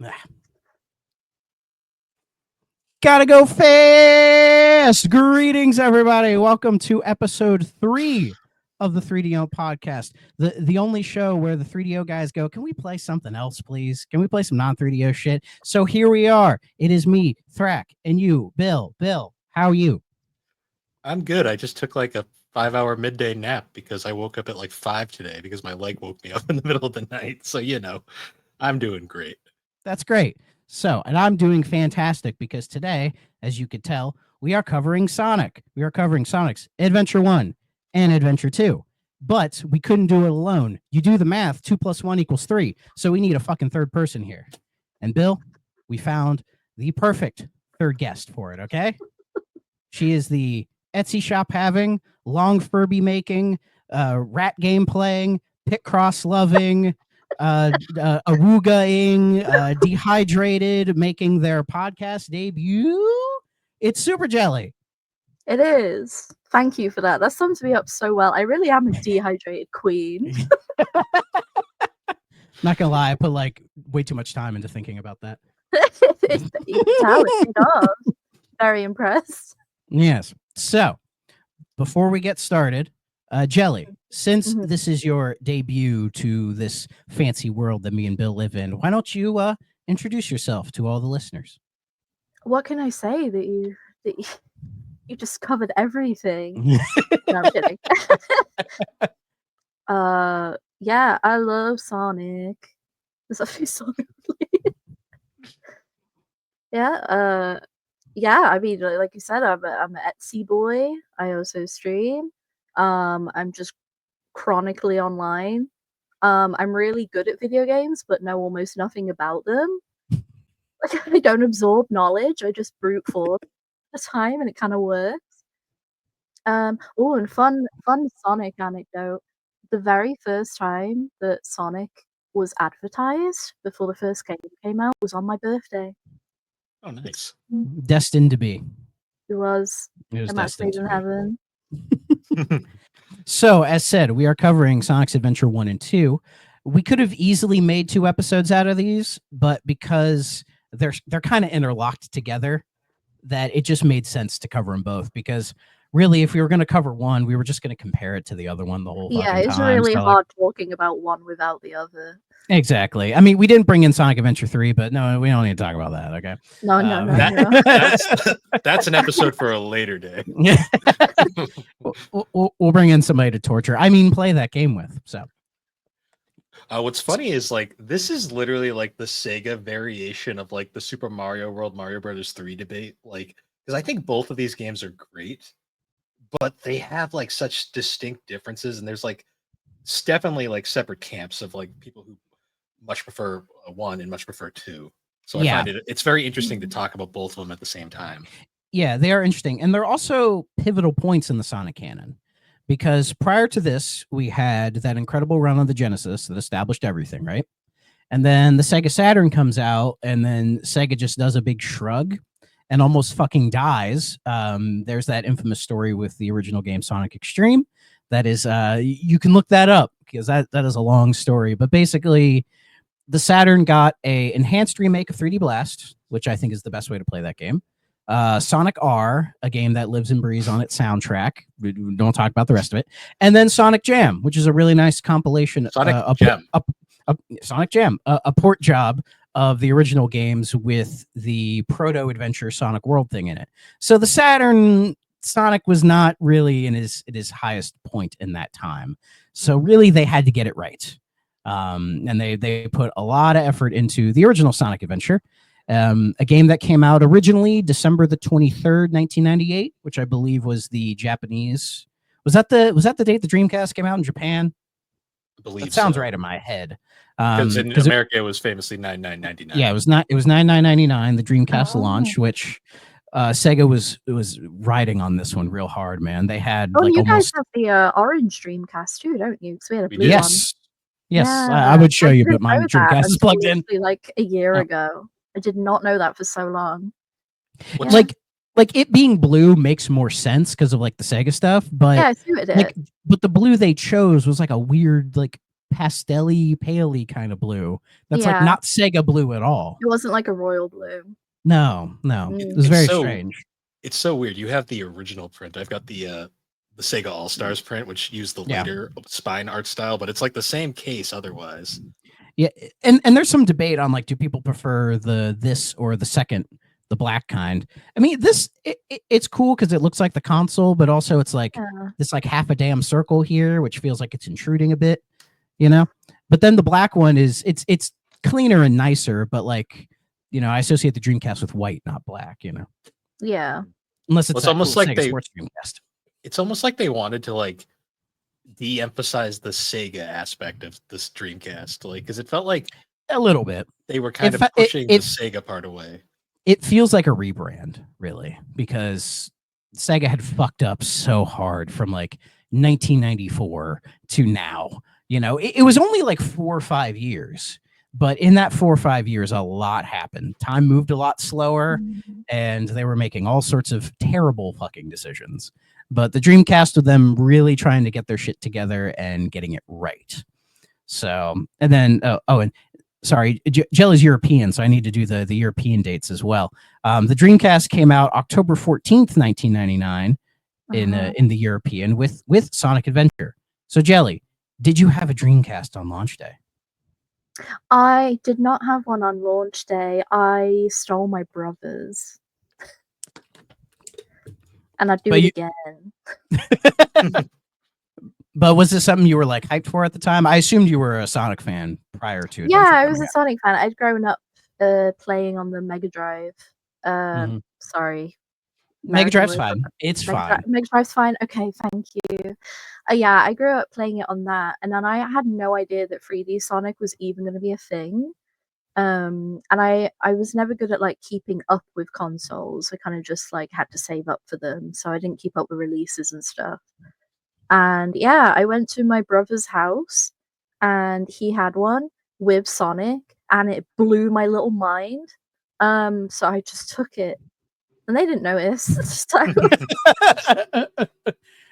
Ah. Gotta go fast. Greetings, everybody. Welcome to episode 3 of the 3DOn't podcast. The only show where the 3DO guys go, can we play something else, please? Can we play some non-3DO shit? So here we are. It is me, Thrak, and you, Bill. Bill, how are you? I'm good. I just took like a 5-hour midday nap because I woke up at like 5 today because my leg woke me up in the middle of the night. So, I'm doing great. That's great. So, and I'm doing fantastic because today, as you could tell, we are covering Sonic. We are covering Sonic's Adventure 1 and Adventure 2. But we couldn't do it alone. You do the math, 2 + 1 = 3. So we need a fucking third person here. And Bill, we found the perfect third guest for it, okay? She is the Etsy shop having, long Furby making, rat game playing, pit cross loving, arugga-ing, dehydrated, making their podcast debut. It's Super Jelly. It is. Thank you for that. That sums me up so well. I really am a dehydrated queen. Not gonna lie, I put like way too much time into thinking about that. You can tell it does. Very impressed. Yes. So, before we get started, Jelly, since this is your debut to this fancy world that me and Bill live in, why don't you introduce yourself to all the listeners? What can I say that you just covered everything? No, I'm kidding. Yeah, I love Sonic. There's a few Sonic. Yeah, I mean, like you said, I'm an Etsy boy. I also stream. I'm just chronically online. I'm really good at video games, but know almost nothing about them. Like, I don't absorb knowledge. I just brute force the time, and it kind of works. And fun Sonic anecdote. The very first time that Sonic was advertised before the first game came out was on my birthday. Oh, nice. Destined to be. It was a match made in heaven. So, as said, we are covering Sonic's Adventure 1 and 2. We could have easily made 2 episodes out of these, but because they're kind of interlocked together, that it just made sense to cover them both. Because really, if we were going to cover one, we were just going to compare it to the other one the whole fucking time. Yeah, it's really hard talking about one without the other. Exactly. I mean, we didn't bring in Sonic Adventure 3, but no, we don't need to talk about that, okay? No. That's an episode for a later day. We'll bring in somebody to torture. I mean, play that game with, so. What's funny is, like, this is literally, like, the Sega variation of, like, the Super Mario World, Mario Brothers 3 debate. Like, because I think both of these games are great, but they have, like, such distinct differences, and there's, like, definitely, like, separate camps of, like, people who much prefer 1 and much prefer 2. So I find it's very interesting to talk about both of them at the same time. Yeah, they are interesting. And they're also pivotal points in the Sonic canon. Because prior to this, we had that incredible run on the Genesis that established everything, right? And then the Sega Saturn comes out, and then Sega just does a big shrug and almost fucking dies. There's that infamous story with the original game Sonic Extreme. That is, you can look that up because that is a long story. But basically, the Saturn got a enhanced remake of 3D Blast, which I think is the best way to play that game. Sonic R, a game that lives and breathes on its soundtrack. We don't talk about the rest of it. And then Sonic Jam, which is a really nice compilation. Sonic Jam, a port job of the original games with the proto-adventure Sonic World thing in it. So the Saturn Sonic was not really in his highest point in that time. So really they had to get it right. And they put a lot of effort into the original Sonic Adventure, a game that came out originally December the 23rd, 1998, which I believe was the Japanese. Was that the date the Dreamcast came out in Japan? I believe that sounds right in my head. Because in America it was famously $99.99. Yeah, it was $99.99, the Dreamcast launch, which Sega was riding on this one real hard, man. They had you guys have the orange Dreamcast too, don't you? Because we had a blue one. Yes, I would show you, but my Dreamcast is plugged in. Like a year ago. I did not know that for so long. Like it being blue makes more sense because of like the Sega stuff, but yeah, I see what it did. But the blue they chose was like a weird, like pastel-y, paley kind of blue. That's like Yeah. not Sega blue at all. It wasn't like a royal blue. No. Mm. It was very strange. It's so weird. You have the original print. I've got the Sega All Stars print, which used the later spine art style, but it's like the same case otherwise. Yeah, and there's some debate on like, do people prefer this or the second, the black kind? I mean, it's cool because it looks like the console, but also it's like this like half a damn circle here, which feels like it's intruding a bit, you know. But then the black one is it's cleaner and nicer, but like, you know, I associate the Dreamcast with white, not black, you know. Yeah. Unless it's almost cool like Sega Sports Dreamcast. It's almost like they wanted to like de-emphasize the Sega aspect of this Dreamcast, like because it felt like a little bit they were kind of pushing the Sega part away. It feels like a rebrand, really, because Sega had fucked up so hard from like 1994 to now. You know, it was only like 4 or 5 years, but in that 4 or 5 years, a lot happened. Time moved a lot slower, and they were making all sorts of terrible fucking decisions. But the Dreamcast, with them really trying to get their shit together and getting it right. So, and then, and sorry, Jelly's European, so I need to do the European dates as well. The Dreamcast came out October 14th, 1999 in the European with Sonic Adventure. So, Jelly, did you have a Dreamcast on launch day? I did not have one on launch day. I stole my brother's. And I'd do it again. But was this something you were like hyped for at the time? I assumed you were a Sonic fan prior to it. Yeah, I was a Sonic fan. I'd grown up playing on the Mega Drive. Sorry. Mega Drive's fine. It's fine. Mega Drive's fine. Okay, thank you. Yeah, I grew up playing it on that, and then I had no idea that 3D Sonic was even going to be a thing. And I was never good at like keeping up with consoles. I kind of just like had to save up for them, so I didn't keep up with releases and stuff. And yeah, I went to my brother's house, and he had one with Sonic, and it blew my little mind. So I just took it, and they didn't notice. So I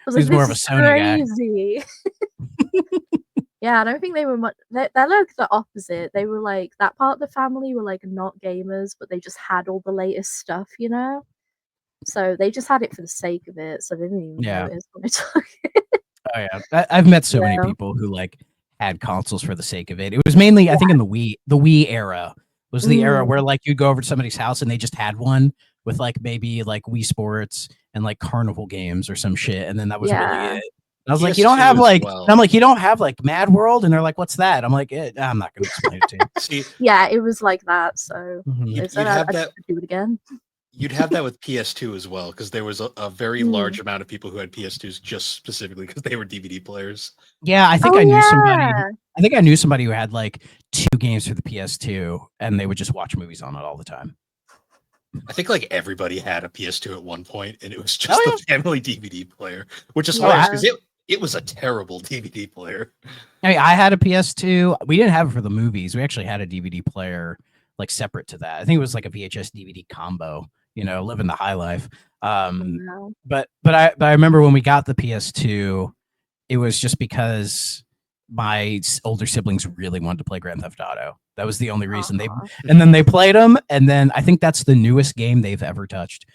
was like, more of a Sony guy. Yeah, I don't think they were much. They're like the opposite. They were like that part of the family were like not gamers, but they just had all the latest stuff, you know. So they just had it for the sake of it. So they didn't even notice when I took it. Oh yeah, I've met so many people who like had consoles for the sake of it. It was mainly, I think, in the Wii era was the era where like you'd go over to somebody's house and they just had one with like maybe like Wii Sports and like Carnival games or some shit, and then that was really it. And I was like, you don't have like, I'm like, you don't have like Mad World, and they're like, what's that? I'm like, I'm not going to explain it to you. See, yeah, it was like that. So you'd have that. Do it again. You'd have that with PS2 as well, because there was a very large amount of people who had PS2s just specifically because they were DVD players. Yeah, I think I knew somebody. I think I knew somebody who had like 2 games for the PS2, and they would just watch movies on it all the time. I think like everybody had a PS2 at one point, and it was just the family DVD player, which is hilarious because it was a terrible DVD player. I mean, I had a PS2. We didn't have it for the movies. We actually had a DVD player like separate to that. I think it was like a VHS DVD combo. You know, living the high life. But I remember when we got the PS2, it was just because my older siblings really wanted to play Grand Theft Auto. That was the only reason and then they played them, and then I think that's the newest game they've ever touched.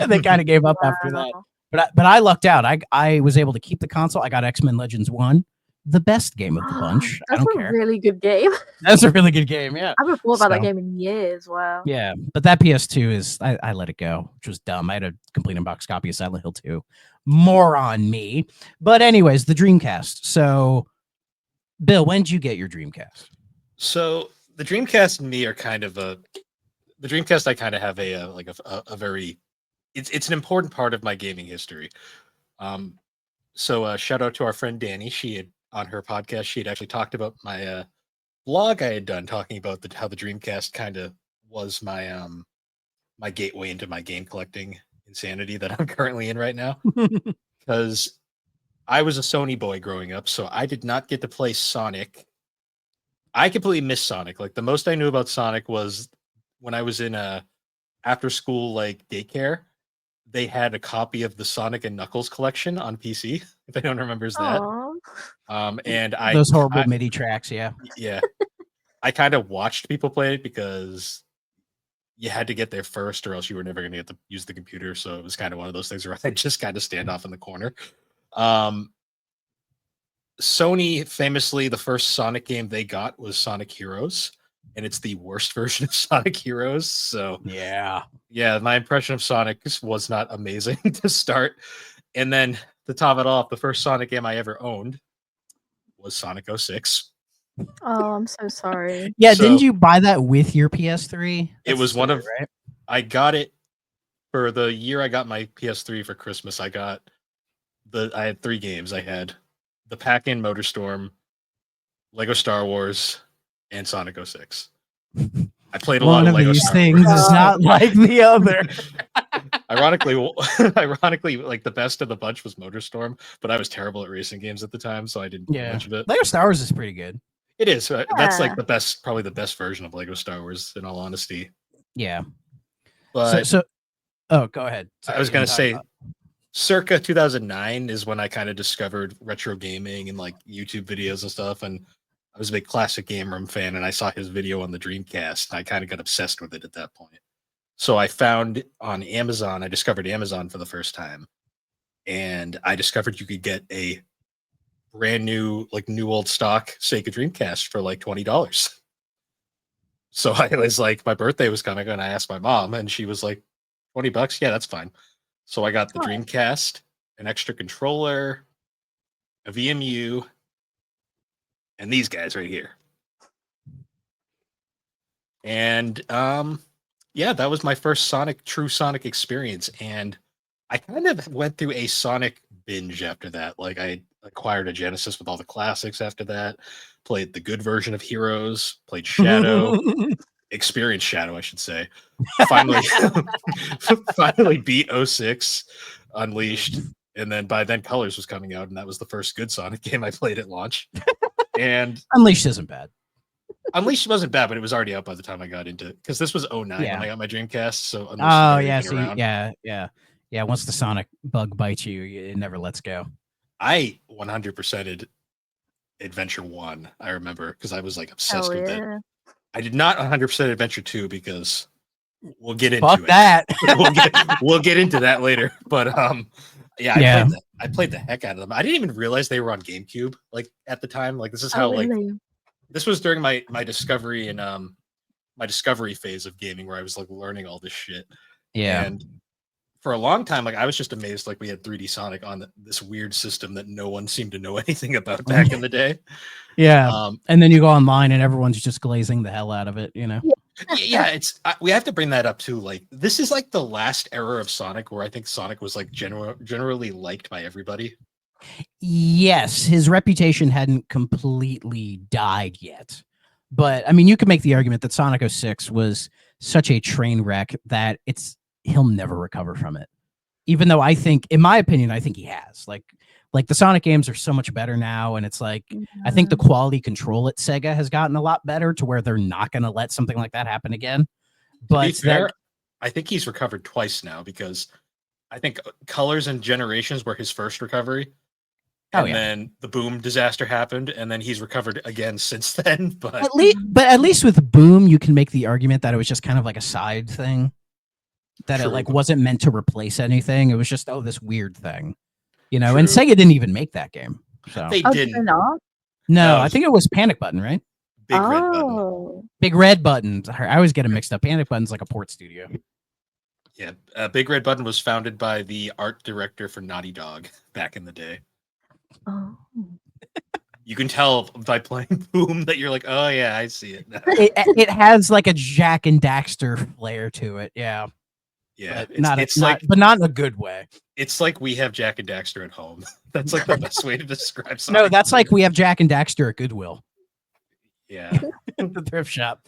They kind of gave up after that. But I lucked out. I was able to keep the console. I got X-Men Legends 1, the best game of the bunch. That's I don't care. Really good game. That's a really good game. Yeah, I haven't thought about that game in years. Wow. Yeah, but that PS2 is I let it go, which was dumb. I had a complete unboxed copy of Silent Hill 2. More on me. But anyways, the Dreamcast. So, Bill, when did you get your Dreamcast? So the Dreamcast and me are kind of the Dreamcast. I kind of have a very it's an important part of my gaming history. So shout out to our friend Danny. She had on her podcast, she had actually talked about my blog I had done talking about how the Dreamcast kind of was my my gateway into my game collecting insanity that I'm currently in right now. Because I was a Sony boy growing up, so I did not get to play Sonic. I completely missed Sonic. Like the most I knew about Sonic was when I was in a after school like daycare. They had a copy of the Sonic and Knuckles collection on PC. If anyone remembers that. Aww. And I Those horrible MIDI tracks, yeah. yeah, I kind of watched people play it because you had to get there first, or else you were never going to get to use the computer. So it was kind of one of those things where I just kind of stand off in the corner. Sony famously, the first Sonic game they got was Sonic Heroes, and it's the worst version of Sonic Heroes. So Yeah. My impression of Sonic was not amazing to start. And then to top it off, the first Sonic game I ever owned was Sonic 06. Oh, I'm so sorry. Yeah, So- didn't you buy that with your PS3? It was one of right? I got it for the year I got my PS3 for Christmas. I had 3 games. I had the Pac-In Motorstorm, Lego Star Wars, and Sonic 06. I played a lot One of of Lego these Star things Wars. is not like the other. Ironically, like the best of the bunch was Motorstorm, but I was terrible at racing games at the time, so I didn't do Yeah. much of it. Lego Star Wars is pretty good. It is. That's like Yeah. probably the best version of Lego Star Wars, in all honesty. Yeah. But Oh, go ahead. I was gonna say, circa 2009 is when I kind of discovered retro gaming and like YouTube videos and stuff. And I was a big Classic Game Room fan, and I saw his video on the Dreamcast, and I kind of got obsessed with it at that point. So I found on Amazon, I discovered Amazon for the first time, and I discovered you could get a brand new, like new old stock Sega Dreamcast for like $20. So I was like, my birthday was coming, and I asked my mom, and she was like, $20? Yeah, that's fine. So I got the Oh. Dreamcast, an extra controller, a VMU, and these guys right here. And that was my first true Sonic experience. And I kind of went through a Sonic binge after that. Like I acquired a Genesis with all the classics after that, played the good version of Heroes, played Shadow, experienced Shadow, I should say. Finally beat 06 Unleashed. And then by then Colors was coming out, and that was the first good Sonic game I played at launch. And Unleashed isn't bad. Unleashed wasn't bad, but it was already out by the time I got into it, because this was 09 when Yeah. I got my Dreamcast. So Unleashed Oh, had already yeah. been See, around. yeah. Once the Sonic bug bites you, it never lets go. I 100%ed Adventure 1, I remember, because I was like obsessed Hell with it. yeah. I did not 100% Adventure 2 because we'll get into Fuck it. that. we'll get into that later. But Yeah. I played the heck out of them. I didn't even realize they were on GameCube like at the time. Like this is how Oh, really? this was during my discovery and my discovery phase of gaming, where I was like learning all this shit. Yeah. And for a long time, like I was just amazed, like we had 3D Sonic on this weird system that no one seemed to know anything about back in the day. Yeah. And then you go online and everyone's just glazing the hell out of it, you know? Yeah, we have to bring that up too. Like this is like the last era of Sonic where I think Sonic was like generally liked by everybody. Yes, his reputation hadn't completely died yet. But I mean, you could make the argument that Sonic 06 was such a train wreck that he'll never recover from it. Even though I think, in my opinion, I think he has. Like the Sonic games are so much better now, and it's like I think the quality control at Sega has gotten a lot better to where they're not going to let something like that happen again. But To be fair, I think he's recovered twice now, because I think Colors and Generations were his first recovery. And then the Boom disaster happened, and then he's recovered again since then. But at least with Boom, you can make the argument that it was just kind of like a side thing. That True. It like wasn't meant to replace anything. It was just this weird thing, you know. True. And Sega didn't even make that game. So they Oh, didn't. they're not? no, No. I think it was Panic Button, right? Big Red Button. Oh. Big Red Button. I always get them mixed up. Panic Button's like a port studio. Yeah, Big Red Button was founded by the art director for Naughty Dog back in the day. Oh. You can tell by playing Boom that you're like, oh yeah, I see it now. It has like a Jack and Daxter flair to it. Yeah. Yeah, But it's like but not in a good way. it's like we have Jack and Daxter at home. That's like the best way to describe No, something. that's like we have Jack and Daxter at Goodwill. Yeah. The thrift shop.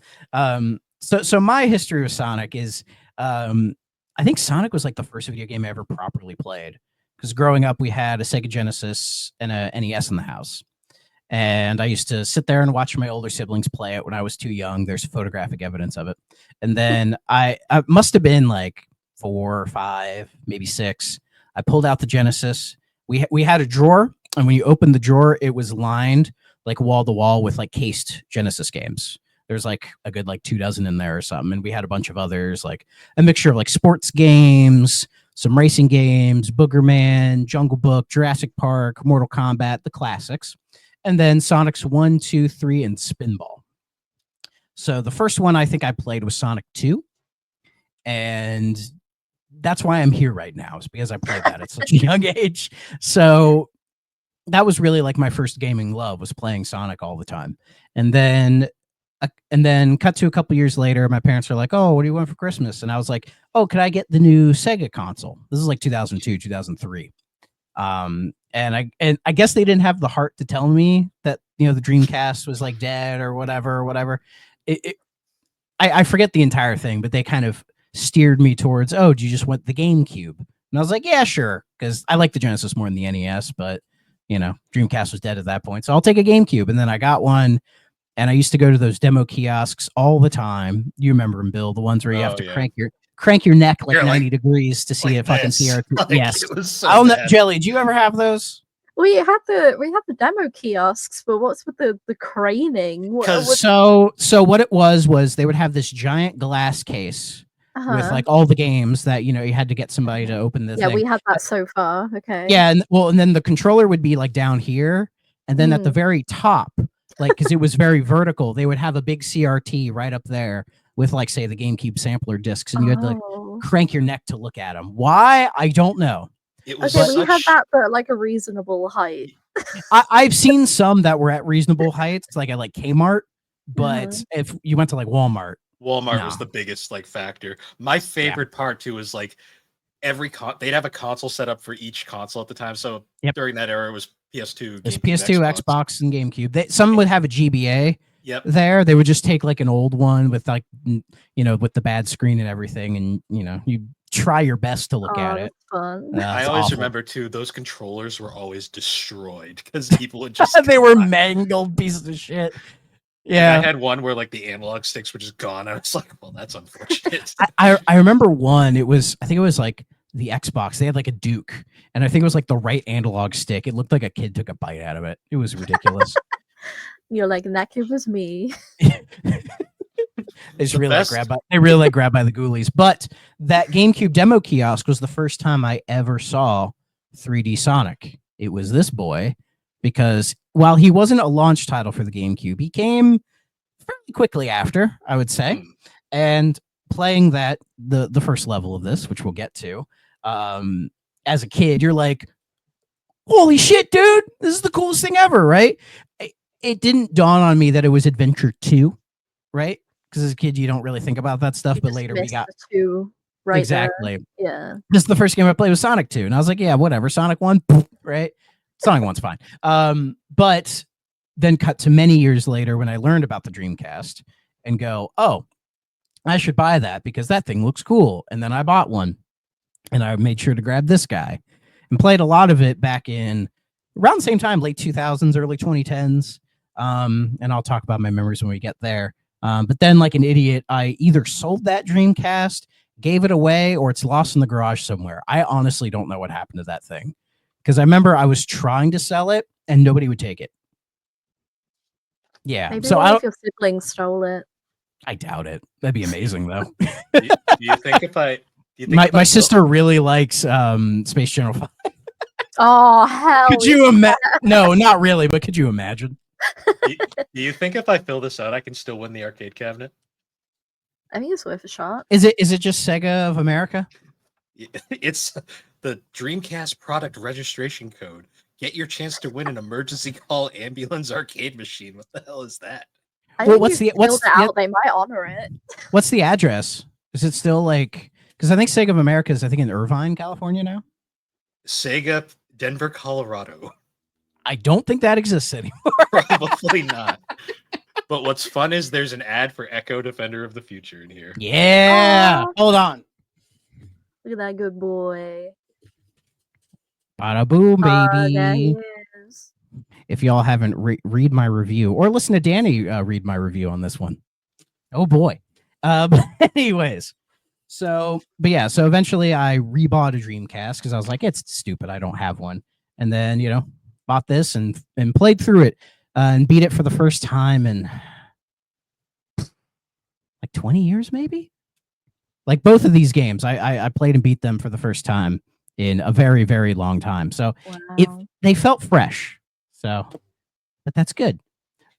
So my history with Sonic is I think Sonic was like the first video game I ever properly played, because growing up we had a Sega Genesis and a NES in the house, and I used to sit there and watch my older siblings play it when I was too young. There's photographic evidence of it. And then I must have been like 4 or 5, maybe 6. I pulled out the Genesis. We had a drawer And when you opened the drawer, it was lined like wall to wall with like cased Genesis games. There's like a good like 24 in there or something. And we had a bunch of others, like a mixture of like sports games, some racing games, Boogerman, Jungle Book, Jurassic Park, Mortal Kombat, the classics. And then Sonic's 1, 2, 3, and Spinball. So the first one I think I played was Sonic 2. And that's why I'm here right now, is because I played that at such a young age. So that was really like my first gaming love, was playing Sonic all the time. And then cut to a couple years later, my parents were like, "Oh, what do you want for Christmas?" And I was like, "Oh, could I get the new Sega console?" This is like 2002, 2003. And I guess they didn't have the heart to tell me that, the Dreamcast was like dead or whatever. I forget the entire thing, but they kind of steered me towards, "Oh, do you just want the GameCube?" And I was like, "Yeah, sure," because I like the Genesis more than the NES, but Dreamcast was dead at that point, so I'll take a GameCube. And then I got one, and I used to go to those demo kiosks all the time. You remember them, Bill? The ones where you have to crank your neck like 90 degrees to see like a fucking CRT. Like, yes, it was so I don't know, bad. Jelly. Do you ever have those? We had the demo kiosks, but what's with the craning? So what it was they would have this giant glass case with like all the games that you had to get somebody to open the thing. Yeah, we had that so far. Okay. Yeah, and then the controller would be like down here, and then at the very top, like, because it was very vertical, they would have a big CRT right up there with, like, say, the GameCube sampler discs, and you had to like crank your neck to look at them. Why? I don't know. It was we had that, but like a reasonable height. I've seen some that were at reasonable heights, like at like Kmart, but if you went to like Walmart was the biggest like factor. My favorite part too was like they'd have a console set up for each console at the time. So during that era, it was PS2, GameCube, PS2, Xbox, and GameCube. Some would have a GBA. There, they would just take like an old one with like with the bad screen and everything, and you try your best to look at it. Fun. I always remember too, those controllers were always destroyed because people would just they were mangled pieces of shit. Yeah, like I had one where like the analog sticks were just gone. I was like, well, that's unfortunate. I remember one. I think it was like the Xbox. They had like a Duke, and I think it was like the right analog stick. It looked like a kid took a bite out of it. It was ridiculous. You're like, that kid was me. They really grabbed by the ghoulies. But that GameCube demo kiosk was the first time I ever saw 3D Sonic. It was this boy, because while he wasn't a launch title for the GameCube, he came fairly quickly after, I would say. And playing that, the first level of this, which we'll get to, as a kid, you're like, holy shit, dude, this is the coolest thing ever, right? It didn't dawn on me that it was Adventure 2, right? Because as a kid, you don't really think about that stuff, but later we got 2 right exactly. There. Yeah. This is the first game I played was Sonic 2, and I was like, yeah, whatever. Sonic 1, right? Sonic 1's fine. But then cut to many years later when I learned about the Dreamcast and go, oh, I should buy that because that thing looks cool. And then I bought one, and I made sure to grab this guy and played a lot of it back in around the same time, late 2000s, early 2010s. And I'll talk about my memories when we get there. But then, like an idiot, I either sold that Dreamcast, gave it away, or it's lost in the garage somewhere. I honestly don't know what happened to that thing, because I remember I was trying to sell it and nobody would take it. Yeah, maybe so one of your siblings stole it. I doubt it. That'd be amazing, though. do you think if I? My sister really likes Space Channel 5. Oh hell! Could you imagine? No, not really, but could you imagine? Do you think if I fill this out, I can still win the arcade cabinet? I think it's worth a shot. Is it just Sega of America? It's the Dreamcast product registration code. Get your chance to win an emergency call ambulance arcade machine. What the hell is that? What's the they might honor it. What's the address? Is it still like, because I think Sega of America is in Irvine, California now. Sega Denver, Colorado. I don't think that exists anymore. Probably not. But what's fun is there's an ad for Echo Defender of the Future in here. Yeah. Hold on. Look at that good boy. Bada boom, baby. There he is. If y'all haven't read my review or listen to Danny read my review on this one. Oh boy. But anyways. So eventually I rebought a Dreamcast because I was like, it's stupid. I don't have one. And then, bought this and played through it and beat it for the first time in like 20 years, maybe. Like both of these games, I played and beat them for the first time in a very, very long time. So they felt fresh. So, but that's good.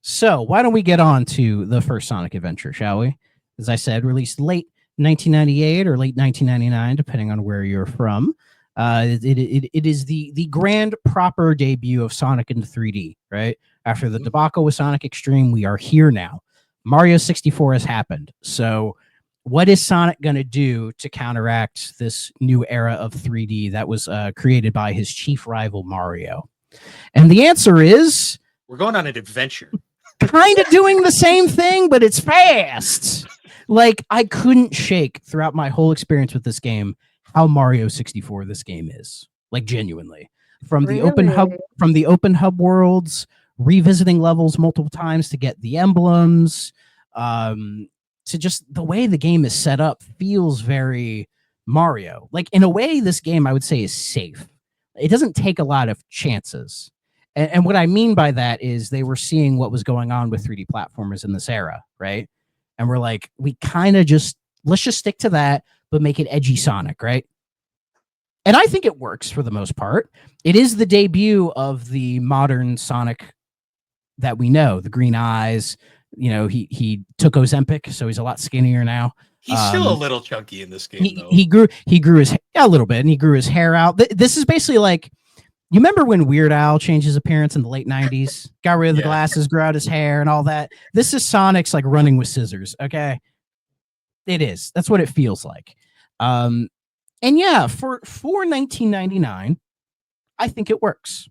So why don't we get on to the first Sonic adventure, shall we? As I said, released late 1998 or late 1999, depending on where you're from. It is the grand proper debut of Sonic into 3D, right? After the debacle with Sonic Extreme, we are here now. Mario 64 has happened. So what is Sonic going to do to counteract this new era of 3D that was created by his chief rival, Mario? And the answer is... we're going on an adventure. Kind of doing the same thing, but it's fast. Like, I couldn't shake throughout my whole experience with this game how Mario 64 this game is. Like, genuinely. From the open hub worlds, revisiting levels multiple times to get the emblems, to just the way the game is set up feels very Mario. Like, in a way, this game I would say is safe. It doesn't take a lot of chances. And what I mean by that is they were seeing what was going on with 3D platformers in this era, right? And we're like, we kind of let's just stick to that, but make it edgy Sonic, right? And I think it works for the most part. It is the debut of the modern Sonic that we know, the green eyes. You know, he took Ozempic, so he's a lot skinnier now. He's still a little chunky in this game, though. He grew his a little bit, and he grew his hair out. This is basically like, you remember when Weird Al changed his appearance in the late 90s? Got rid of the glasses, grew out his hair and all that. This is Sonic's like running with scissors, okay? It is. That's what it feels like. And yeah, for 1999, I think it works.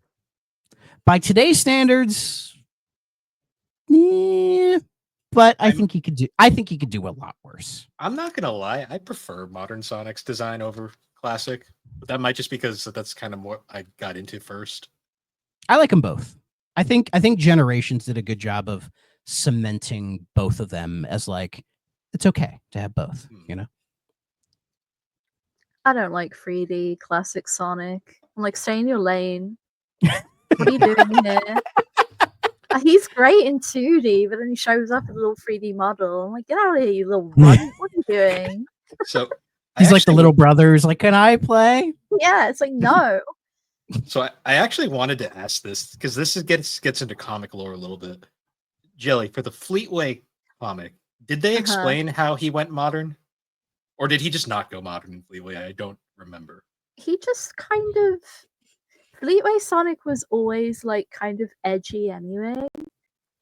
By today's standards, but I think he could do a lot worse. I'm not gonna lie, I prefer modern Sonic's design over classic, but that might just because that's kind of what I got into first. I like them both. I think Generations did a good job of cementing both of them as like, it's okay to have both, you know? I don't like 3D classic Sonic. I'm like, stay in your lane. What are you doing here? He's great in 2D, but then he shows up as a little 3D model. I'm like, get out of here, you little runt. What are you doing? So he's like the little brother who's like, can I play? Yeah, it's like, no. So I actually wanted to ask this because this gets into comic lore a little bit. Jelly, for the Fleetway comic, did they explain how he went modern? Or did he just not go modern in Fleetway? I don't remember. He just kind of... Fleetway Sonic was always like kind of edgy anyway. Okay.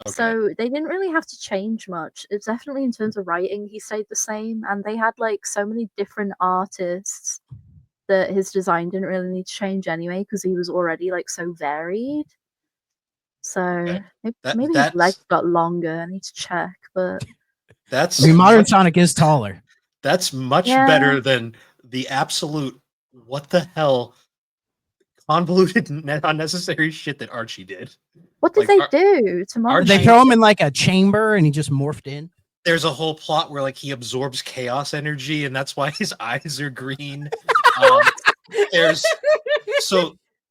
So they didn't really have to change much. It's definitely in terms of writing, he stayed the same. And they had like so many different artists that his design didn't really need to change anyway because he was already like so varied. So maybe his legs got longer. I need to check, but modern Sonic is taller. That's much better than the absolute what the hell convoluted unnecessary shit that Archie did. What did they do to Martin? They throw him in like a chamber and he just morphed in. There's a whole plot where like he absorbs chaos energy and that's why his eyes are green.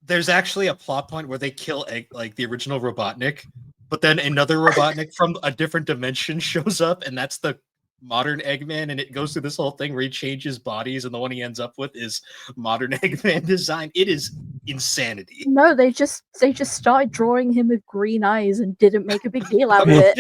There's actually a plot point where they kill like the original Robotnik, but then another Robotnik from a different dimension shows up, and that's the modern Eggman, and it goes through this whole thing where he changes bodies, and the one he ends up with is modern Eggman design. It is insanity. No, they just started drawing him with green eyes and didn't make a big deal out of it.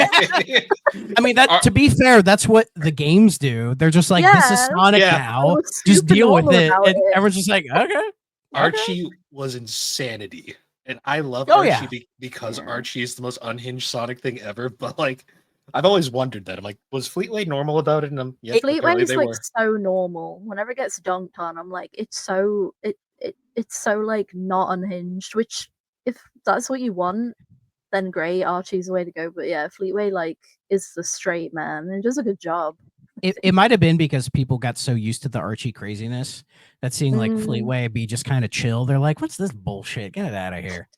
I mean, that to be fair, that's what the games do. They're just like, this is Sonic now. Just deal with it. And everyone's just like, okay. Archie was insanity. And I love Archie because Archie is the most unhinged Sonic thing ever. But like, I've always wondered that. I'm like, was Fleetway normal about it? And Fleetway is like so normal. Whenever it gets dunked on, I'm like, it's so like not unhinged. Which, if that's what you want, then great. Archie's the way to go. But yeah, Fleetway like is the straight man and does a good job. It might have been because people got so used to the Archie craziness that seeing like Fleetway be just kind of chill. They're like, what's this bullshit? Get it out of here.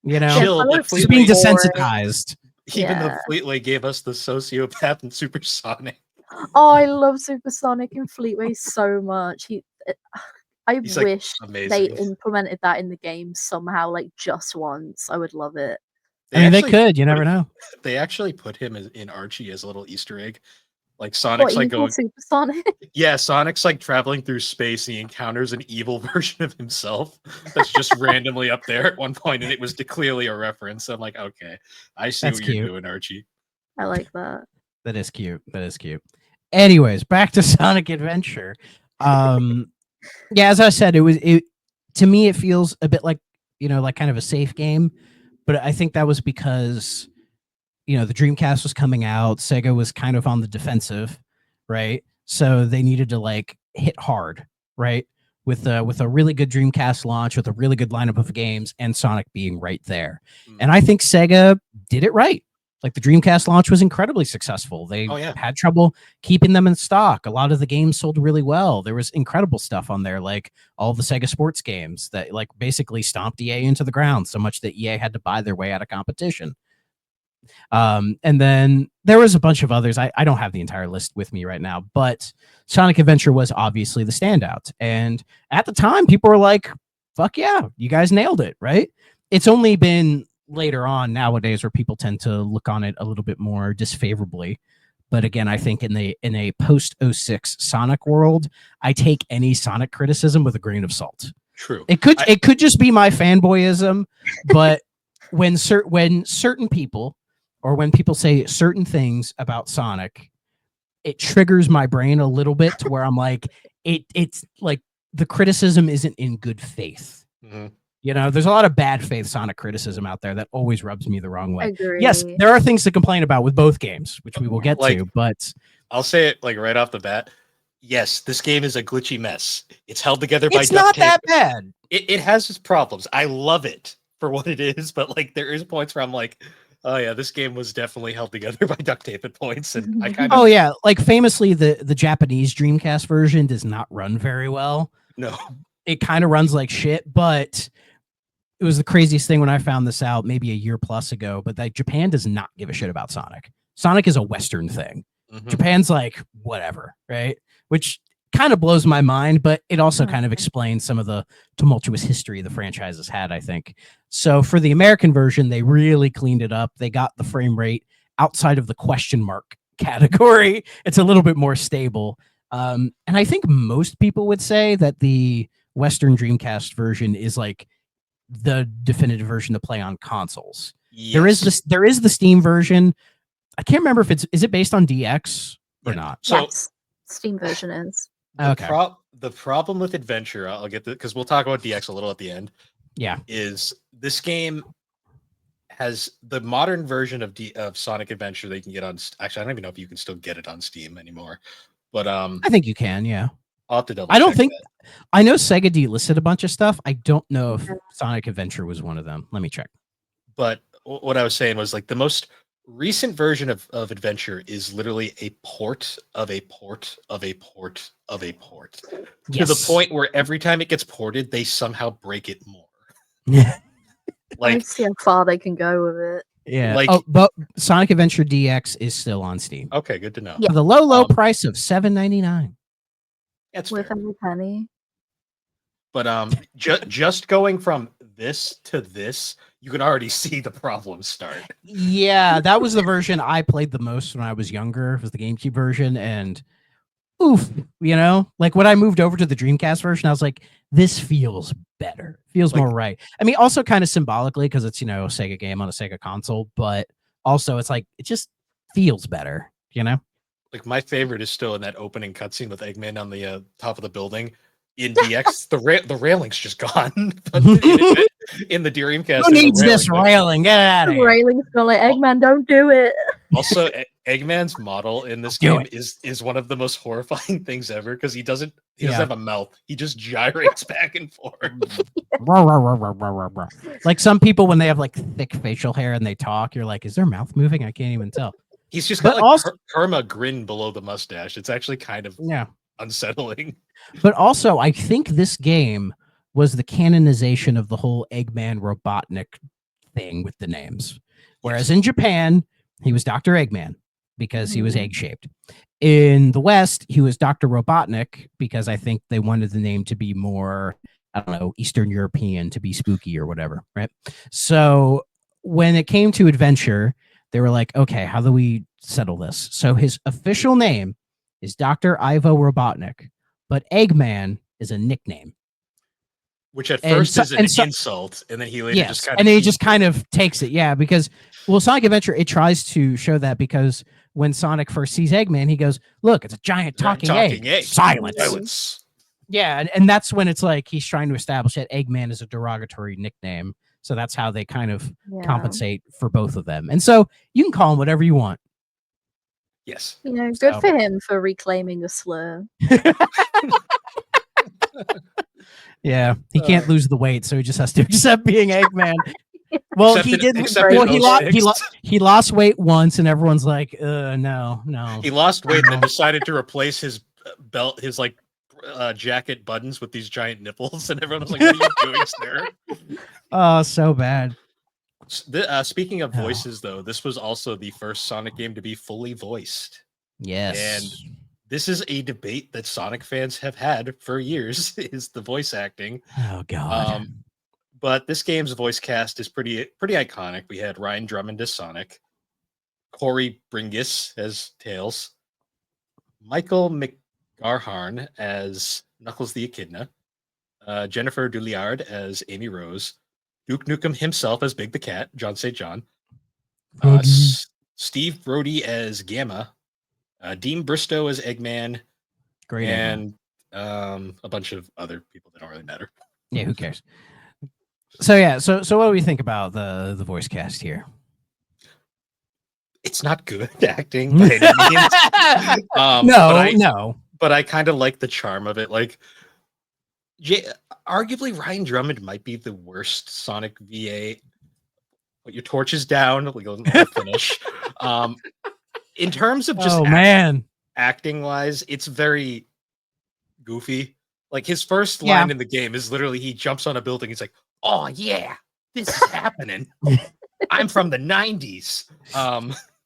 You know, chill, but just being desensitized. Even though Fleetway gave us the sociopath and Supersonic. Oh, I love Supersonic and Fleetway so much. I He's like wish they amazing. implemented that in the game somehow, like just once. I would love it. I mean, they actually could. You put never it- know. They actually put him in Archie as a little Easter egg. Like What, Sonic's like evil going, Supersonic? yeah, Sonic's like traveling through space. And he encounters an evil version of himself that's just randomly up there at one point, and it was clearly a reference. I'm like, okay, I see That's what cute. you're doing, Archie. I like that. That is cute. That is cute. Anyways, back to Sonic Adventure. Yeah, as I said, it to me it feels a bit like, like kind of a safe game, but I think that was because the Dreamcast was coming out, Sega was kind of on the defensive, right? So they needed to like hit hard, right? With a really good Dreamcast launch, with a really good lineup of games, and Sonic being right there. And I think Sega did it right. Like the Dreamcast launch was incredibly successful. They Oh, yeah. had trouble keeping them in stock. A lot of the games sold really well. There was incredible stuff on there, like all the Sega sports games that like basically stomped EA into the ground so much that EA had to buy their way out of competition. And then there was a bunch of others. I don't have the entire list with me right now, but Sonic Adventure was obviously the standout. And at the time, people were like, fuck yeah, you guys nailed it, right? It's only been later on nowadays where people tend to look on it a little bit more disfavorably. But again, I think in a post 06 Sonic world, I take any Sonic criticism with a grain of salt. True. It could just be my fanboyism, but when certain people, or when people say certain things about Sonic, it triggers my brain a little bit to where I'm like, it's like the criticism isn't in good faith. Mhm. There's a lot of bad faith Sonic criticism out there that always rubs me the wrong way. Agree. Yes, there are things to complain about with both games, which we will get to, but I'll say it like right off the bat. Yes, this game is a glitchy mess. It's held together by it's duct not tape. that bad. It has its problems. I love it for what it is, but like there is points where I'm like, oh yeah, this game was definitely held together by duct tape at points, and I kind of Oh yeah, like famously the Japanese Dreamcast version does not run very well. no. It kind of runs like shit, but it was the craziest thing when I found this out maybe a year plus ago, but that Japan does not give a shit about Sonic. Sonic is a Western thing. Mhm. Japan's like, whatever, right? Which kind of blows my mind, but it also kind of explains some of the tumultuous history the franchise has had, I think. So for the American version, they really cleaned it up. They got the frame rate outside of the question mark category. It's a little bit more stable. And I think most people would say that the Western Dreamcast version is like the definitive version to play on consoles. Yes. There is the Steam version. I can't remember if is it based on DX or Yeah. not. So Yes, Steam version is. Okay. The problem with Adventure, I'll get because we'll talk about DX a little at the end. Yeah. Is this game has the modern version of Sonic Adventure that you can get on. Actually, I don't even know if you can still get it on Steam anymore. But I think you can. Yeah. I'll have to double. I don't check think. that. I know Sega delisted a bunch of stuff. I don't know if Sonic Adventure was one of them. Let me check. But what I was saying was like the most recent version of Adventure is literally a port of a port of a port of a port to the point where every time it gets ported, they somehow break it more. Yeah. Like, Like, see how far they can go with it. Yeah. Like- but Sonic Adventure DX is still on Steam. okay, good to know. Yeah. For the low price of $7.99. That's With fair. every penny. But just going from this to this, you can already see the problems start. Yeah, that was the version I played the most when I was younger. It was the GameCube version, and oof, like when I moved over to the Dreamcast version, I was like, this feels better, feels more right. I mean, also kind of symbolically because it's a Sega game on a Sega console, but also it's like it just feels better, Like my favorite is still in that opening cutscene with Eggman on the top of the building. In DX, the railing's just gone. But in the Dreamcast, Who needs this railing? Get out of The here. railing's gonna like, Eggman, don't do it. Also, Eggman's model in this game is one of the most horrifying things ever because he doesn't have a mouth. He just gyrates back and forth. Like some people when they have like thick facial hair and they talk, you're like, is their mouth moving? I can't even tell. He's just But got like also- Karma grin below the mustache. It's actually kind of Yeah. unsettling. But also, I think this game was the canonization of the whole Eggman Robotnik thing with the names. Whereas in Japan, he was Dr. Eggman. because he was egg-shaped. In the West, he was Dr. Robotnik because I think they wanted the name to be more, I don't know, Eastern European, to be spooky or whatever, right? So when it came to Adventure, they were like, okay, how do we settle this? So his official name is Dr. Ivo Robotnik, but Eggman is a nickname. Which at first is an insult, and then he later just kind of... and then he just kind of takes it, because, well, Sonic Adventure, it tries to show that because when Sonic first sees Eggman, he goes, look, it's a giant talking egg. Silence. Yeah, and that's when it's like he's trying to establish that Eggman is a derogatory nickname. So that's how they kind of compensate for both of them. And so you can call him whatever you want. Yes. Good for him for reclaiming the slur. Yeah, he can't lose the weight, so he just has to accept being Eggman. Well, he didn't. He lost weight once, and everyone's like, no. He lost weight and then decided to replace his belt, his jacket buttons with these giant nipples, and everyone was like, "What are you doing, sir?" Oh, so bad. Speaking of voices, though, this was also the first Sonic game to be fully voiced. Yes, and this is a debate that Sonic fans have had for years: is the voice acting. Oh God. But this game's voice cast is pretty iconic. We had Ryan Drummond as Sonic, Corey Bringus as Tails, Michael McGarharn as Knuckles the Echidna, Jennifer Douliard as Amy Rose, Duke Nukem himself as Big the Cat, John St. John, Steve Brody as Gamma, Dean Bristow as Eggman, great, and a bunch of other people that don't really matter. Yeah, who cares? So so what do we think about the voice cast here? It's not good acting by any means. No. But I kind of like the charm of it. Like, arguably, Ryan Drummond might be the worst Sonic VA. Put your torches down. We'll finish. In terms of just acting wise, it's very goofy. Like his first line in the game is literally he jumps on a building. He's like, "Oh yeah, this is happening. I'm from the 90s."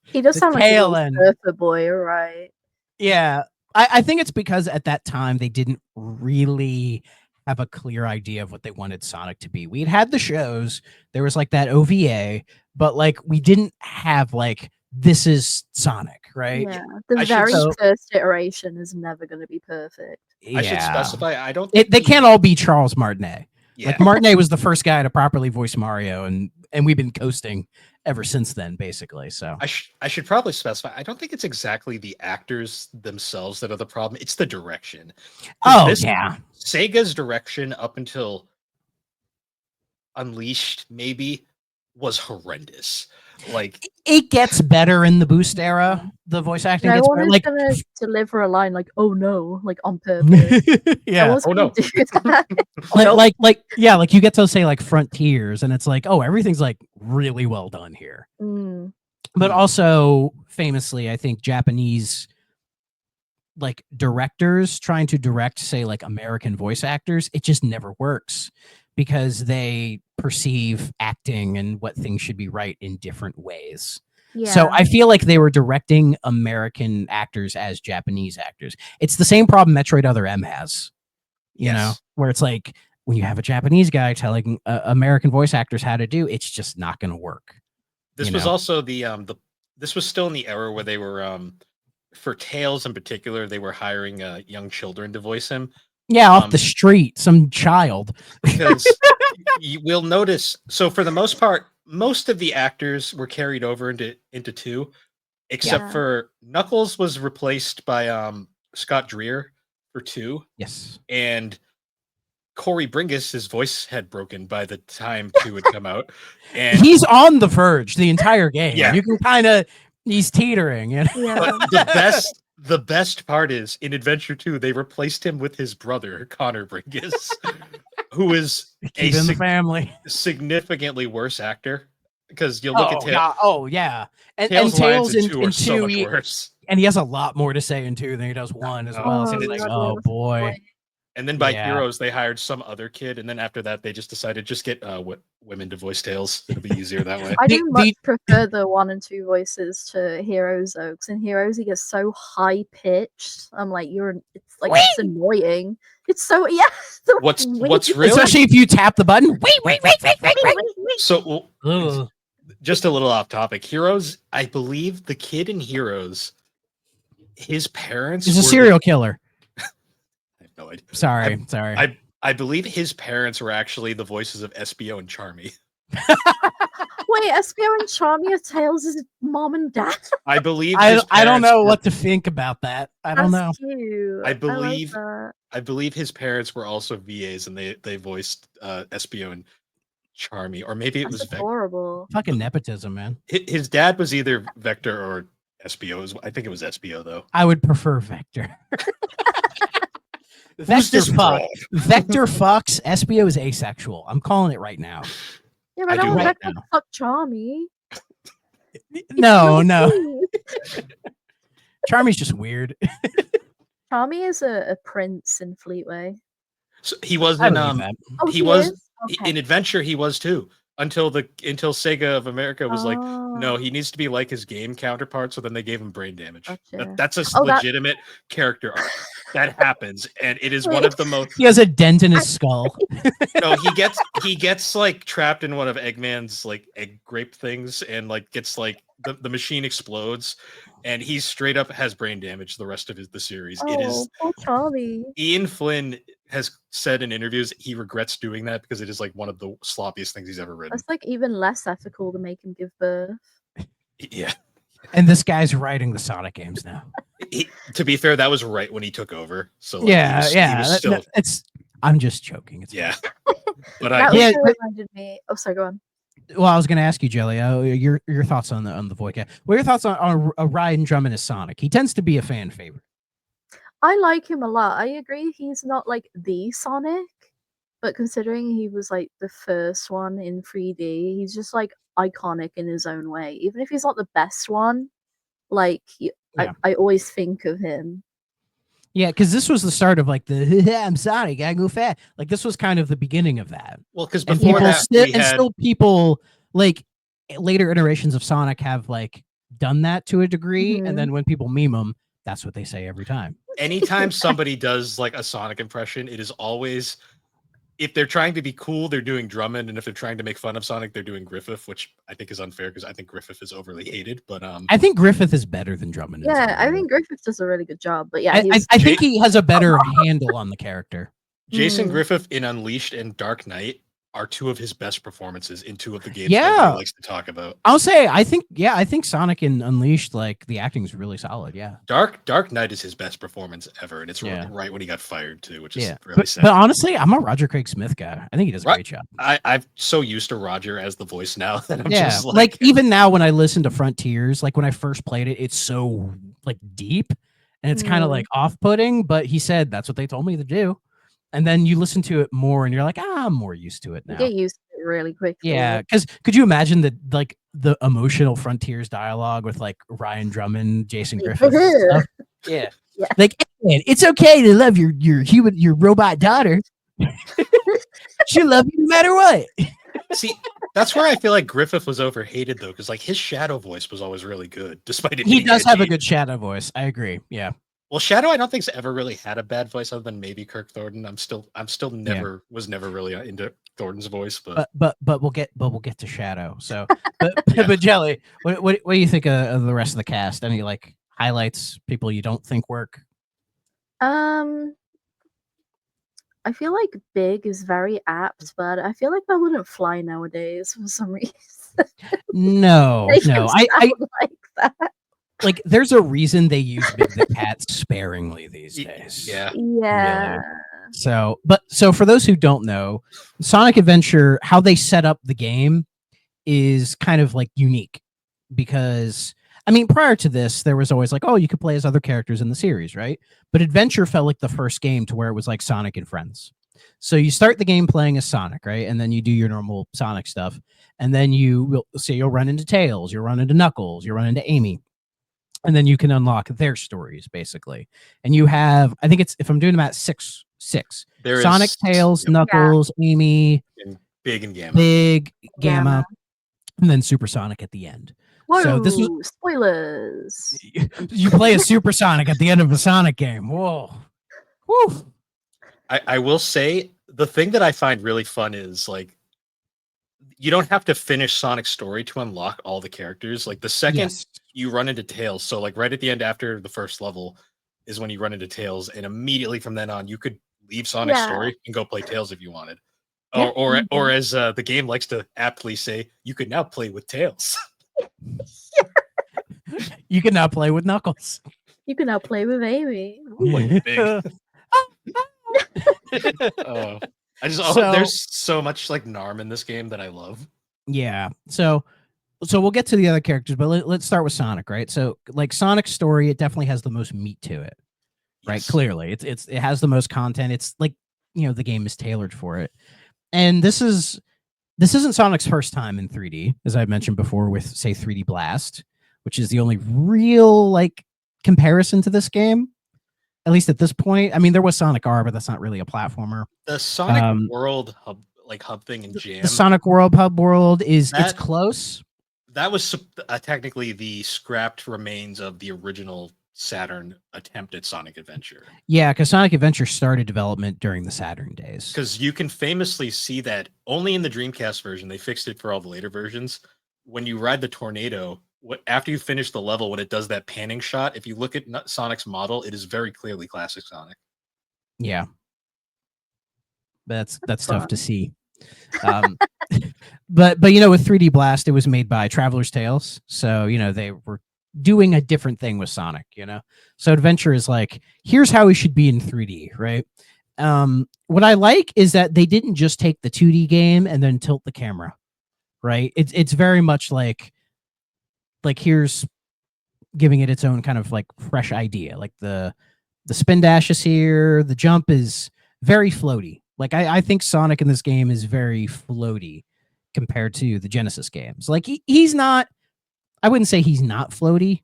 He does sound like a surfer boy, right? Yeah, I think it's because at that time they didn't really have a clear idea of what they wanted Sonic to be. We'd had the shows, there was like that OVA, but like we didn't have like this is Sonic, right? Yeah, the very first iteration is never going to be perfect. I should specify. I don't. They can't all be Charles Martinet. Yeah. Like Martinet was the first guy to properly voice Mario, and we've been coasting ever since then, basically. So I should probably specify. I don't think it's exactly the actors themselves that are the problem. It's the direction. Sega's direction up until Unleashed maybe was horrendous. Like it gets better in the Boost era. The voice acting gets better. Like gonna deliver a line like "Oh no," like on purpose. Yeah. Oh no. Like you get to say like Frontiers, and it's like, oh, everything's like really well done here. But also famously, I think Japanese like directors trying to direct, say, like American voice actors, it just never works because they perceive acting and what things should be right in different ways. Yeah. So I feel like they were directing American actors as Japanese actors. It's the same problem Metroid Other M has, you know, where it's like when you have a Japanese guy telling American voice actors how to do, it's just not going to work. This was also this was still in the era where they were for Tails in particular, they were hiring young children to voice him. Yeah, off the street, some child. Because you will notice, so for the most part, most of the actors were carried over into 2, except for Knuckles was replaced by Scott Dreer for 2. Yes. And Corey Bringus, his voice had broken by the time 2 had come out. And he's on the verge the entire game. Yeah. You can kind of, he's teetering. You know? But the best part is in Adventure 2, they replaced him with his brother, Connor Bringus, who is a family significantly worse actor. Because you look at Tails. And Tails in 2 are so much worse. And he has a lot more to say in 2 than he does 1 as well. So it's like, oh boy. And then by Yeah. Heroes, they hired some other kid, and then after that, they just decided just get women to voice Tails. It'll be easier that way. I The- do much the- prefer the 1 and 2 voices to Heroes though, because in Heroes he gets so high pitched. I'm like, it's annoying. It's so the What's wait. really Especially if you tap the button. Wait. so Ugh. just a little off topic. Heroes, I believe the kid in Heroes, his parents He's a were serial killer. I have no idea. Sorry. I believe his parents were actually the voices of SBO and Charmy. Wait, Espio and Charmy are Tails' mom and dad. I believe I his don't parents know were- what to think about that. I don't know. That's cute. I like believe- that. I believe his parents were also VAs, and they voiced SBO and Charmy, or maybe it That's was Vector. adorable. Fucking nepotism, man. His dad was either Vector or SBO. I think it was SBO though. I would prefer Vector. Vector this fuck. broad? Vector fucks. SBO is asexual. I'm calling it right now. Yeah, I but I do don't want like Vector to fuck Charmy. No. Please. Charmy's just weird. Charmy is a prince in Fleetway. So he was I in believe that. Oh, he was is? Okay. in Adventure. He was too until Sega of America was like, no, Oh, he needs to be like his game counterpart. So then they gave him brain damage. Gotcha. That's a Oh, that- legitimate character arc that happens, and it is one of the most. He has a dent in his skull. No, he gets like trapped in one of Eggman's like egg grape things, and like gets like the machine explodes, and he straight up has brain damage the rest of the series. It is poor Charmy. Ian Flynn has said in interviews he regrets doing that because it is like one of the sloppiest things he's ever written. That's like even less ethical to make him give birth. Yeah. And this guy's writing the Sonic games now. To be fair, that was right when he took over. So like, Yeah, he was that- still, it's. I'm just joking. It's yeah. But That Yeah, also but- reminded me. Oh, sorry, go on. Well, I was going to ask you, Jelly, your thoughts on the voice cat. What are your thoughts on Ryan Drummond as Sonic? He tends to be a fan favorite. I like him a lot. I agree he's not like the Sonic, but considering he was like the first one in 3D, he's just like iconic in his own way. Even if he's not the best one, like Yeah. I always think of him. Yeah, because this was the start of like the I'm Sonic, I go fast. Like this was kind of the beginning of that. well, because And before people that, still, we and had still people like later iterations of Sonic have like done that to a degree, Mhm. and then when people meme them, that's what they say every time. anytime somebody does like a Sonic impression, it is always, if they're trying to be cool, they're doing Drummond, and if they're trying to make fun of Sonic, they're doing Griffith, which I think is unfair because I think Griffith is overly hated. But I think Griffith is better than Drummond. in Yeah, I Sonic. think Griffith does a really good job. But yeah, I he's think he has a better handle on the character. Jason Mm. Griffith in Unleashed and Dark Knight are two of his best performances in two of the games Yeah. nobody likes to talk about. I'll say I think Sonic in Unleashed, like the acting is really solid. Yeah. Dark Knight is his best performance ever, and it's Yeah. right when he got fired too, which is Yeah. really But, sad. but honestly, I'm a Roger Craig Smith guy. I think he does a Right. great job. I'm so used to Roger as the voice now that I'm Yeah. just Like even now when I listen to Frontiers, like when I first played it, it's so like deep and it's kind of Mm. like off-putting, but he said that's what they told me to do. And then you listen to it more and you're like, I'm more used to it you now. get used to it really quickly. Yeah, because could you imagine the emotional Frontiers dialogue with like Ryan Drummond, Jason Griffith, and stuff? Yeah. Yeah. Like, "Hey, man, it's okay to love your robot daughter. She'll love you no matter what." see. That's where I feel like Griffith was overhated though, because like his shadow voice was always really good, despite it. He being does have a edgy. good shadow voice. I agree. Yeah. Well, Shadow, I don't think's ever really had a bad voice other than maybe Kirk Thornton. I'm still never was never really into Thornton's voice, but But we'll get to Shadow. So, but Yeah. but Jelly, what do you think of the rest of the cast? Any like highlights? People you don't think work? I feel like big is very apt, but I feel like that wouldn't fly nowadays for some reason. No, Make no. him I sound like that. like. There's a reason they use Big the Cat sparingly these days. yeah. Yeah. So for those who don't know, Sonic Adventure, how they set up the game is kind of like unique because I mean, prior to this, there was always like, oh, you could play as other characters in the series, right? But Adventure felt like the first game to where it was like Sonic and friends. So you start the game playing as Sonic, right? And then you do your normal Sonic stuff. And then you'll run into Tails, you'll run into Knuckles, you'll run into Amy. and then you can unlock their stories basically. And you have, I think it's, if I'm doing them at six, There Sonic, is Tails, yep, Knuckles, Amy, and Big and Gamma. Big, Gamma, Gamma. and then Super Sonic at the end. Whoa, So this was, spoilers. you play a Super Sonic at the end of a Sonic game. Whoa. Woo. I will say the thing that I find really fun is like you don't have to finish Sonic's story to unlock all the characters. Like the second Yes. you run into Tails, so like right at the end after the first level is when you run into Tails, and immediately from then on you could leave Sonic's Yeah. story and go play Tails if you wanted. Yeah. Or as the game likes to aptly say, you could now play with Tails. You can now play with Knuckles. You can now play with Amy. Like big. I just So- there's so much like Narm in this game that I love. Yeah. So we'll get to the other characters, but let's start with Sonic, right? So like Sonic's story, it definitely has the most meat to it, right? Yes. Clearly, it has the most content. It's like, you know, the game is tailored for it. And this isn't Sonic's first time in 3D, as I mentioned before, with say 3D Blast, which is the only real like comparison to this game, at least at this point. I mean, there was Sonic R, but that's not really a platformer. The Sonic Um, World hub thing and Jam. The Sonic World Hub World it's That- close. That was technically the scrapped remains of the original Saturn attempt at Sonic Adventure. Yeah, because Sonic Adventure started development during the Saturn days. Because you can famously see that only in the Dreamcast version. They fixed it for all the later versions. When you ride the tornado, after you finish the level, when it does that panning shot, if you look at Sonic's model, it is very clearly classic Sonic. Yeah, that's tough fun. to see. But you know, with 3D Blast, it was made by Traveler's Tales, so you know they were doing a different thing with Sonic. You know, so Adventure is like, here's how he should be in 3D, right? What I like is that they didn't just take the 2D game and then tilt the camera, right? It's very much like here's giving it its own kind of like fresh idea. Like the spin dash is here, the jump is very floaty. Like I think Sonic in this game is very floaty compared to the Genesis games. Like he's not, I wouldn't say he's not floaty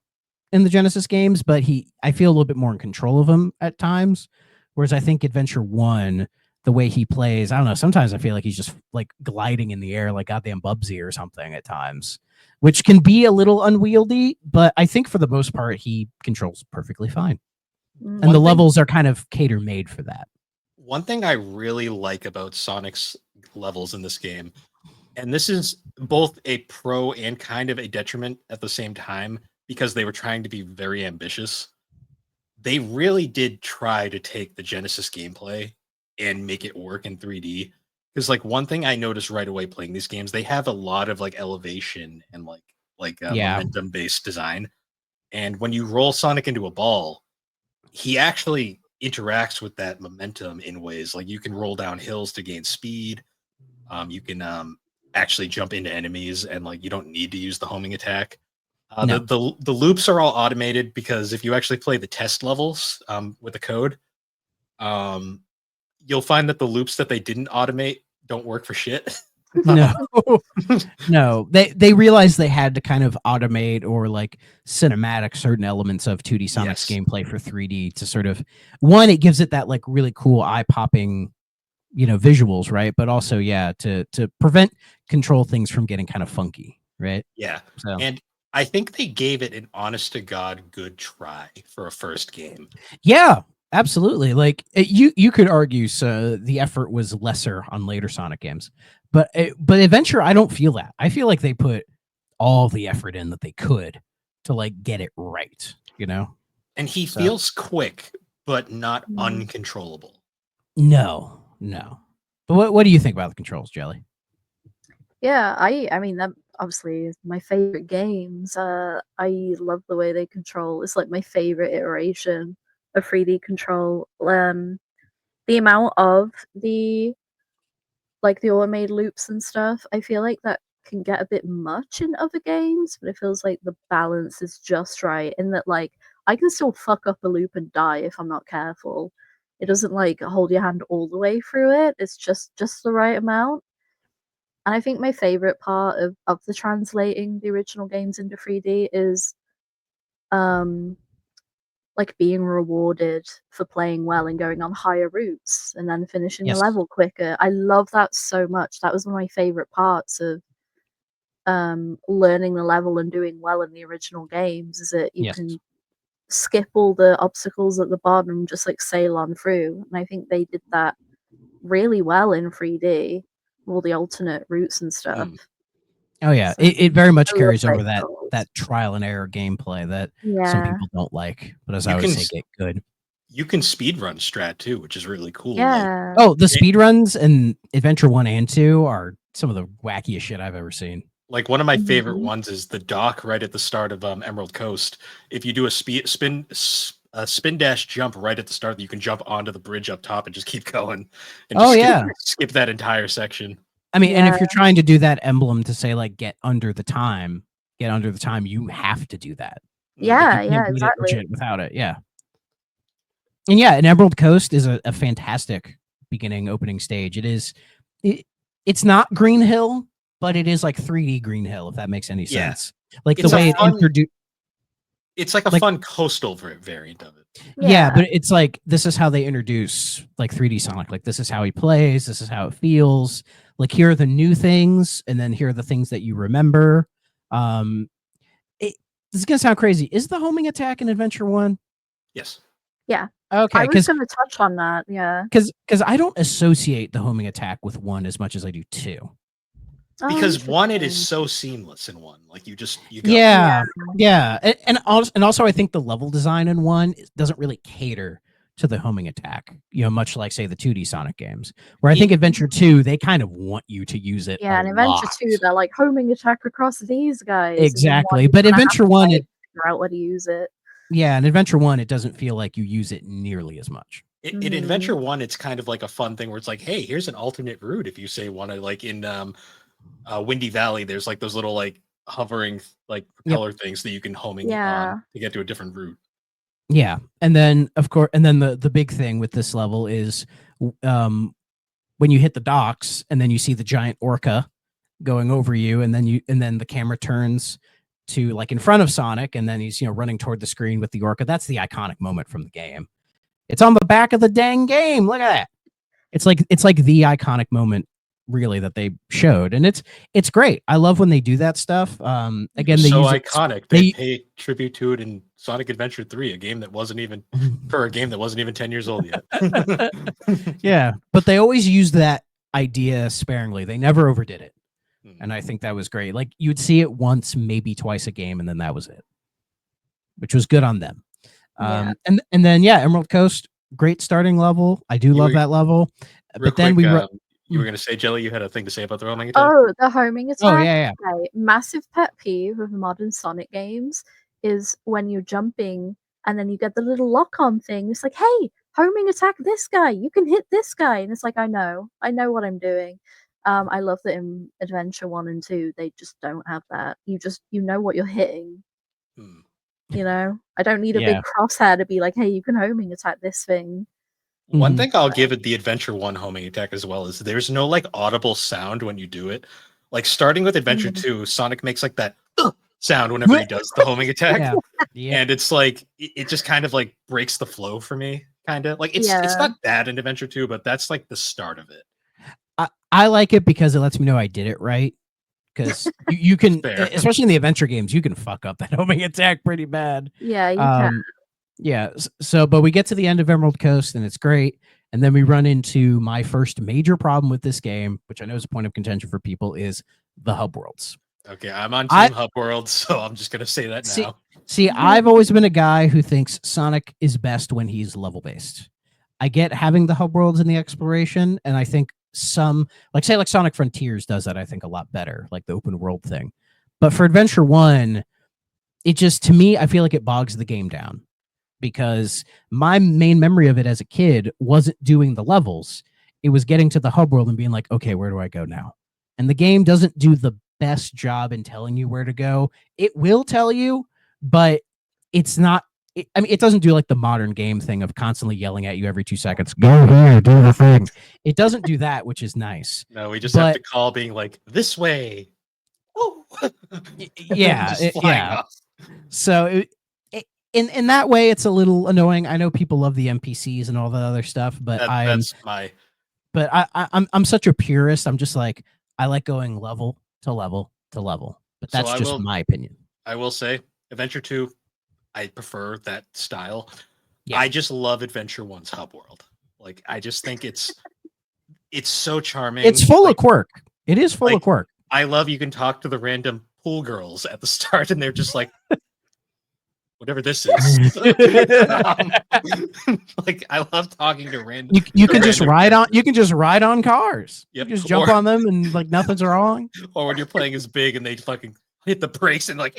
in the Genesis games, but I feel a little bit more in control of him at times. Whereas I think Adventure 1, the way he plays, I don't know, sometimes I feel like he's just like gliding in the air like goddamn Bubsy or something at times, which can be a little unwieldy, but I think for the most part he controls perfectly fine. Mm. And the levels are kind of cater made for that. One thing I really like about Sonic's levels in this game, and this is both a pro and kind of a detriment at the same time, because they were trying to be very ambitious. They really did try to take the Genesis gameplay and make it work in 3D. Because like one thing I noticed right away playing these games, they have a lot of like elevation and momentum based design. And when you roll Sonic into a ball, he actually interacts with that momentum in ways like you can roll down hills to gain speed. You can actually jump into enemies, and like you don't need to use the homing attack. No. The loops are all automated, because if you actually play the test levels with the code, you'll find that the loops that they didn't automate don't work for shit. No, no, they realized they had to kind of automate or like cinematic certain elements of 2D Sonic's Yes. gameplay for 3D to sort of, one, it gives it that like really cool eye popping, you know, visuals, right? But also, yeah, to prevent control things from getting kind of funky, right? Yeah. So And I think they gave it an honest to God good try for a first game. yeah, absolutely. Like you could argue so the effort was lesser on later Sonic games, but Adventure, I don't feel that. I feel like they put all the effort in that they could to like get it right, you know. And he So- feels quick, but not Mhm. uncontrollable. No. But what do you think about the controls, Jelly? Yeah, I mean that obviously is my favorite games. I love the way they control. It's like my favorite iteration of 3D control. The amount of the automated loops and stuff, I feel like that can get a bit much in other games, but it feels like the balance is just right in that like I can still fuck up a loop and die if I'm not careful. It doesn't like hold your hand all the way through it. It's just the right amount. And I think my favorite part of the translating the original games into 3D is like being rewarded for playing well and going on higher routes and then finishing Yes. the level quicker. I love that so much. That was one of my favorite parts of learning the level and doing well in the original games, is that you Yes. can skip all the obstacles at the bottom and just like sail on through. And I think they did that really well in 3D, all the alternate routes and stuff. Oh yeah, So, it very much I love carries over Break that Goals. that trial and error gameplay that some Yeah. people don't like, but as I You always can say, get good. You can speedrun strat too, which is really cool. Like, Yeah. Oh, the speedruns in Adventure 1 and 2 are some of the wackiest shit I've ever seen. like one of my favorite Mhm. ones is the dock right at the start of Emerald Coast. If you do a spin dash jump right at the start, you can jump onto the bridge up top and just keep going. And Oh, just yeah. skip that entire section. I mean, and if Yeah. you're trying to do that emblem to say like get under the time, you have to do that. Yeah, Like, you yeah, can't beat it exactly. legit without it. Yeah. And yeah, an Emerald Coast is a fantastic beginning opening stage. It's not Green Hill, but it is like 3D Green Hill, if that makes any Yeah. sense. Like It's the a way it fun- introduced. It's like a Like- fun coastal variant of it. Yeah, but it's like this is how they introduce like 3D Sonic. Like this is how he plays, this is how it feels. Like here are the new things, and then here are the things that you remember. This is gonna sound crazy. Is the homing attack in Adventure 1? Yes. Yeah. Okay, I was gonna touch on that, yeah. because I don't associate the homing attack with 1 as much as I do 2. Oh, Because 1, it is interesting. so seamless in 1. Like you go. Yeah. And also I think the level design in 1 doesn't really cater to the homing attack, much like say the 2D Sonic games, where I think Adventure 2 they kind of want you to use it. Yeah, in Adventure 2, they're like homing attack across these guys. Exactly, but Adventure 1 figure out how to use it. Yeah, in Adventure 1 it doesn't feel like you use it nearly as much. In Adventure 1, it's kind of like a fun thing where it's like, hey, here's an alternate route. If you say want to, like in Windy Valley, there's like those little like hovering like propeller things that you can homing on to get to a different route. Yeah, and then of course, the big thing with this level is when you hit the docks and then you see the giant orca going over you, and then the camera turns to like in front of Sonic, and then he's running toward the screen with the orca. That's the iconic moment from the game. It's on the back of the dang game. Look at that. It's like the iconic moment really that they showed, and it's great. I love when they do that stuff. Again, they so use iconic. They pay tribute to it in Sonic Adventure 3, a game that wasn't even 10 years old yet. Yeah, but they always use that idea sparingly. They never overdid it. And I think that was great. Like you'd see it once, maybe twice a game, and then that was it, which was good on them. And then Emerald Coast, great starting level. I do love that level. But then you were going to say, Jelly, you had a thing to say about the homing attack? Oh, the homing attack. Oh yeah. Okay. Massive pet peeve of modern Sonic games is when you're jumping and then you get the little lock-on thing. It's like, hey, homing attack this guy. You can hit this guy, and it's like, I know what I'm doing. I love that in Adventure 1 and 2, they just don't have that. You know what you're hitting. I don't need a big crosshair to be like, hey, you can homing attack this thing. One thing I'll give it the Adventure 1 homing attack as well is there's no like audible sound when you do it. Like starting with Adventure 2, Sonic makes like that sound whenever he does the homing attack. And it's like it just kind of like breaks the flow for me, kind of. Like it's not bad in Adventure 2, but that's like the start of it. I like it because it lets me know I did it right. Because you can, especially in the adventure games, you can fuck up that homing attack pretty bad. Yeah, you can. Yeah. So, but we get to the end of Emerald Coast and it's great. And then we run into my first major problem with this game, which I know is a point of contention for people, is the hub worlds. Okay, I'm on Team Hub Worlds, so I'm just going to say that now. See, I've always been a guy who thinks Sonic is best when he's level-based. I get having the hub worlds in the exploration, and I think like Sonic Frontiers does that, I think, a lot better, like the open world thing. But for Adventure 1, it just, to me, I feel like it bogs the game down. Because my main memory of it as a kid wasn't doing the levels. It was getting to the hub world and being like, okay, where do I go now? And the game doesn't do the best job in telling you where to go. It will tell you, but it's not. It doesn't do like the modern game thing of constantly yelling at you every 2 seconds. Go here, do the thing. It doesn't do that, which is nice. No, we just have to call being like, this way. Oh, yeah. Off. So in that way, it's a little annoying. I know people love the NPCs and all that other stuff, but I'm such a purist. I'm just like, I like going level to level to level. But that's just my opinion. I will say, Adventure 2, I prefer that style. Yeah. I just love Adventure 1's hub world. Like, I just think it's so charming. It's full of quirk. It is full of quirk. I love you can talk to the random pool girls at the start, and they're just like, whatever this is. Like, I love talking to random. You can just ride on. You can just ride on cars. Yep. You just jump on them and like nothing's wrong. Or when you're playing as big and they fucking hit the brakes and like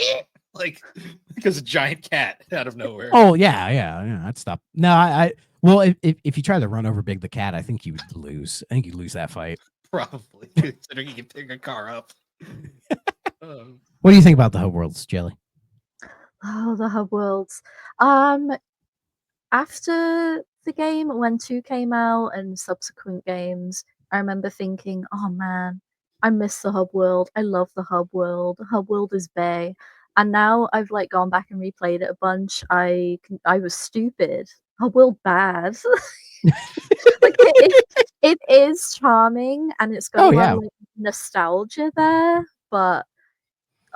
because a giant cat out of nowhere. Oh yeah. I'd stop. No, I well, if you try to run over Big the cat, I think you would lose. I think you'd lose that fight. Probably, considering you can pick a car up. What do you think about the hub worlds, Jelly? Oh, the hub worlds. After the game, when 2 came out and subsequent games, I remember thinking, oh man, I miss the hub world. I love the hub world. The hub world is bae. And now I've like gone back and replayed it a bunch. I was stupid. Hub world bad. Like it is charming and it's got a lot of like, nostalgia there, but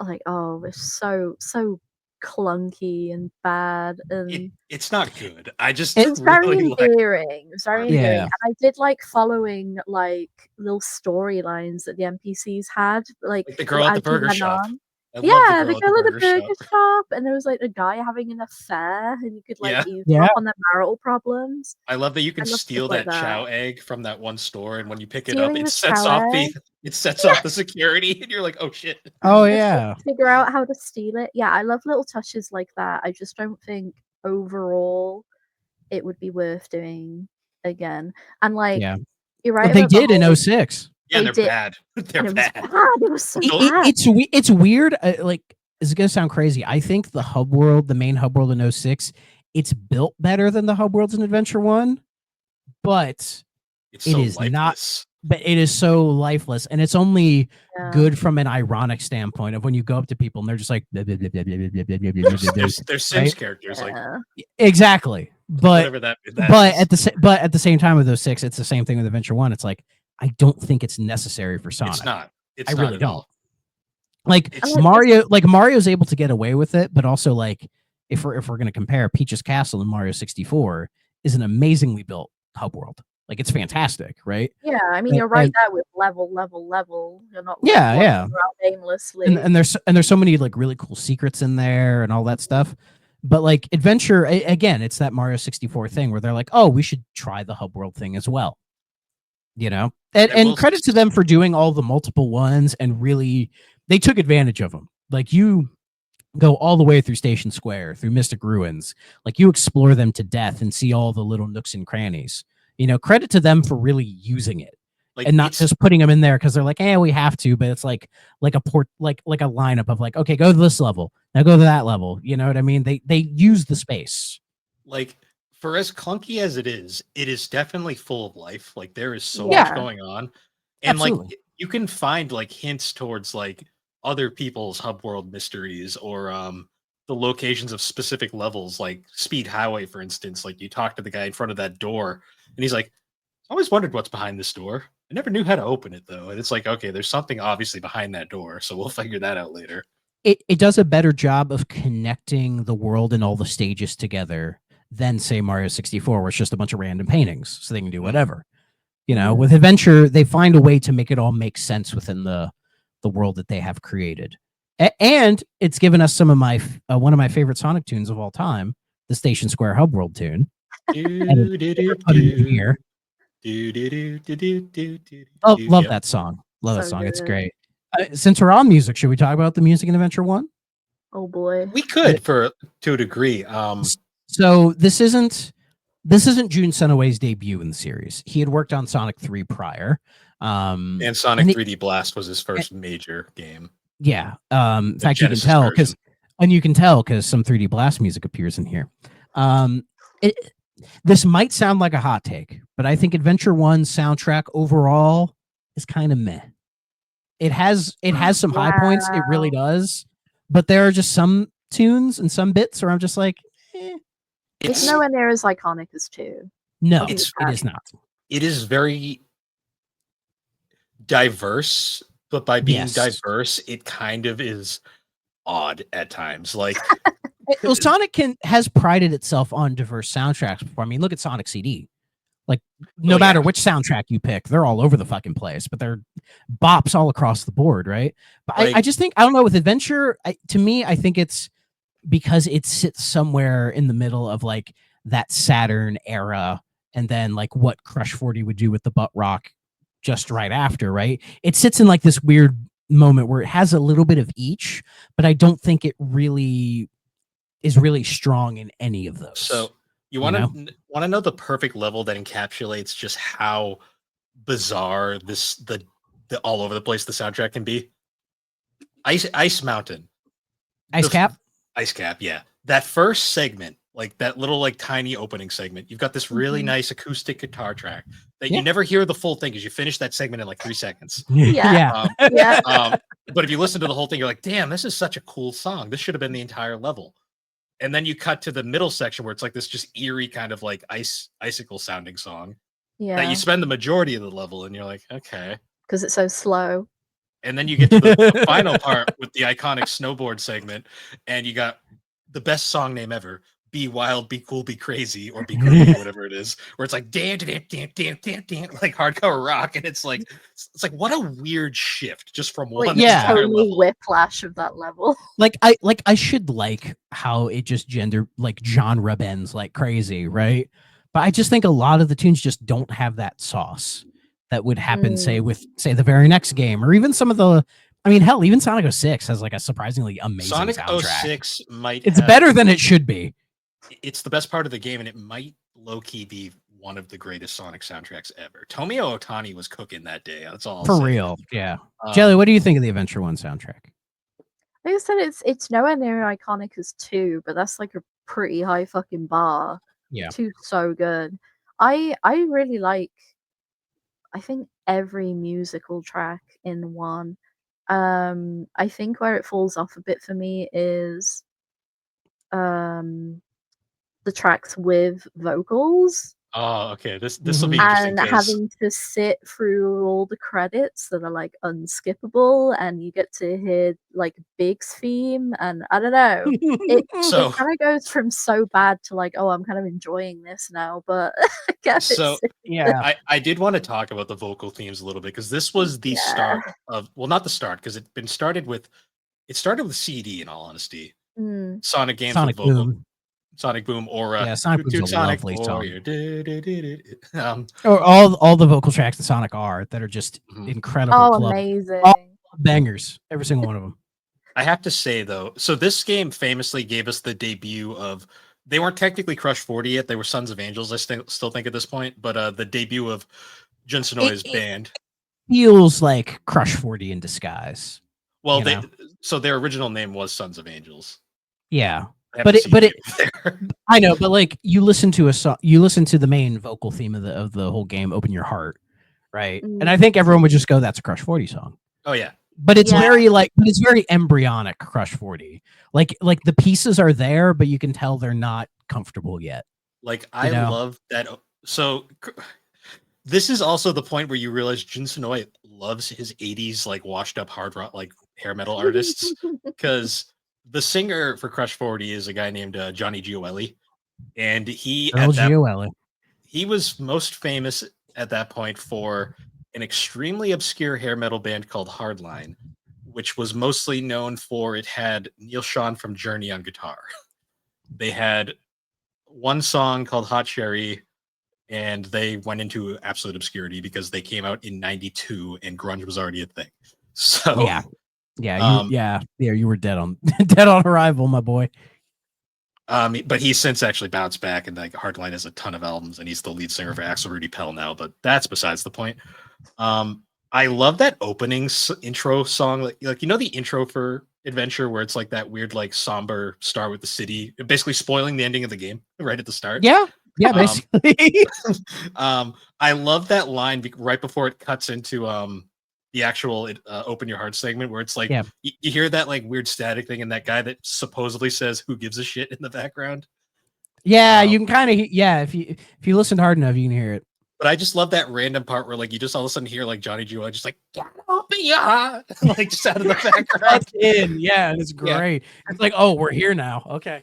like it's so clunky and bad, and it's not good. It's very endearing. It's very endearing. Yeah. And I did like following like little storylines that the NPCs had, like the girl at the burger shop. The girl at the burger shop, and there was like a guy having an affair, and you could like eavesdrop on their marital problems. I love that you can steal that chow egg from that one store, and when you pick it up, it sets off the security, and you're like, oh shit. Oh yeah. Figure out how to steal it. Yeah, I love little touches like that. I just don't think overall it would be worth doing again. And like, you're right. But they did in 06. Yeah, they're bad. They're bad. It was so bad. It's weird. Like, it's gonna sound crazy. I think the hub world, the main hub world in 06, it's built better than the hub worlds in Adventure 1, but it is not. But it is so lifeless, and it's only good from an ironic standpoint of when you go up to people and they're just like, they're Sims characters, like exactly. But that at the same time with 06, it's the same thing with Adventure 1. It's like, I don't think it's necessary for Sonic. It's not. I really don't. Like Mario, like Mario's able to get away with it, but also like if we're gonna compare, Peach's Castle in Mario 64 is an amazingly built hub world. Like it's fantastic, right? Yeah, I mean you're right there with level. You're not aimlessly. And there's so many like really cool secrets in there and all that stuff. But like Adventure, again, it's that Mario 64 thing where they're like, oh, we should try the hub world thing as well. You know, and credit to them for doing all the multiple ones, and really they took advantage of them. Like you go all the way through Station Square, through Mystic Ruins, like you explore them to death and see all the little nooks and crannies. You know, credit to them for really using it, like, and not just putting them in there because they're like, we have to. But it's like a lineup of like, okay, go to this level, now go to that level. You know what I mean? They use the space. Like, for as clunky as it is definitely full of life. Like there is so much going on, and Absolutely. Like you can find like hints towards like other people's hub world mysteries or the locations of specific levels, like Speed Highway, for instance. Like you talk to the guy in front of that door, and he's like, "I always wondered what's behind this door. I never knew how to open it though." And it's like, okay, there's something obviously behind that door, so we'll figure that out later. It does a better job of connecting the world and all the stages together than say Mario 64, where it's just a bunch of random paintings, so they can do whatever. You know, with Adventure, they find a way to make it all make sense within the world that they have created, and it's given us some of my one of my favorite Sonic tunes of all time, the Station Square Hub World tune. Love that song. Love that song. It's great. Since we're on music, should we talk about the music in Adventure 1? Oh boy, we could to a degree. So this isn't Jun Senoway's debut in the series. He had worked on Sonic 3 prior. And Sonic 3D Blast was his first major game. Yeah. In fact, Genesis you can tell because some 3D Blast music appears in here. This might sound like a hot take, but I think Adventure 1's soundtrack overall is kind of meh. It has some high points, it really does, but there are just some tunes and some bits where I'm just like, It's nowhere near as iconic as 2. No, Okay, it is not. It is very diverse, but by being Yes. diverse, it kind of is odd at times. Like, Well, Sonic has prided itself on diverse soundtracks before. I mean, look at Sonic CD. Like, no matter which soundtrack you pick, they're all over the fucking place, but they're bops all across the board, right? But Like- I just think, I don't know, with Adventure, to me, I think it's because it sits somewhere in the middle of like that Saturn era and then like what Crush 40 would do with the butt rock just right after, right? It sits in like this weird moment where it has a little bit of each, but I don't think it really is really strong in any of those. so you want to know the perfect level that encapsulates just how bizarre the all over the place the soundtrack can be? Ice Mountain. Ice Cap? Ice Cap, yeah. That first segment, like that little like tiny opening segment, you've got this really nice acoustic guitar track that you never hear the full thing because you finish that segment in like 3 seconds. Yeah. But if you listen to the whole thing, you're like, damn, this is such a cool song. This should have been the entire level. And then you cut to the middle section where it's like this just eerie kind of like icicle sounding song that you spend the majority of the level and you're like, okay. Because it's so slow. And then you get to the final part with the iconic snowboard segment, and you got the best song name ever, Be Wild, Be Cool, Be Crazy, or Be Crazy, whatever it is, where it's like dan, dan, dan, dan, dan, dan, like hardcore rock, and it's like what a weird shift just from one total level. whiplash of that level. Like I should like how it just genre bends like crazy, right? But I just think a lot of the tunes just don't have that sauce that would happen, say the very next game, or even some of the. I mean, hell, even Sonic 06 has like a surprisingly amazing Sonic soundtrack. 06 might. It's better than it should be. It's the best part of the game, and it might low key be one of the greatest Sonic soundtracks ever. Tomio Otani was cooking that day. That's all. For real, yeah. Jelly, what do you think of the Adventure 1 soundtrack? Like I said, it's nowhere near iconic as 2, but that's like a pretty high fucking bar. Yeah. 2's so good. I really like, I think, every musical track in 1. I think where it falls off a bit for me is the tracks with vocals. Oh, okay. This will be And interesting. having to sit through all the credits that are like unskippable, and you get to hear like Big's theme, and I don't know. It kind of goes from so bad to like, oh, I'm kind of enjoying this now, but I guess I did want to talk about the vocal themes a little bit because this was the start of, well, not the start, because it started with CD, in all honesty. Sonic games Sonic with vocal. Boom. Sonic Boom, or Sonic Boom's a lovely song. Or all the vocal tracks in Sonic are that are just incredible. Amazing. All bangers, every single one of them. I have to say though, so this game famously gave us the debut of. They weren't technically Crush 40 yet; they were Sons of Angels. I still think at this point, but the debut of Jun Sonoi's band feels like Crush 40 in disguise. Well, so their original name was Sons of Angels. Yeah. But I know, but like you listen to the main vocal theme of the whole game, Open Your Heart, right? And I think everyone would just go, that's a Crush 40 song. Oh yeah. But it's very embryonic Crush 40. Like the pieces are there, but you can tell they're not comfortable yet. Like I love that. So this is also the point where you realize Jun Sonoi loves his 80s like washed up hard rock like hair metal artists, because the singer for Crush 40 is a guy named Johnny Gioeli, and he was most famous at that point for an extremely obscure hair metal band called Hardline, which was mostly known for it had Neil Schon from Journey on guitar. They had one song called Hot Cherry, and they went into absolute obscurity because they came out in '92 and grunge was already a thing. So you were dead on arrival, my boy. But he's since actually bounced back, and like Hardline has a ton of albums, and he's the lead singer for Axel Rudy Pell now. But that's besides the point. I love that opening intro song, like the intro for Adventure, where it's like that weird like somber start with the city, basically spoiling the ending of the game right at the start. Yeah, basically. I love that line right before it cuts into the actual Open Your Heart segment, where it's like you hear that like weird static thing, and that guy that supposedly says "Who gives a shit" in the background. Yeah, you can kind of if you listen hard enough, you can hear it. But I just love that random part where like you just all of a sudden hear like Johnny Jewel just like get open ya like just out of the background. That's in, yeah, and it's Yeah. great. It's like, oh, we're here now. Okay.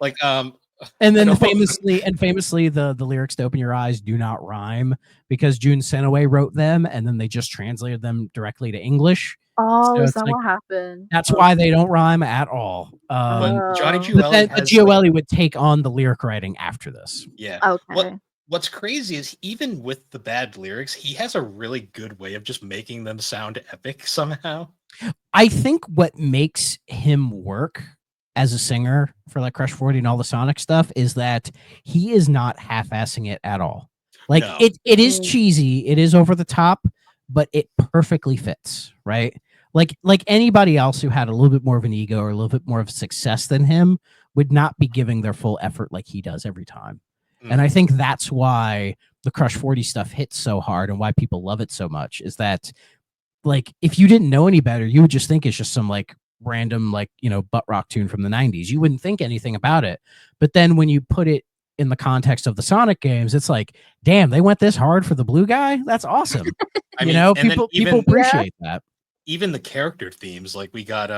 Like And then I know- famously the lyrics to Open Your Eyes do not rhyme because June Senaway wrote them and then they just translated them directly to English. Oh, So is it's that like- what happened? That's why they don't rhyme at all. but Johnny Oh. Jewel But then has Gioeli would take on the lyric writing after this. yeah. Okay. What's crazy is even with the bad lyrics, he has a really good way of just making them sound epic somehow. I think what makes him work as a singer for like Crush 40 and all the Sonic stuff is that he is not half-assing it at all. Like No. it is Mm. cheesy, it is over the top, but it perfectly fits, right? Like anybody else who had a little bit more of an ego or a little bit more of success than him would not be giving their full effort like he does every time. And I think that's why the Crush 40 stuff hits so hard and why people love it so much is that like if you didn't know any better, you would just think it's just some like random like, butt rock tune from the 90s. You wouldn't think anything about it. But then when you put it in the context of the Sonic games, it's like, damn, they went this hard for the blue guy? That's awesome. I mean, and then people appreciate that. Even the character themes, like we got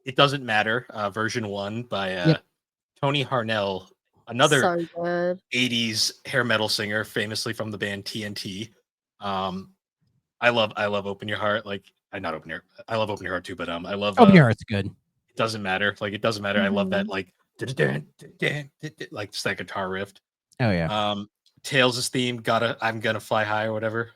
It Doesn't Matter, version 1 by Tony Harnell, another So good. 80s hair metal singer, famously from the band TNT. I love Open Your Heart. Like I love Open Your Heart too, but I love Open Your Heart's good. It Doesn't Matter. Like It Doesn't Matter. I love that like like just that guitar riff. Oh yeah. Tails' theme, I'm Gonna Fly High or whatever.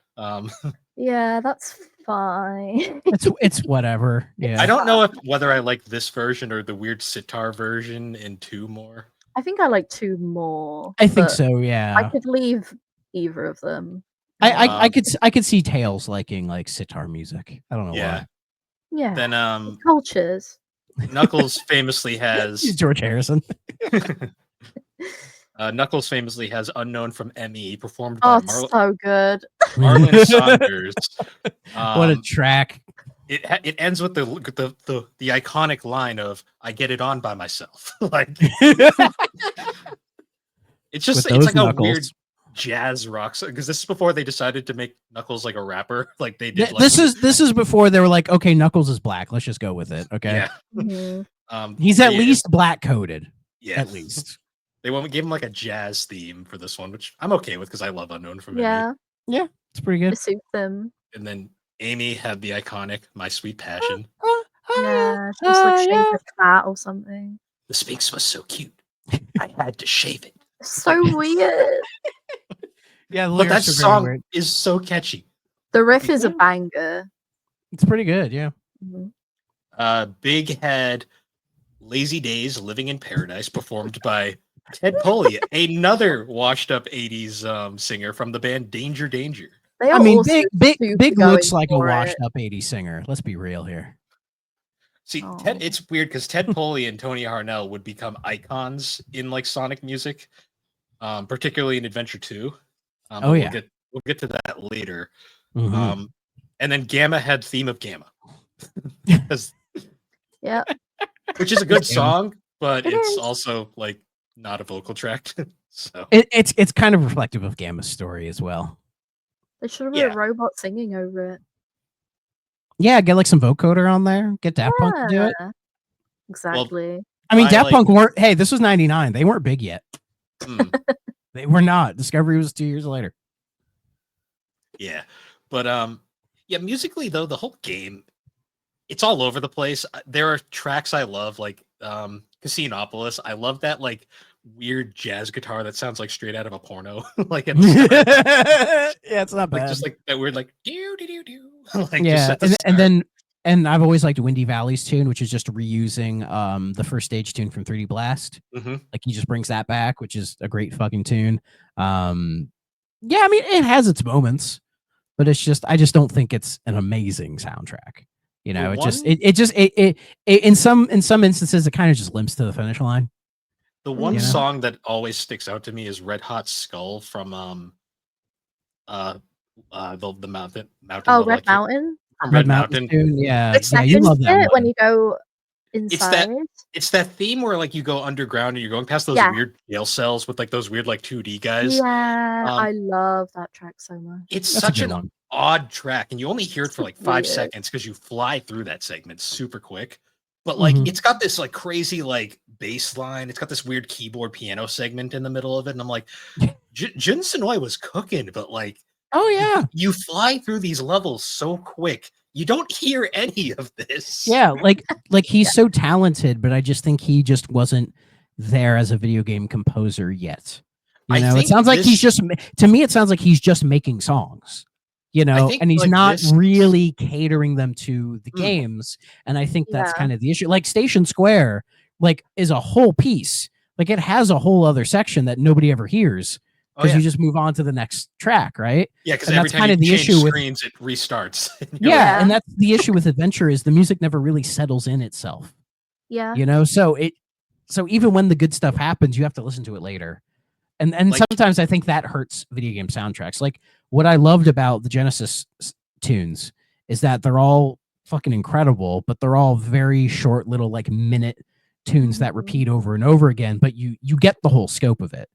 Yeah, that's fine. It's whatever. Yeah. I don't know whether I like this version or the weird sitar version in 2 more. I think I like 2 more. I think but so, yeah. I could leave either of them. I could see Tails liking like sitar music. I don't know Yeah. Yeah. Then Cultures. Knuckles famously why. has He's George Harrison. Knuckles famously has Unknown from ME performed by Oh, it's so good. Marlon Saunders. What a track. It ends with the iconic line of "I get it on by myself." Like it's just With it's those like Knuckles. a weird jazz rock because this is before they decided to make Knuckles like a rapper. Like they did. This is before they were like, okay, Knuckles is black. Let's just go with it. Okay. Yeah. Mhm. He's at yeah, least black coded. yeah. At least. They gave him like a jazz theme for this one, which I'm okay with because I love Unknown from ME. Yeah, It's pretty good. it suits them. And then Amy had the iconic "My Sweet Passion." Yeah, she just like shaved her fat or something. The Sphinx was so cute, I had to shave it. It's so weird. Yeah, the But that lyrics are very song weird. is so catchy. The riff is a banger. It's pretty good, yeah. Mhm. Big had "Lazy Days, Living in Paradise" performed by Ted Poley, another washed-up '80s singer from the band Danger Danger. They I are mean, also Big super looks going like a for it. washed up 80s singer. Let's be real here. See, Oh. it's weird because Ted Poley and Tony Harnell would become icons in like Sonic music, particularly in Adventure 2. Oh, yeah. We'll get to that later. Mhm. And then Gamma had "Theme of Gamma," 'Cause- Yeah. which is a good Gamma. song, but It it's is. also like not a vocal track. So It's kind of reflective of Gamma's story as well. They should have Yeah. a robot singing over it. Yeah, get like some vocoder on there. Get Daft Punk to do it. Yeah. Exactly. I mean, I Daft like- Punk weren't. Hey, this was '99. They weren't big yet. mm, They were not. Discovery was 2 years later. yeah, but yeah, musically though, the whole game, it's all over the place. There are tracks I love, like Casinopolis. I love that like weird jazz guitar that sounds like straight out of a porno. Like at the start. Yeah, it's not Like bad. just like that weird like do do do do. Like just Yeah, at the and I've always liked Windy Valley's tune, which is just reusing the first stage tune from 3D Blast. Mhm. Like he just brings that back, which is a great fucking tune. Yeah, I mean it has its moments, but I just don't think it's an amazing soundtrack. You know, The it in some instances it kind of just limps to the finish line. The one You know? song that always sticks out to me is Red Hot Skull from the mountain Oh, level, Red like, Mountain. from Red Mountain Mountain. tune, yeah, The yeah, you second love that bit when one. you go inside. It's that theme where like you go underground and you're going past those Yeah. weird jail cells with like those weird like 2D guys. Yeah, I love that track so much. It's That's a such good an one. odd track, and you only hear it for like 5 Weird. seconds because you fly through that segment super quick. But like Mhm. it's got this like crazy like bass line. It's got this weird keyboard piano segment in the middle of it, and I'm like, Jun Senoi was cooking, but like, Oh yeah. you fly through these levels so quick, you don't hear any of this. Yeah, like he's so talented, but I just think he just wasn't there as a video game composer yet. You I know, it think sounds like he's this- just to me it sounds like he's just making songs. You know, think, and he's like, not this- really catering them to the Mm. games, and I think that's Yeah. kind of the issue. Like Station Square like is a whole piece. Like it has a whole other section that nobody ever hears Oh, because yeah. you just move on to the next track, right? Yeah, because and every that's time kind you of the change issue with screens, it restarts. And you're yeah, like- and that's the issue with Adventure is the music never really settles in itself. Yeah. You know, so even when the good stuff happens, you have to listen to it later. And Like- sometimes I think that hurts video game soundtracks. Like what I loved about the Genesis tunes is that they're all fucking incredible, but they're all very short little like minute tunes that Mhm. repeat over and over again, but you get the whole scope of it.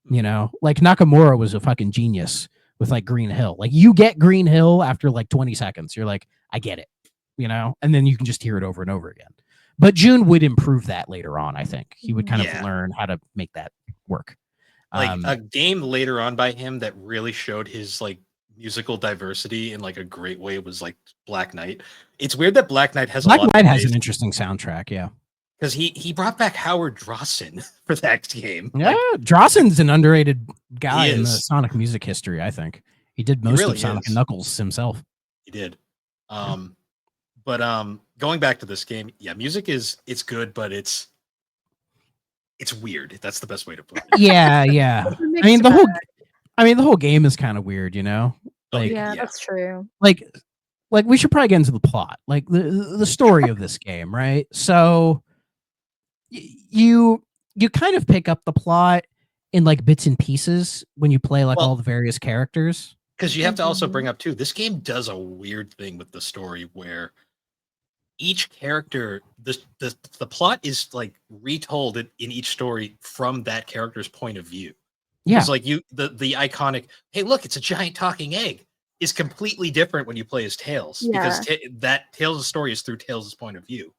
You know, like Nakamura was a fucking genius with like Green Hill. Like you get Green Hill after like 20 seconds. You're like, I get it, you know, and then you can just hear it over and over again. But June would improve that later on. I think he would kind Yeah. of learn how to make that work. like a game later on by him that really showed his like musical diversity in like a great way was like Black Knight. It's weird that Black Knight has a Black lot Knight of has an interesting soundtrack. Yeah. because he brought back Howard Drossen for that game. Yeah. Like, Drossen's an underrated guy He in the is. Sonic music history, I think. He did most really of Sonic is. and Knuckles himself. he did. But going back to this game, yeah, music it's good, but it's weird. That's the best way to put it. Yeah, yeah. It's a I mixed mean bag. the whole game is kind of weird, you know? Like Yeah, that's true. like we should probably get into the plot, like the story of this game, right? So you kind of pick up the plot in like bits and pieces when you play like Well- all the various characters. Because you have to also Mhm. bring up too, this game does a weird thing with the story where each character, the plot is like retold in each story from that character's point of view. Yeah. It's like the iconic, hey, look, it's a giant talking egg, is completely different when you play as Tails because that Tails' story is through Tails' point of view.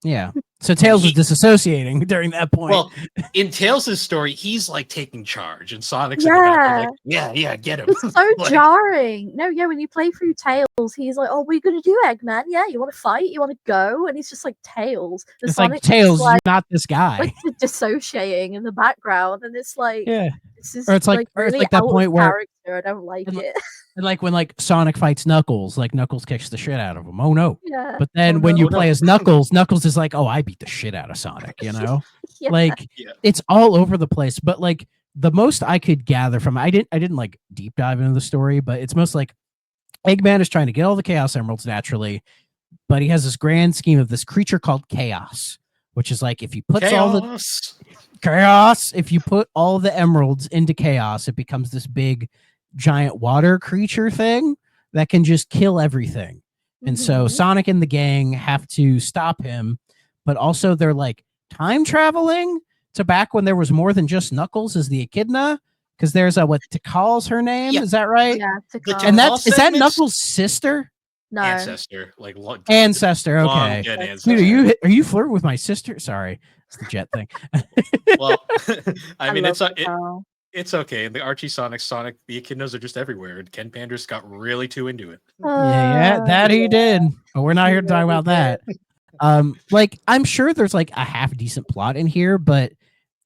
Yeah. So Tails was disassociating during that point. Well, in Tails' story, he's like taking charge, and Sonic's in the background like, yeah, get him. It's so Like- jarring. No, yeah, when you play through Tails, he's like, "Oh, what are you gonna do, Eggman? Yeah, you want to fight? You want to go?" And he's just like Tails. And it's like Sonic's Tails, like, you're not this guy. like dissociating in the background, and it's like, Yeah. this is Or it's like really that out of point where- character. I don't like and it. And like when like Sonic fights Knuckles, like Knuckles kicks the shit out of him. Oh no. Yeah. But then Oh, when no. you Oh, no. play as Knuckles, Knuckles is like, oh, I beat the shit out of Sonic, you know? Yeah. Like Yeah. it's all over the place. But like the most I could gather from I didn't like deep dive into the story, but it's most like Eggman is trying to get all the Chaos Emeralds naturally, but he has this grand scheme of this creature called Chaos, which is like if you put all the Chaos, if you put all the emeralds into Chaos, it becomes this big giant water creature thing that can just kill everything. And so Mhm. Sonic and the gang have to stop him, but also they're like time traveling to back when there was more than just Knuckles as the echidna, because there's a what Tikal's her name, Yeah. is that right? Yeah, The Tikal. And Tikal that's is that segments- Knuckles' sister? no. ancestor, like Ancestor, long okay. dead Dude, ancestor. Dude, are you flirting with my sister? Sorry, it's the jet thing. Well, I mean, love it's Tikal. it's okay. The Archie Sonic, the echidnas are just everywhere, and Ken Panders got really too into it. Yeah, that he did. But we're not here to talk about that. Like I'm sure there's like a half decent plot in here, but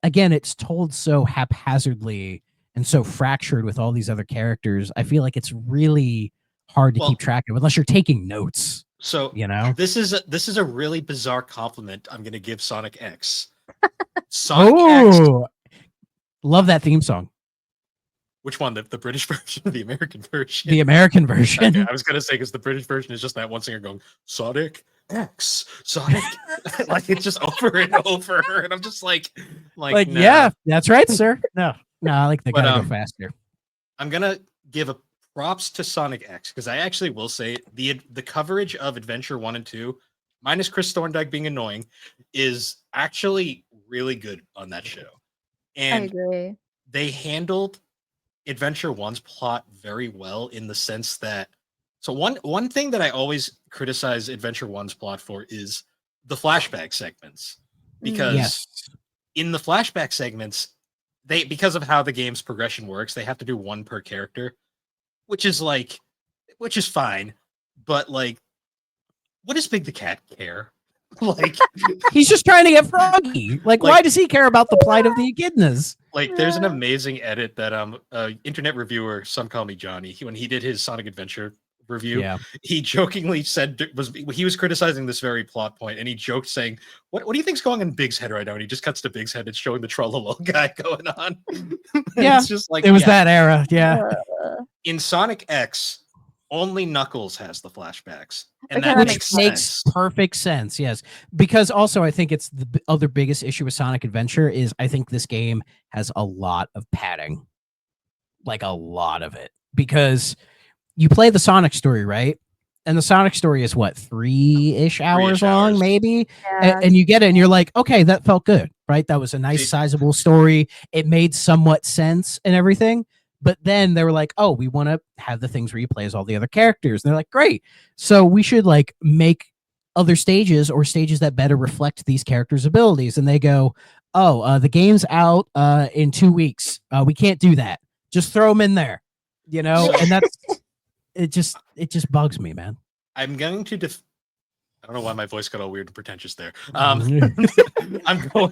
again, it's told so haphazardly and so fractured with all these other characters. I feel like it's really hard to Well- keep track of unless you're taking notes, So you know? this is a really bizarre compliment I'm going to give Sonic X. Sonic X, Oh, love that theme song. which one? The British version or the American version? The American version. Okay, I was going to say because the British version is just that one singer going Sonic X, Sonic, like it's just over and over, and I'm just like, Like, nah. yeah, that's right, sir. No, I like they But, gotta go faster. I'm gonna give a props to Sonic X because I actually will say the coverage of Adventure 1 and 2 minus Chris Thorndike being annoying, is actually really good on that show. I And agree. they handled Adventure One's plot very well in the sense that one thing that I always criticize Adventure One's plot for is the flashback segments. Because Yes. in the flashback segments, because of how the game's progression works, they have to do one per character, which is fine. But like, what does Big the Cat care? Like, He's just trying to get Froggy. Like, why does he care about the plight of the echidnas? like there's an amazing edit that internet reviewer, some call me Johnny, when he did his Sonic Adventure review, Yeah. he jokingly said he was criticizing this very plot point, and he joked saying, what do you think's going on in Big's head right now? And he just cuts to Big's head, it's showing the Trololo guy going on. Yeah, it's just like, it was that era. Yeah. In Sonic X, only Knuckles has the flashbacks, and Okay, that that makes Makes sense. perfect sense. Yes, because also I think it's the other biggest issue with Sonic Adventure is I think this game has a lot of padding, like a lot of it, because you play the Sonic story, right? And the Sonic story is what, 3-ish hours long, hours. maybe? Yeah. And you get it and you're like, okay, that felt good, right? That was a nice, See- sizable story. It made somewhat sense and everything. But then they were like, oh, we want to have the things where you play as all the other characters. And they're like, great. So we should like make other stages or stages that better reflect these characters' abilities. And they go, oh, the game's out in 2 weeks. We can't do that. Just throw them in there, you know? So- And that's it just bugs me, man. I'm going to I don't know why my voice got all weird and pretentious there. Mm-hmm. I'm going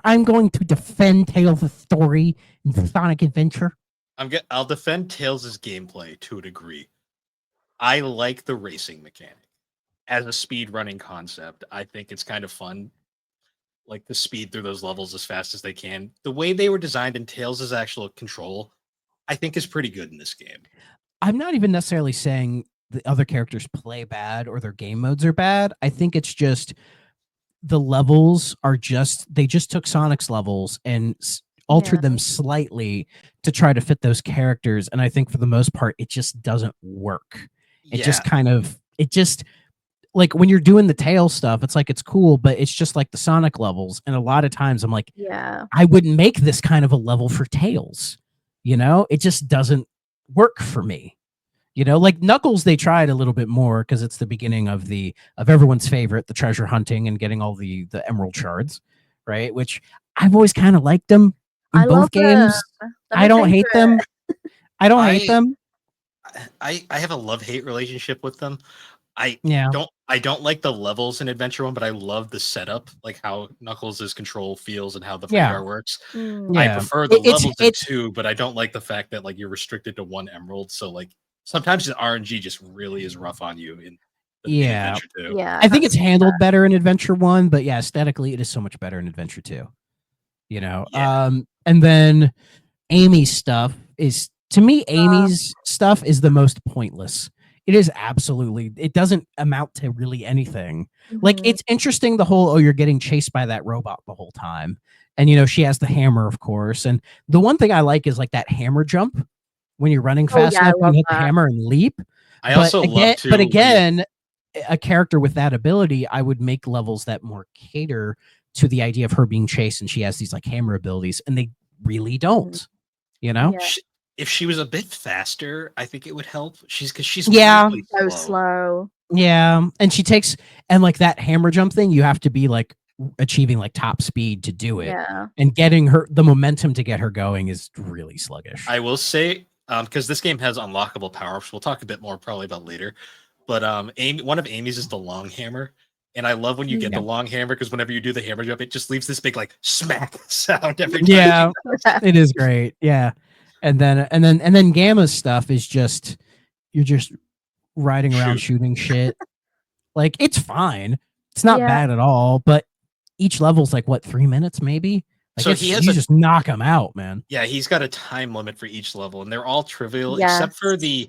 I'm going to defend Tales of Story in Sonic Adventure. I'll defend Tails' gameplay to a degree. I like the racing mechanic as a speed running concept. I think it's kind of fun, like the speed through those levels as fast as they can. The way they were designed in Tails' actual control, I think, is pretty good in this game. I'm not even necessarily saying the other characters play bad or their game modes are bad. I think it's just the levels are they just took Sonic's levels and altered them slightly to try to fit those characters. And I think for the most part, it just doesn't work. It just kind of, like when you're doing the tail stuff, it's like, it's cool, but it's just like the Sonic levels. And a lot of times I'm like, yeah, I wouldn't make this kind of a level for Tails. You know, it just doesn't work for me. You know, like Knuckles, they tried a little bit more because it's the beginning of everyone's favorite, the treasure hunting and getting all the emerald shards, right? Which I've always kind of liked them in both games. I don't hate them. I don't hate them. I have a love-hate relationship with them. I don't like the levels in Adventure 1, but I love the setup, like how Knuckles' control feels and how the radar works. I prefer the levels in 2, but I don't like the fact that like you're restricted to 1 emerald. So like sometimes the RNG just really is rough on you in Adventure 2. Yeah, I think it's handled better in Adventure 1, but yeah, aesthetically it is so much better in Adventure 2. You know, and then Amy's stuff is, to me, Amy's stuff is the most pointless. It is absolutely, it doesn't amount to really anything. Like, it's interesting, the whole, you're getting chased by that robot the whole time. And, you know, she has the hammer, of course. And the one thing I like is like that hammer jump when you're running fast enough, you hit the hammer and leap. But again, a character with that ability, I would make levels that more cater to the idea of her being chased and she has these like hammer abilities, and they really don't, you know? Yeah. If she was a bit faster, I think it would help. She's really so slow. Yeah, and she takes, and like that hammer jump thing, you have to be like achieving like top speed to do it. Yeah. And getting her the momentum to get her going is really sluggish. I will say, because this game has unlockable power-ups, we'll talk a bit more probably about later. But one of Amy's is the long hammer. And I love when you get the long hammer, because whenever you do the hammer jump, it just leaves this big like smack sound every time. Yeah, it is great. Yeah. And then Gamma's stuff is just, you're just riding around shooting shit. Like, it's fine. It's not bad at all, but each level's like what, 3 minutes maybe? Like, so you just knock them out, man. Yeah, he's got a time limit for each level, and they're all trivial except for the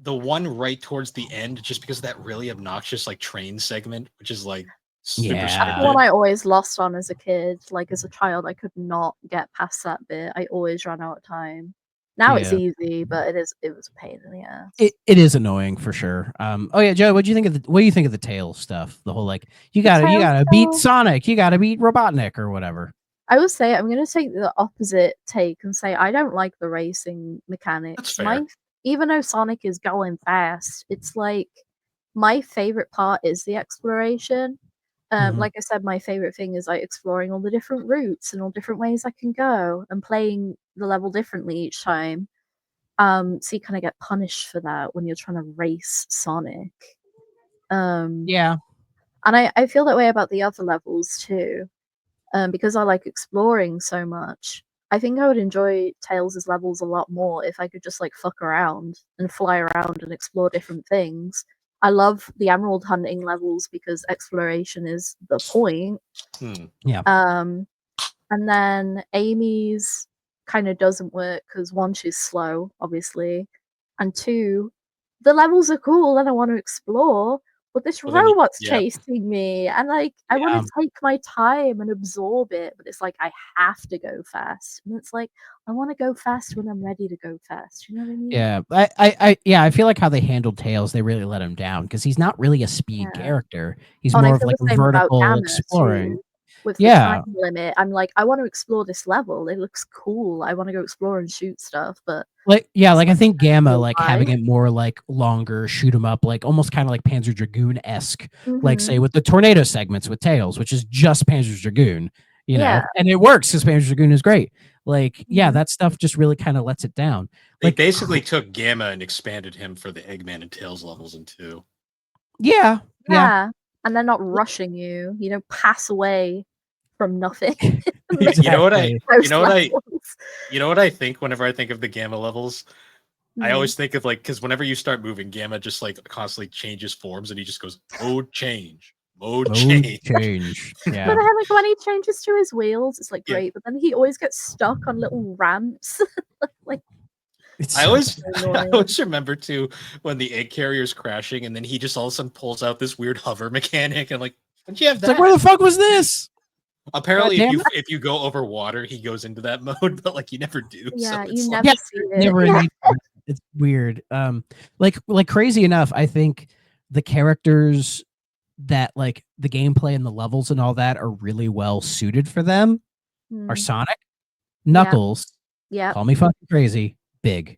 one right towards the end, just because of that really obnoxious like train segment, which is like super That's stupid. one I always lost on as a kid. Like as a child, I could not get past that bit. I always ran out of time. Now it's Yeah. easy, but it was a pain in the ass. It is annoying for sure. Oh yeah, Joe, what do you think of what do you think of the Tails stuff? The whole like you The gotta Tails beat stuff. Sonic, you gotta beat Robotnik or whatever. I will say I'm gonna take the opposite take and say I don't like the racing That's mechanics. fair. Even though Sonic is going fast, it's like my favorite part is the exploration. Mhm. Like I said, my favorite thing is like exploring all the different routes and all different ways I can go and playing the level differently each time. So you kind of get punished for that when you're trying to race Sonic. Yeah. And I feel that way about the other levels too. Because I like exploring so much. I think I would enjoy Tails' levels a lot more if I could just like fuck around and fly around and explore different things. I love the emerald hunting levels because exploration is the point. Yeah. And then Amy's kind of doesn't work because one, she's slow, obviously, and two, the levels are cool and I want to explore, but this Well, then robot's yeah. chasing me, and like I want Yeah. to take my time and absorb it, but it's like I have to go fast, and it's like I want to go fast when I'm ready to go fast. You know what I mean? Yeah. I feel like how they handled Tails, they really let him down because he's not really a speed Yeah. character. He's Oh, and I more of feel like the same about vertical Gamma exploring. too. With the Yeah. time limit, I'm like, I want to explore this level. It looks cool. I want to go explore and shoot stuff, but Like it's I think Gamma real like having life. it more like longer shoot 'em up, like almost kind of like Panzer Dragoon-esque, like say Mhm. with the tornado segments with Tails, which is just Panzer Dragoon, you know, Yeah. and it works because Panzer Dragoon is great. Like, yeah, Mhm. that stuff just really kind of lets it down. They Like, basically took Gamma and expanded him for the Eggman and Tails levels in 2. yeah, yeah. Yeah. And they're not rushing you. You don't pass away from nothing. You know what I Exactly. you know what I Levels. you know what I think whenever I think of the Gamma levels? I Mhm. always think of like because whenever you start moving, Gamma just like constantly changes forms and he just goes mode change, mode Mode change. change. But Yeah. then, like, when he changes to his wheels, it's like Yeah. great, but then he always gets stuck on little ramps. Like, It's I so always so I annoying. always remember too when the egg carrier is crashing and then he just all of a sudden pulls out this weird hover mechanic and like, when'd you have It's like, that? where the fuck was this? Apparently, God damn it. if you go over water, he goes into that mode, but like you never do. So Yeah, it's you like never Yeah, see it. never Yeah. need it's weird. Like crazy enough, I think the characters that like the gameplay and the levels and all that are really well suited for them are Mm, Sonic, yeah. Knuckles, Yeah. call me fucking crazy, Big.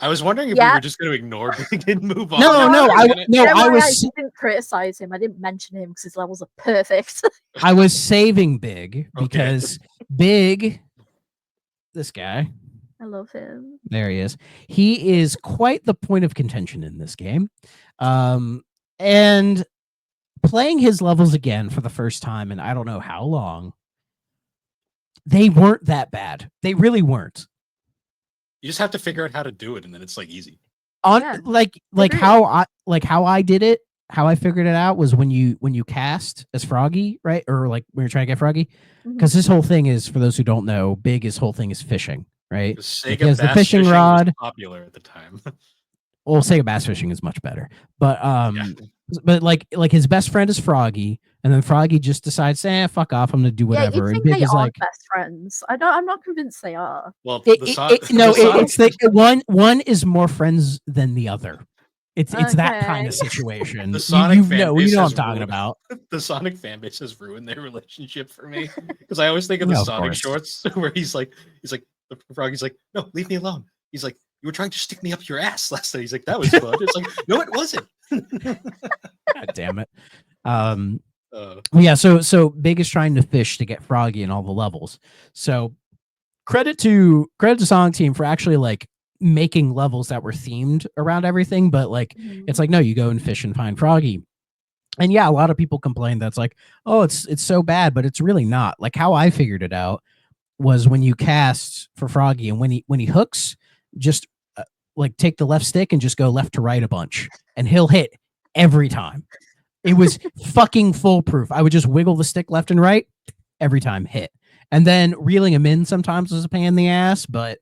I was wondering if we Yeah. were just going to ignore Big and move on. No, no, no, I- no, Don't I worry, I was didn't criticize him. I didn't mention him because his levels are perfect. I was saving Big Okay. because Big, this guy, I love him. there he is. He is quite the point of contention in this game. And playing his levels again for the first time in I don't know how long, they weren't that bad. They really weren't. You just have to figure out how to do it, and then it's like easy. On Yeah, like agree. how I did it, how I figured it out was when you cast as Froggy, right? Or like when you're trying to get Froggy, Mhm. because his whole thing is, for those who don't know, Big his whole thing is fishing, right? Because Like Sega he has the Bass fishing Fishing rod. was popular at the time. Well, Sega bass fishing is much better, but Yeah. but like his best friend is Froggy, and then Froggy just decides, fuck off, I'm gonna do Yeah, whatever. you And think Big they is are like, best friends. I'm not convinced they are. Well, no, the Sonic, it's like one is more friends than the other. It's that kind Okay. of situation. the Sonic fan You base know what I'm has talking ruined. about. The Sonic fan base has ruined their relationship for me because I always think of the Yeah, of Sonic course. shorts where he's like the Froggy's like, no, leave me alone. He's like, you were trying to stick me up your ass last night. He's like, that was fun. It's like, no, it wasn't. God damn it. Uh, Yeah, so Big is trying to fish to get Froggy in all the levels. So credit to Sonic Team for actually like making levels that were themed around everything, but like Mhm. it's like, no, you go and fish and find Froggy. And yeah, a lot of people complain that's like, oh, it's so bad, but it's really not. Like how I figured it out was when you cast for Froggy and when he hooks, just like take the left stick and just go left to right a bunch, and he'll hit every time. It was fucking foolproof. I would just wiggle the stick left and right, every time hit, and then reeling him in sometimes was a pain in the ass, but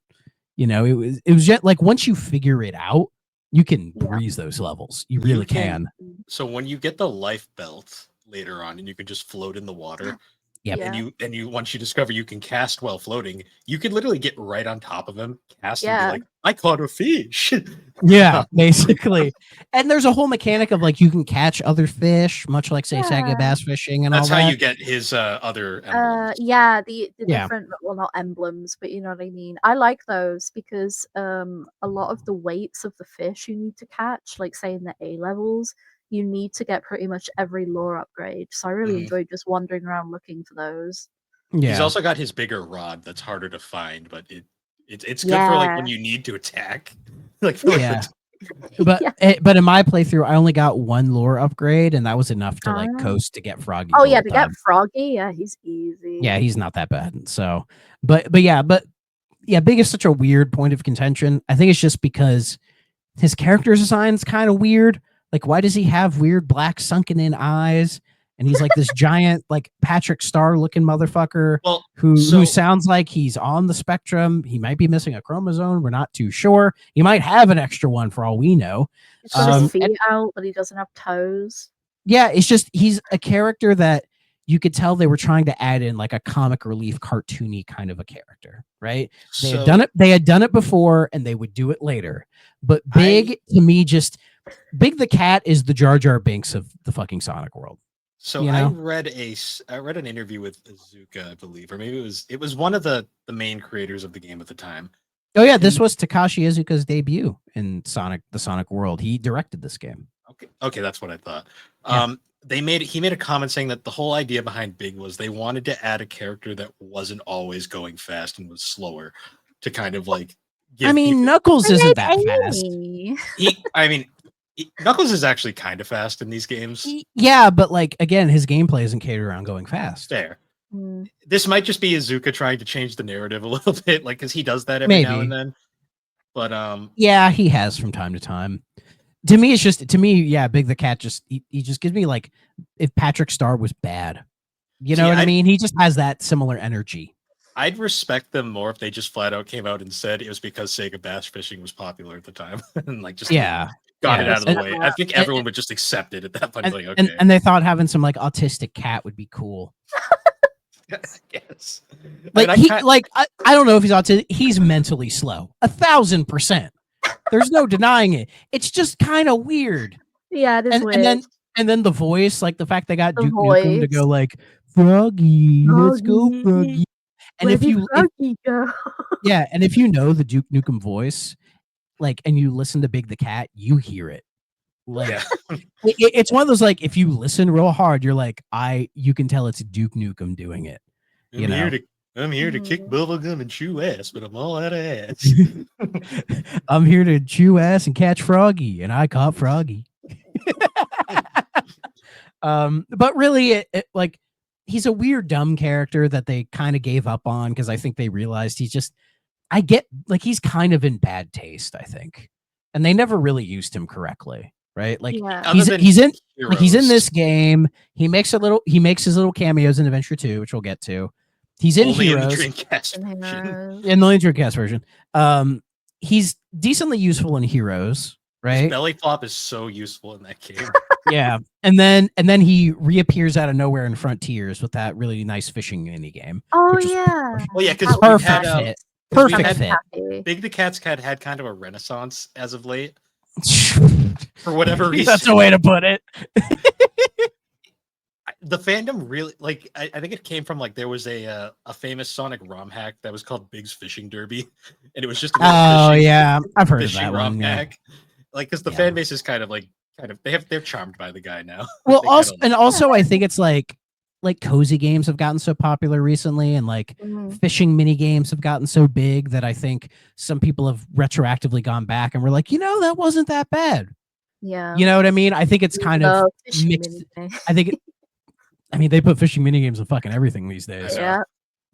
you know it was just like once you figure it out, you can Yeah. breeze those levels. You really can. So when you get the life belt later on and you can just float in the water, Yep. Yeah. And you once you discover you can cast while floating, you can literally get right on top of him, cast and Yeah. be like, I caught a fish. Yeah, basically. And there's a whole mechanic of like you can catch other fish, much like say Sega Yeah. bass fishing and That's all how that. you get his other emblems. Yeah, the Yeah. different, well, not emblems, but you know what I mean. I like those because a lot of the weights of the fish you need to catch, like say in the A levels, you need to get pretty much every lore upgrade. So I really Mhm. enjoyed just wandering around looking for those. Yeah. He's also got his bigger rod that's harder to find, but it's good for like when Yeah. you need to attack. Like for, Yeah. But Yeah. but in my playthrough, I only got one lore upgrade, and that was enough to like Ah. coast to get Froggy. Oh the yeah, whole to get time. Froggy, yeah, he's easy. Yeah, he's not that bad. So, but yeah, Big is such a weird point of contention. I think it's just because his character design's kind of weird. Like, why does he have weird black sunken in eyes? And he's like this giant, like Patrick Star looking motherfucker well, who so sounds like he's on the spectrum. He might be missing a chromosome. We're not too sure. He might have an extra one for all we know. He's got his and- feet out, but he doesn't have toes. Yeah, it's just he's a character that you could tell they were trying to add in like a comic relief, cartoony kind of a character, right? They had done it. They had done it before, and they would do it later. But Big to me, just Big the cat is the Jar Jar Binks of the fucking Sonic world. So you I know? read an interview with Azuka, I believe, or maybe it was one of the main creators of the game at the time. Oh yeah, this was Takashi Iizuka's debut in the Sonic world. He directed this game. Okay, that's what I thought. Yeah. He made a comment saying that the whole idea behind Big was they wanted to add a character that wasn't always going fast and was slower to kind of like I mean, Knuckles isn't that fast. Knuckles is actually kind of fast in these games. Yeah, but like again, his gameplay isn't catered around going fast. Fair. Mm. This might just be Azuka trying to change the narrative a little bit, like because he does that every now and then. But yeah, he has from time to time. To me, Big the cat he just gives me like if Patrick Star was bad. You know what I mean? He just has that similar energy. I'd respect them more if they just flat out came out and said it was because Sega bass fishing was popular at the time and like just got it out of the way. I think everyone would just accept it at that point. And, like, okay. and they thought having some like autistic cat would be cool. Yes. Like I don't know if he's autistic. He's mentally slow. 1,000%. There's no denying it. It's just kind of weird. Yeah, it is weird. And then the voice, like the fact they got The Duke Nukem to go like Froggy, let's go Froggy. And Where did Froggy go? Yeah, and if you know the Duke Nukem voice, like, and you listen to Big the Cat, you hear it. Like, it's one of those like if you listen real hard, you're like, you can tell it's Duke Nukem doing it. I'm here to kick bubblegum and chew ass, but I'm all out of ass. I'm here to chew ass and catch Froggy, and I caught Froggy. But really, like he's a weird, dumb character that they kind of gave up on because I think they realized he's kind of in bad taste, I think, and they never really used him correctly, right? Like he's in this game. He makes his little cameos in Adventure 2, which we'll get to. He's in Only Heroes. In the Dreamcast in the Dreamcast version. He's decently useful in Heroes, right? His belly flop is so useful in that game. Yeah, and then he reappears out of nowhere in Frontiers with that really nice fishing mini game. Oh yeah. Well, yeah, because perfect fit. Perfect fit. Big the Cat's Cat had kind of a renaissance as of late. For whatever reason. That's a way to put it. The fandom really like I think it came from like there was a famous Sonic ROM hack that was called Big's Fishing Derby, and it was just I've heard of that ROM one. hack. Like because the fan base is kind of they're charmed by the guy now. Well, also I think it's like cozy games have gotten so popular recently, and like fishing mini games have gotten so big that I think some people have retroactively gone back and were like, that wasn't that bad. Yeah, you know what I mean. I think it's kind of mixed. I mean, they put fishing mini games in fucking everything these days. Yeah.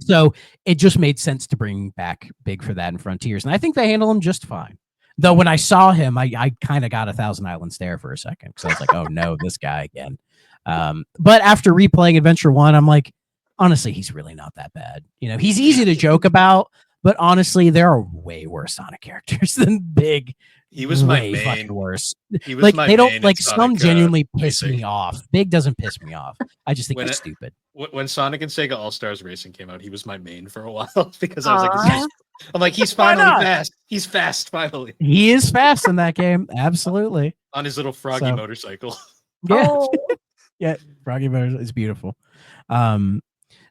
So it just made sense to bring back Big for that in Frontiers, and I think they handle him just fine. Though when I saw him, I kind of got a Thousand Island stare for a second because I was like, oh no, this guy again. But after replaying Adventure 1, I'm like, honestly, he's really not that bad. He's easy to joke about, but honestly, there are way worse Sonic characters than Big He was my way fucking main. worse. He was Like my they don't main in like some Sonic, genuinely piss Racing. me off. Big doesn't piss me off. I just think When it's it- stupid. When Sonic and Sega All Stars Racing came out, he was my main for a while because I was like, Aw. I'm like, he's Why finally not? fast. He's fast finally He is fast in that game. Absolutely. on his little froggy So- motorcycle. Yeah. Oh, Yeah. Froggy Motors is beautiful.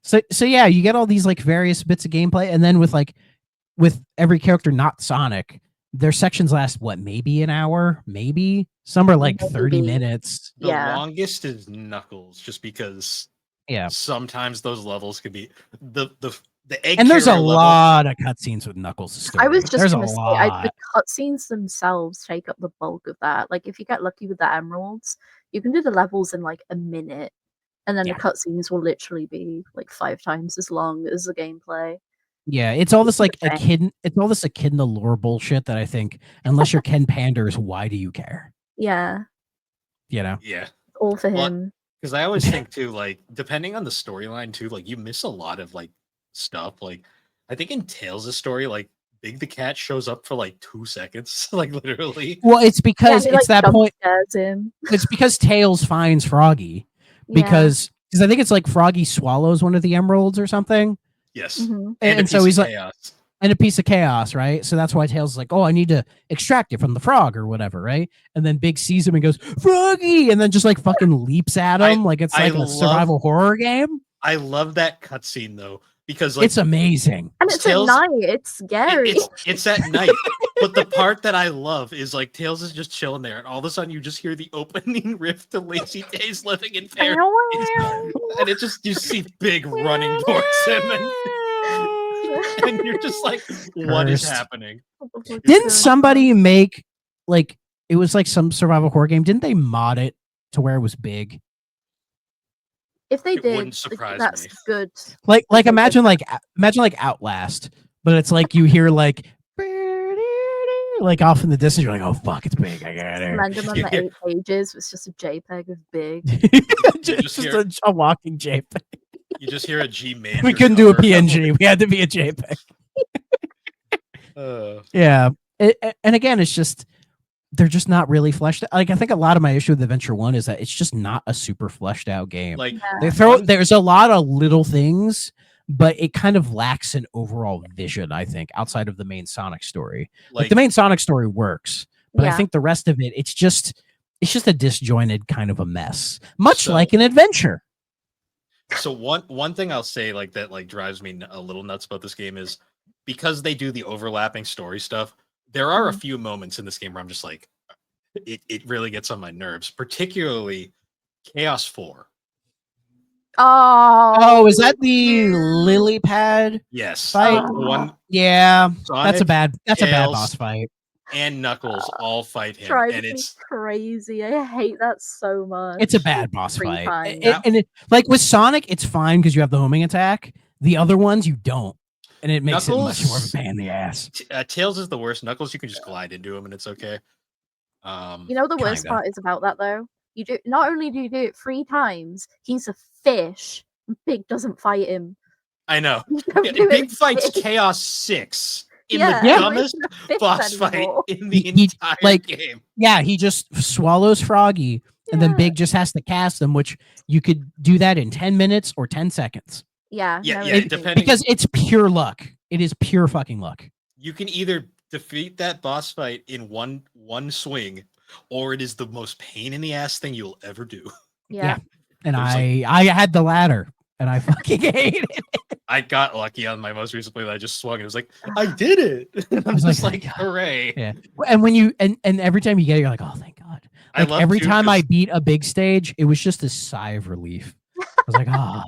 So yeah, you get all these like various bits of gameplay, and then with every character not Sonic, their sections last what, maybe an hour, maybe some are like 30 Maybe. minutes. The Yeah. longest is Knuckles, just because Yeah. sometimes those levels could be the egg. And there's a carrier level- lot of cutscenes with Knuckles' story. I was just there's gonna a say, lot. the cutscenes themselves take up the bulk of that. Like, if you get lucky with the emeralds, you can do the levels in like a minute, and then Yeah. the cutscenes will literally be like 5 times as long as the gameplay. Yeah, it's all this like Interesting. it's all this echidna lore bullshit that I think, unless you're Ken Panders, why do you care? Yeah, You know? Yeah, all for Well, him. because I always think too, like depending on the storyline too, like you miss a lot of like stuff. Like I think in Tails' story, like Big the Cat shows up for like 2 seconds, like literally. Well, it's because he, it's that jump point. scares him. It's because Tails finds Froggy because I think it's like Froggy swallows one of the emeralds or something, Yes, Mhm. and a so piece he's of like, chaos. and a piece of chaos, right? So that's why Tails is like, oh, I need to extract it from the frog or whatever, right? And then Big sees him and goes, Froggy, and then just like fucking leaps at him like it's I like a survival horror game. I love that cutscene though because like It's amazing. And it's Tails- at night. It's scary. it's at night. But the part that I love is like Tails is just chilling there, and all of a sudden you just hear the opening riff to Lazy Days Living in Paradise, and it just you see Big running towards him, and you're just like, what is Cursed. happening? Didn't somebody make like it was like some survival horror game? Didn't they mod it to where it was big? If they It did, wouldn't surprise that's me. good. Like they did imagine like Outlast, but it's like you hear like off in the distance. You're like, oh fuck, it's big. I got it. Random on Yeah. the 8 pages was just a JPEG of Big. just hear- a walking JPEG. You just hear a G major. We couldn't do a cover. PNG. We had to be a JPEG. Yeah, and again, it's just they're just not really fleshed out. Like I think a lot of my issue with Adventure 1 is that it's just not a super fleshed out game. Like They there's a lot of little things, but it kind of lacks an overall vision, I think, outside of the main Sonic story. Like the main Sonic story works, but I Yeah. think the rest of it, it's just a disjointed kind of a mess, much So- like an adventure. So one thing I'll say like that like drives me a little nuts about this game is because they do the overlapping story stuff. There are a few moments in this game where I'm just like, it really gets on my nerves, particularly Chaos 4. Oh, Is that the lily pad? Yes, Fight? the one Yeah, that's a Sonic, bad Tails, boss fight. and Knuckles all fight him, drives and me it's crazy. I hate that so much. It's a bad boss Three fight. times. Like with Sonic, it's fine because you have the homing attack. The other ones you don't, and it makes it much more of a Knuckles- pain in the ass. Tails is the worst. Knuckles, you can just glide into him and it's okay. You know the worst Kinda. part is about that though. You do not only do you do it 3 times, he's a fish. Big doesn't fight him. I know. You don't Yeah, do it Big fights big. Chaos 6 in Yeah, the Yeah. not dumbest even a fish boss anymore. fight in the He- entire like- game. Yeah, he just swallows Froggy, and then Yeah. Big just has to cast him, which you could do that in 10 minutes or 10 seconds Yeah, Yeah, no, yeah, it's- depending. because it's pure luck. It is pure fucking luck. You can either defeat that boss fight in one swing, or it is the most pain in the ass thing you'll ever do. yeah. And There's, I had the ladder, and I fucking hate it. I got lucky on my most recent play that I just swung and it was like, I did it. And I'm was just like, like, "Thank God." hooray. Yeah, and when you and every time you get it, you're like, oh, thank God. I Like love every too, time I 'cause- beat a big stage, it was just a sigh of relief. I was like, ah.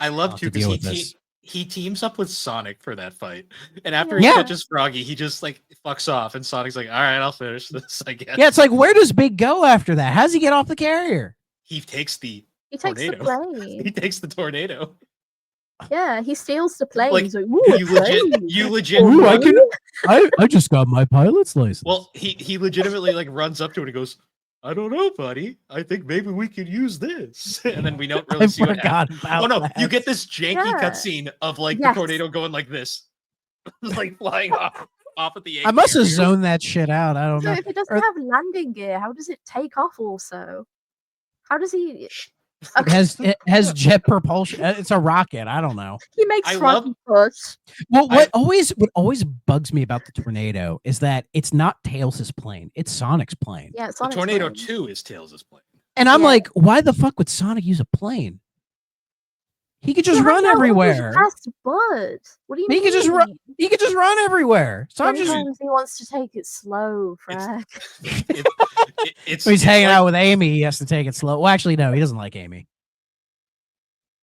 I I'll love have too to deal because with this. he teams up with Sonic for that fight. And after he Yeah. catches Froggy, he just like fucks off and Sonic's like, all right, I'll finish this, I guess. Yeah, it's like, where does Big go after that? How does he get off the carrier? He takes the He takes the Tornado. plane. he takes the tornado. Yeah, he steals the plane. Like, He's like, "Ooh, a You legit plane." you legit Ooh, I run- can- I just got my pilot's license. Well, he legitimately like runs up to it and goes, I don't know, buddy. I think maybe we could use this. And then we don't really I see what happens. forgot about Oh no, that. you get this janky Yeah. cutscene of like Yes. the tornado going like this. Like flying off. off at the I must have area. zoned that shit out. I don't So know. if it doesn't Or- have landing gear, how does it take off also? How does he... It has jet propulsion. It's a rocket. I don't know. He makes I froggy love- push. Well, I- what always bugs me about the tornado is that it's not Tails' plane. It's Sonic's plane. Yeah, it's The on its Tornado plane. 2 is Tails' plane. And I'm Yeah. like, why the fuck would Sonic use a plane? He could just Yeah, run I know, everywhere. Fast bud. What do you He mean? could just run. He could just run everywhere. Sonic just Sometimes he wants to take it slow, Frank. It's when he's it's hanging like- out with Amy, he has to take it slow. Well, actually, no, he doesn't like Amy.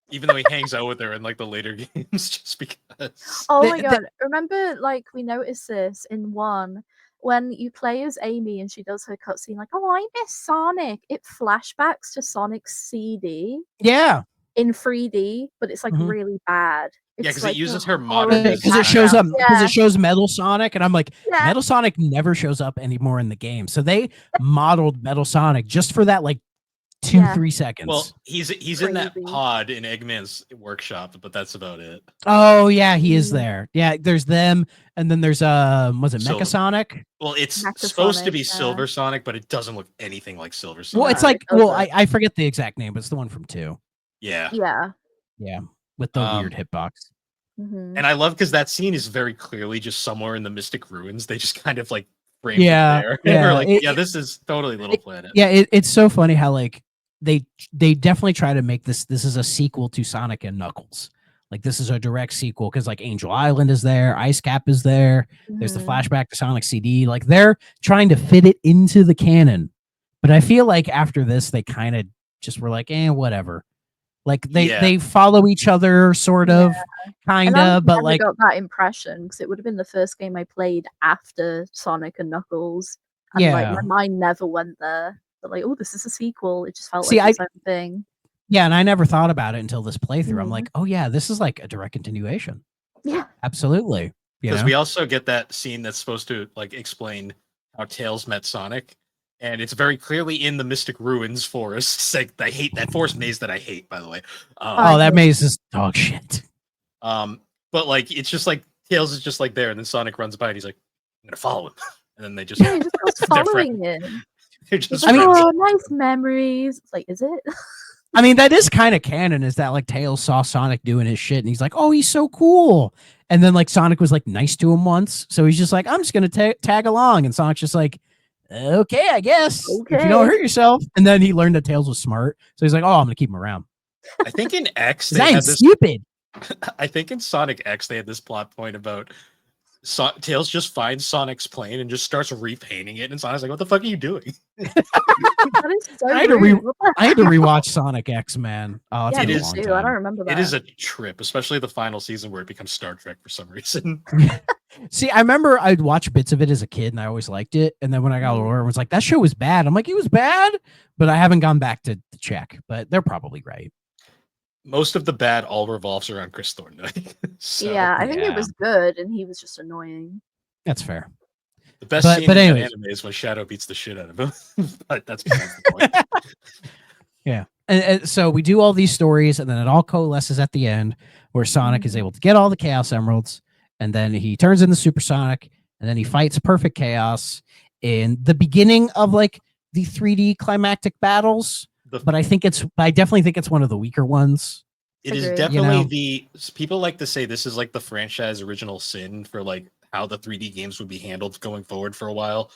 even though he hangs out with her in like the later games, just because. Oh The- my the- god! Remember, like we noticed this in one when you play as Amy and she does her cutscene, like, "Oh, I miss Sonic." It flashbacks to Sonic's CD Yeah, in 3D, but it's like Mhm. really bad. Yeah, It's 'cause it like uses a her horror modern because design. it shows up. Because Yeah. it shows Metal Sonic, and I'm like, Yeah. Metal Sonic never shows up anymore in the game. So they modeled Metal Sonic just for that, like 2-3 seconds. Well, he's in that Crazy. pod in Eggman's workshop, but that's about it. Oh yeah, he is Mm. there. Yeah, there's them, and then there's was it So- Mecha Sonic? Well, it's Mecha supposed to be Sonic, yeah. Silver Sonic, but it doesn't look anything like Silver Sonic. Well, it's No, like it doesn't. I forget the exact name, but it's the one from 2. yeah. Yeah. Yeah, with the weird hitbox. Mhm. And I love because that scene is very clearly just somewhere in the Mystic Ruins. They just kind of like framed Yeah, it there. yeah, And we're like, it- yeah, this is totally Little Planet. Yeah, it's so funny how like they definitely try to make this is a sequel to Sonic and Knuckles. Like this is a direct sequel because like Angel Island is there, Ice Cap is there. There's the Mhm. flashback to Sonic CD. Like they're trying to fit it into the canon. But I feel like after this, they kind of just were like, whatever. Like Yeah. they follow each other, sort of, kind And I of, but never like got that impression because it would have been the first game I played after Sonic and Knuckles, and like Yeah. my mind never went there. But like, oh, this is a sequel. It just felt See, like its own thing. yeah, and I never thought about it until this playthrough. I'm Mhm. like, oh yeah, this is like a direct continuation. Yeah. Absolutely. You Because know? we also get that scene that's supposed to like explain how Tails met Sonic. And it's very clearly in the Mystic Ruins forest. It's like, I hate that forest maze that I hate, by the way. Oh, that maze is dog shit. But like it's just like Tails is just like there, and then Sonic runs by and he's like, I'm gonna follow him. And then they just Yeah, he just goes They're following him. they're He's just like, mean- oh, nice memories. It's like, is it? I mean, that is kind of canon, is that like Tails saw Sonic doing his shit and he's like, oh, he's so cool. And then like Sonic was like nice to him once. So he's just like, I'm just going to tag along. And Sonic's just like, okay, I guess. If you don't Okay. hurt yourself. And then he learned that Tails was smart. So he's like, oh, I'm going to keep him around. I think in X 'Cause they I had ain't this stupid. I think in Sonic X they had this plot point about Tails just finds Sonic's plane and just starts repainting it, and Sonic's like, "What the fuck are you doing?" That is so I had to rude. What the I had to heck? rewatch Sonic X, man. Oh, it's Yeah, been it a is long too. time. I don't remember that. It is a trip, especially the final season where it becomes Star Trek for some reason. See, I remember I'd watch bits of it as a kid and I always liked it. And then when I got older, I was like, that show was bad. I'm like, it was bad, but I haven't gone back to check. But they're probably right. Most of the bad all revolves around Chris Thorndyke. So, Yeah, I think yeah. it was good, and he was just annoying. That's fair. the best but scene in anyways. that anime is when Shadow beats the shit out of him. But that's besides the point. Yeah. And so we do all these stories, and then it all coalesces at the end where Sonic is Mhm. able to get all the Chaos Emeralds, and then he turns into Super Sonic, and then he fights Perfect Chaos in the beginning of like the 3D climactic battles. The- But I definitely think it's one of the weaker ones. It is Agreed. definitely know? the people like to say this is like the franchise original sin for like how the 3D games would be handled going forward for a while,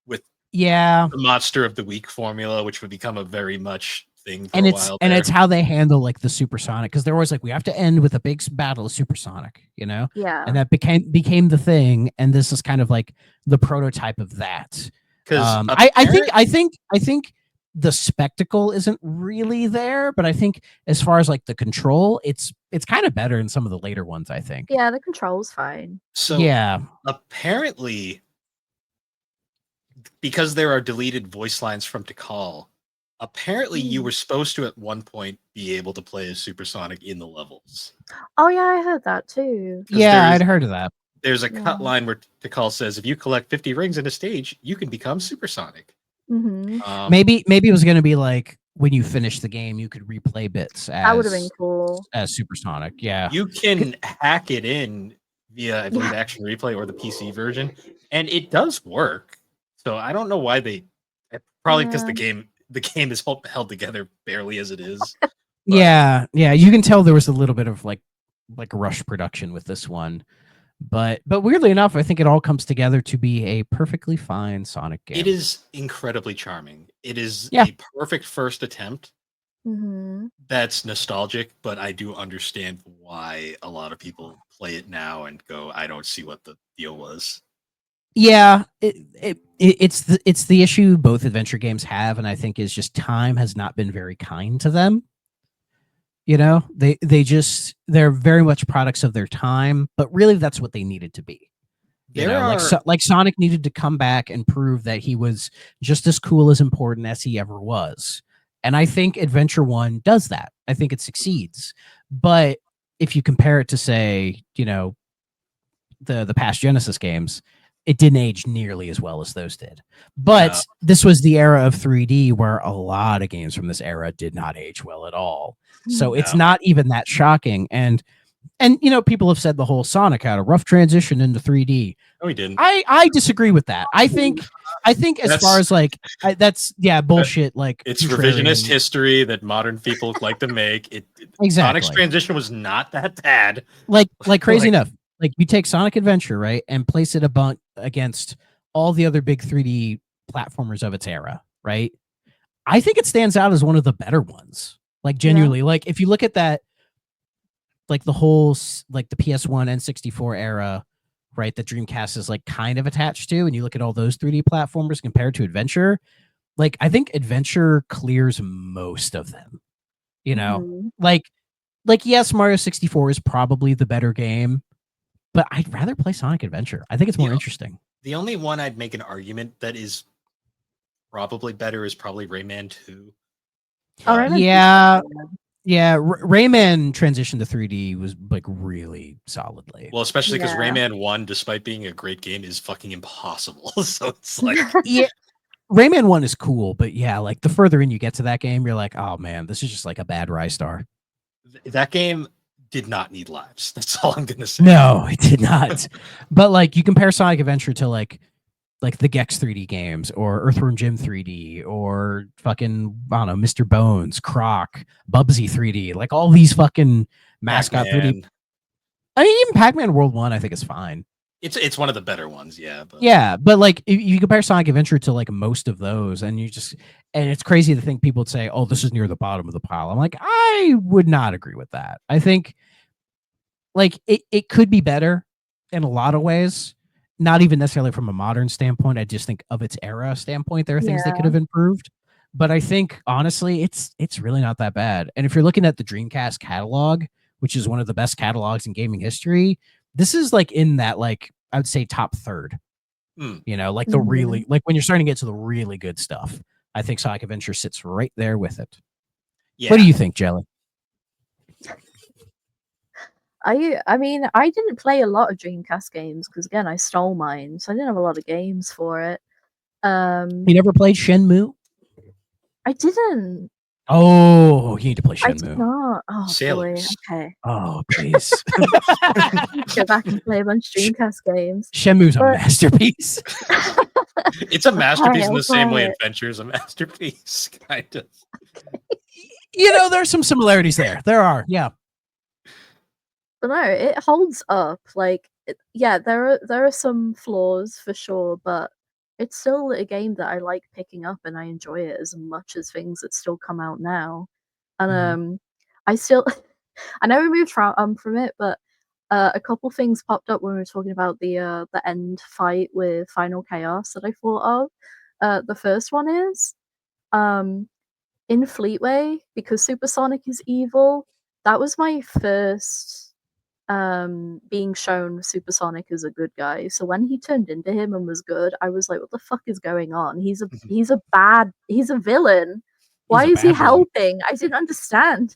with Yeah. the monster of the week formula, which would become a very much thing for And a it's while. and there. it's how they handle like the Supersonic, because they're always like, we have to end with a big battle of Supersonic, you know? Yeah. And that became the thing, and this is kind of like the prototype of that. because I think the spectacle isn't really there, but I think as far as like the control, it's kind of better in some of the later ones, I think. Yeah, the control's fine. so Yeah. apparently because there are deleted voice lines from Tikal, apparently you Hmm. were supposed to at one point be able to play as Supersonic in the levels. Oh yeah, I heard that too. 'Cause Yeah, there's- I'd heard of that. There's a Yeah. cut line where Tikal says, if you collect 50 rings in a stage, you can become Supersonic. Hmm Maybe it was gonna be like when you finish the game, you could replay bits That would have been as cool. as Supersonic. Yeah. You can hack it in via, I believe, Action Replay or the PC version, and it does work. So I don't know why they. Probably because the game is held together barely as it is. But Yeah, you can tell there was a little bit of like rush production with this one. But weirdly enough, I think it all comes together to be a perfectly fine Sonic game. it is incredibly charming. It is Yeah. a perfect first attempt. That's nostalgic, but I do understand why a lot of people play it now and go, I don't see what the deal was. Yeah, it's the issue both adventure games have, and I think is just time has not been very kind to them. You know, they're very much products of their time, but really that's what they needed to be. Like Sonic needed to come back and prove that he was just as cool as important as he ever was. And I think Adventure 1 does that. I think it succeeds. But if you compare it to, say, the past Genesis games, it didn't age nearly as well as those did. But this was the era of 3D where a lot of games from this era did not age well at all. So it's not even that shocking. And people have said the whole Sonic had a rough transition into 3D. No, he didn't. I disagree with that. I think as far as that's bullshit. Like, it's revisionist history that modern people like to make. Exactly. Sonic's transition was not that bad. Like crazy enough. Like, you take Sonic Adventure, right, and place it against all the other big 3D platformers of its era, right? I think it stands out as one of the better ones. Like, genuinely, like if you look at that, like the whole the PS1 N64 era, right, that Dreamcast is like kind of attached to, and you look at all those 3D platformers compared to Adventure, like I think Adventure clears most of them. Like yes, Mario 64 is probably the better game, but I'd rather play Sonic Adventure. I think it's more interesting. The only one I'd make an argument that is probably better is probably Rayman 2. Rayman transition to 3D was like really solidly. Well, especially because Rayman 1, despite being a great game, is fucking impossible. So it's like Rayman 1 is cool, but like the further in you get to that game, you're like, oh man, this is just like a bad Rystar. That game did not need lives. That's all I'm gonna say. No, it did not. But like you compare Sonic Adventure to like the Gex 3D games or Earthworm Jim 3D or fucking, I don't know, Mr. Bones, Croc, Bubsy 3D, like all these fucking mascot Pac-Man. 3D. I mean, even Pac-Man World 1, I think is fine. It's one of the better ones, yeah. But like if you compare Sonic Adventure to like most of those, and it's crazy to think people would say, "Oh, this is near the bottom of the pile." I'm like, I would not agree with that. I think like it could be better in a lot of ways. Not even necessarily from a modern standpoint. I just think of its era standpoint, there are things they could have improved. But I think honestly, it's really not that bad. And if you're looking at the Dreamcast catalog, which is one of the best catalogs in gaming history, this is like in that, like, I would say top third. Like the really, like when you're starting to get to the really good stuff, I think Sonic Adventure sits right there with it. Yeah. What do you think, Jelly? I mean, I didn't play a lot of Dreamcast games because, again, I stole mine, so I didn't have a lot of games for it. You never played Shenmue? I didn't. Oh, you need to play Shenmue. I did not. Oh, Sailors. boy. Okay. Oh, please. Go back and play a bunch of Dreamcast games. Shenmue's a masterpiece. It's a masterpiece in the same way Adventure is a masterpiece, kind of. There's some similarities there. There are, yeah. But no, it holds up. Like, there are some flaws for sure, but it's still a game that I like picking up and I enjoy it as much as things that still come out now. And I still, I never moved from it, but a couple things popped up when we were talking about the end fight with Final Chaos that I thought of. The first one is in Fleetway, because Supersonic is evil. That was my first being shown Supersonic as a good guy. So when he turned into him and was good, I was like, what the fuck is going on? He's a villain. Why is he helping? I didn't understand.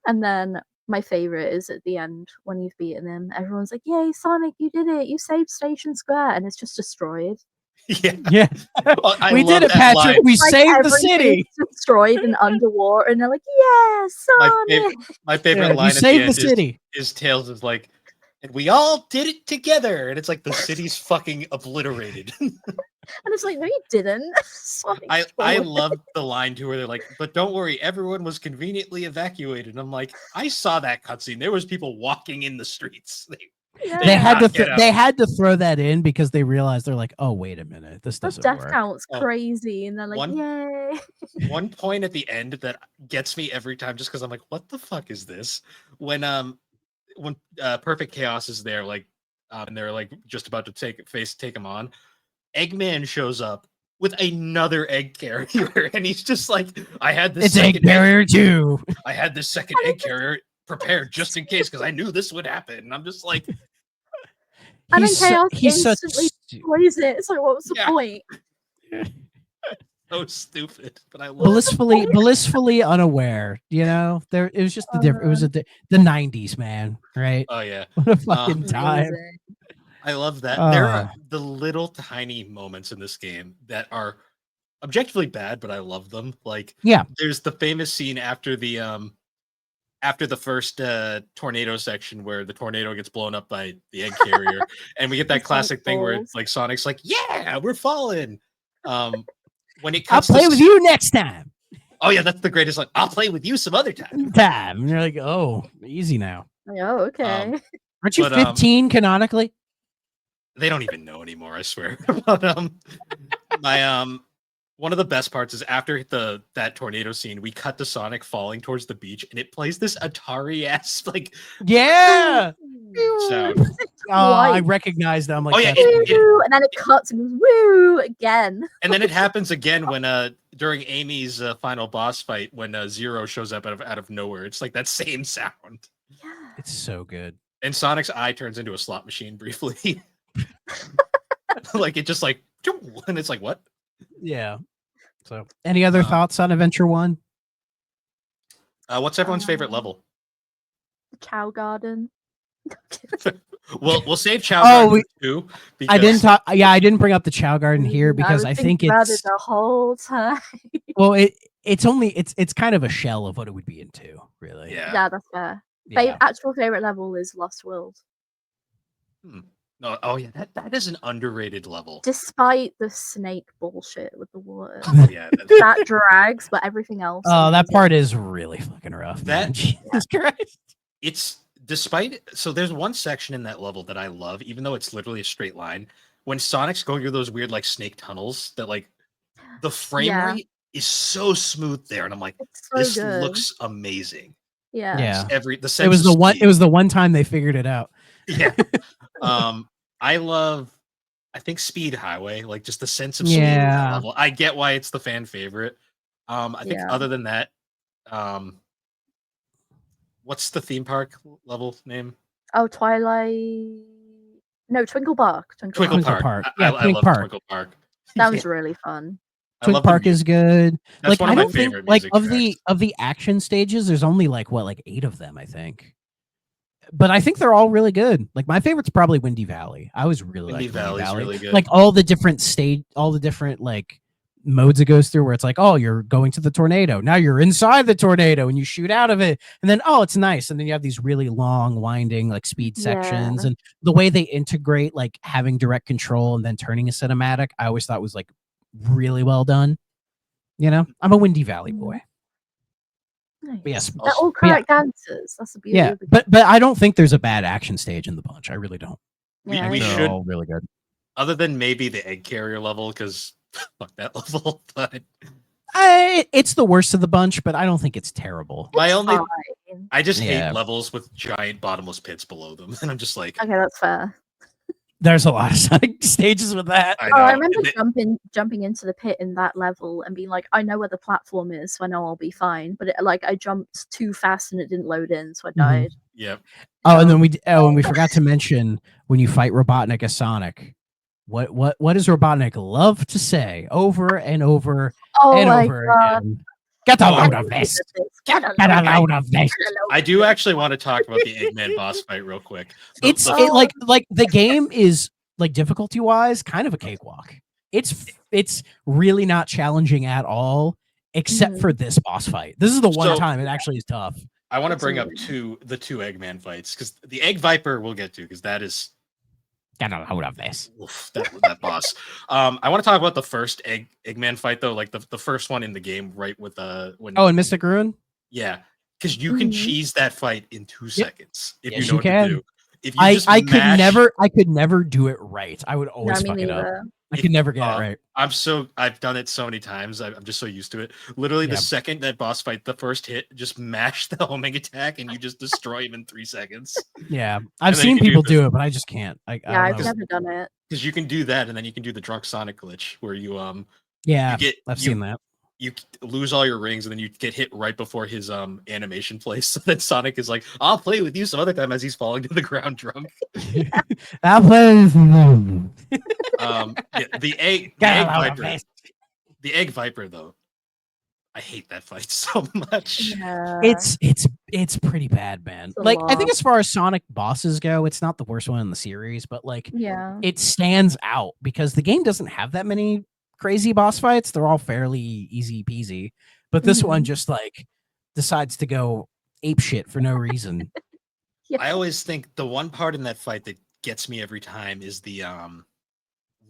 And then my favorite is at the end when you've beaten him, everyone's like, yay, Sonic, you did it, you saved Station Square, and it's just destroyed. Yeah. Well, we did it, Patrick. Line. We saved the city. Destroyed and underwater, and they're like, "Yeah, Sonic." My favorite line at the end is Tails is like, and we all did it together. And it's like the city's fucking obliterated. And it's like, no, you didn't. I Sonic love the line too where they're like, but don't worry, everyone was conveniently evacuated. And I'm like, I saw that cutscene. There was people walking in the streets. Yeah. They had cannot to get out. they had to throw that in because they realized they're like, oh wait a minute, this The doesn't death work. count's Oh. crazy, and they're like, One- yay. One point at the end that gets me every time, just because I'm like, what the fuck is this? When Perfect Chaos is there, like, and they're like just about to take him on, Eggman shows up with another egg carrier, and he's just like, I had this It's egg carrier too. I had this second egg carrier prepared just in case because I knew this would happen. And I'm just like, And then Chaos he's such instantly destroys it. It's like, what was the Yeah. point? so stupid. But I love blissfully unaware. You know, it was just the different. It was the 90s, man. Right? Oh yeah, What a fucking time. Amazing. I love that. There Ah. are the little tiny moments in this game that are objectively bad, but I love them. Like, Yeah. there's the famous scene after the first tornado section where the tornado gets blown up by the egg carrier, and we get that Sonic classic thing where falls. it's like Sonic's like, "Yeah, we're falling." When it I'll cuts to play with you next time. Oh yeah, that's the greatest line. I'll play with you some other time. And you're like, oh, easy now. Like, oh, okay. Aren't you But, 15 canonically? They don't even know anymore, I swear. But my one of the best parts is after that tornado scene, we cut to Sonic falling towards the beach, and it plays this Atari ass like Yeah. sound. I Twice. recognize that. I'm like, Oh, yeah, that's- Woo! And then it cuts and goes woo again. And then it happens again when during Amy's final boss fight when Zero shows up out of nowhere. It's like that same sound. Yeah. it's so good. And Sonic's eye turns into a slot machine briefly. Like it just like and it's like what? Yeah. So, any other thoughts on Adventure 1? What's everyone's favorite level? The Cow Garden. We'll save Chow Oh, Garden too. I didn't because- talk. Yeah, I didn't bring up the Chow Garden here because I was think thinking about it's it the whole time. well, it's kind of a shell of what it would be in 2, really. Yeah. Yeah, that's fair. Yeah. Actual favorite level is Lost World. No, oh yeah, that is an underrated level. Despite the snake bullshit with the water. Oh, yeah, That drags, but everything else. Oh, that amazing. part is really fucking rough. That- Man. Jesus Christ. it's despite so there's one section in that level that I love, even though it's literally a straight line. When Sonic's going through those weird like snake tunnels, that like the frame Yeah. rate is so smooth there, and I'm like, It's so this good. looks amazing. Yeah. Yeah. The sense It was of the one. speed. It was the one time they figured it out. Yeah. I love, I think Speed Highway, like just the sense of speed. in that Yeah. level. I get why it's the fan favorite. I think Yeah. other than that, what's the theme park level name? Oh, Twilight. No, Twinkle Park. Twinkle Twinkle Park. Park. I Yeah, love Park. Twinkle Park. That was really fun. I Twin love the Park mu- is good. That's Like one I of my don't think favorite like music of the action stages, there's only like 8 of them, I think. But I think they're all really good. Like my favorite's probably Windy Valley. I was really Windy like Valley's really good. Like all the different like modes it goes through where it's like, oh, you're going to the tornado. Now you're inside the tornado and you shoot out of it. And then oh, it's nice. And then you have these really long, winding like speed sections. And the way they integrate like having direct control and then turning a cinematic, I always thought was like really well done. You know, I'm a Windy Valley boy. Nice. But yes, They're all But yeah. correct answers. That's the beauty yeah, of the but I don't think there's a bad action stage in the bunch. I really don't. we Yeah, we I They're should- all really good. Other than maybe the egg carrier level, because fuck that level. But It's the worst of the bunch, but I don't think it's terrible. my only, fine. I just Yeah. hate levels with giant bottomless pits below them, and I'm just like, Okay, that's fair. There's a lot of Sonic stages with that. I Oh, I know. remember And jumping into the pit in that level and being like, I know where the platform is, so I know I'll be fine. But I jumped too fast and it didn't load in, so I died. yeah, Oh, and then we forgot to mention when you fight Robotnik as Sonic. What does Robotnik love to say over and over Oh and my over god. again? Get a Get load a of this. Get a Get a load load of this. I do actually want to talk about the Eggman boss fight real quick. It's like the game is like difficulty wise kind of a cakewalk. It's really not challenging at all, except Mhm. for this boss fight. This is the one So- time it actually is tough. I want to bring up Absolutely. the two Eggman fights because the Egg Viper we'll get to because that is Gotta hold up this. oof, that boss. I want to talk about the first Eggman fight though, like the first one in the game, right? With when Oh, and Mystic Ruin. yeah, because you can Mhm. cheese that fight in 2 seconds if Yes, you know you what to can. do. If you just I mash, could never do it right. I would No, always me fuck it up. neither. I if could never get it right. I've done it so many times. I'm just so used to it. Literally, the Yeah. second that boss fight, the first hit, just mash the homing attack, and you just destroy him in 3 seconds. Yeah, I've And then you seen can do people the do it, but I just can't. I Yeah, don't I've know. never done it. because you can do that, and then you can do the drunk Sonic glitch where you Yeah, you get I've seen that. you lose all your rings, and then you get hit right before his animation plays. So then Sonic is like, "I'll play with you some other time" as he's falling to the ground drunk. That was Yeah, the egg viper though. I hate that fight so much. Yeah. it's pretty bad, man. It's a Like I think lot. as far as Sonic bosses go, it's not the worst one in the series, but like Yeah. it stands out because the game doesn't have that many crazy boss fights. They're all fairly easy peasy, but this one Mhm. just like decides to go ape shit for no reason. Yeah. I always think the one part in that fight that gets me every time is the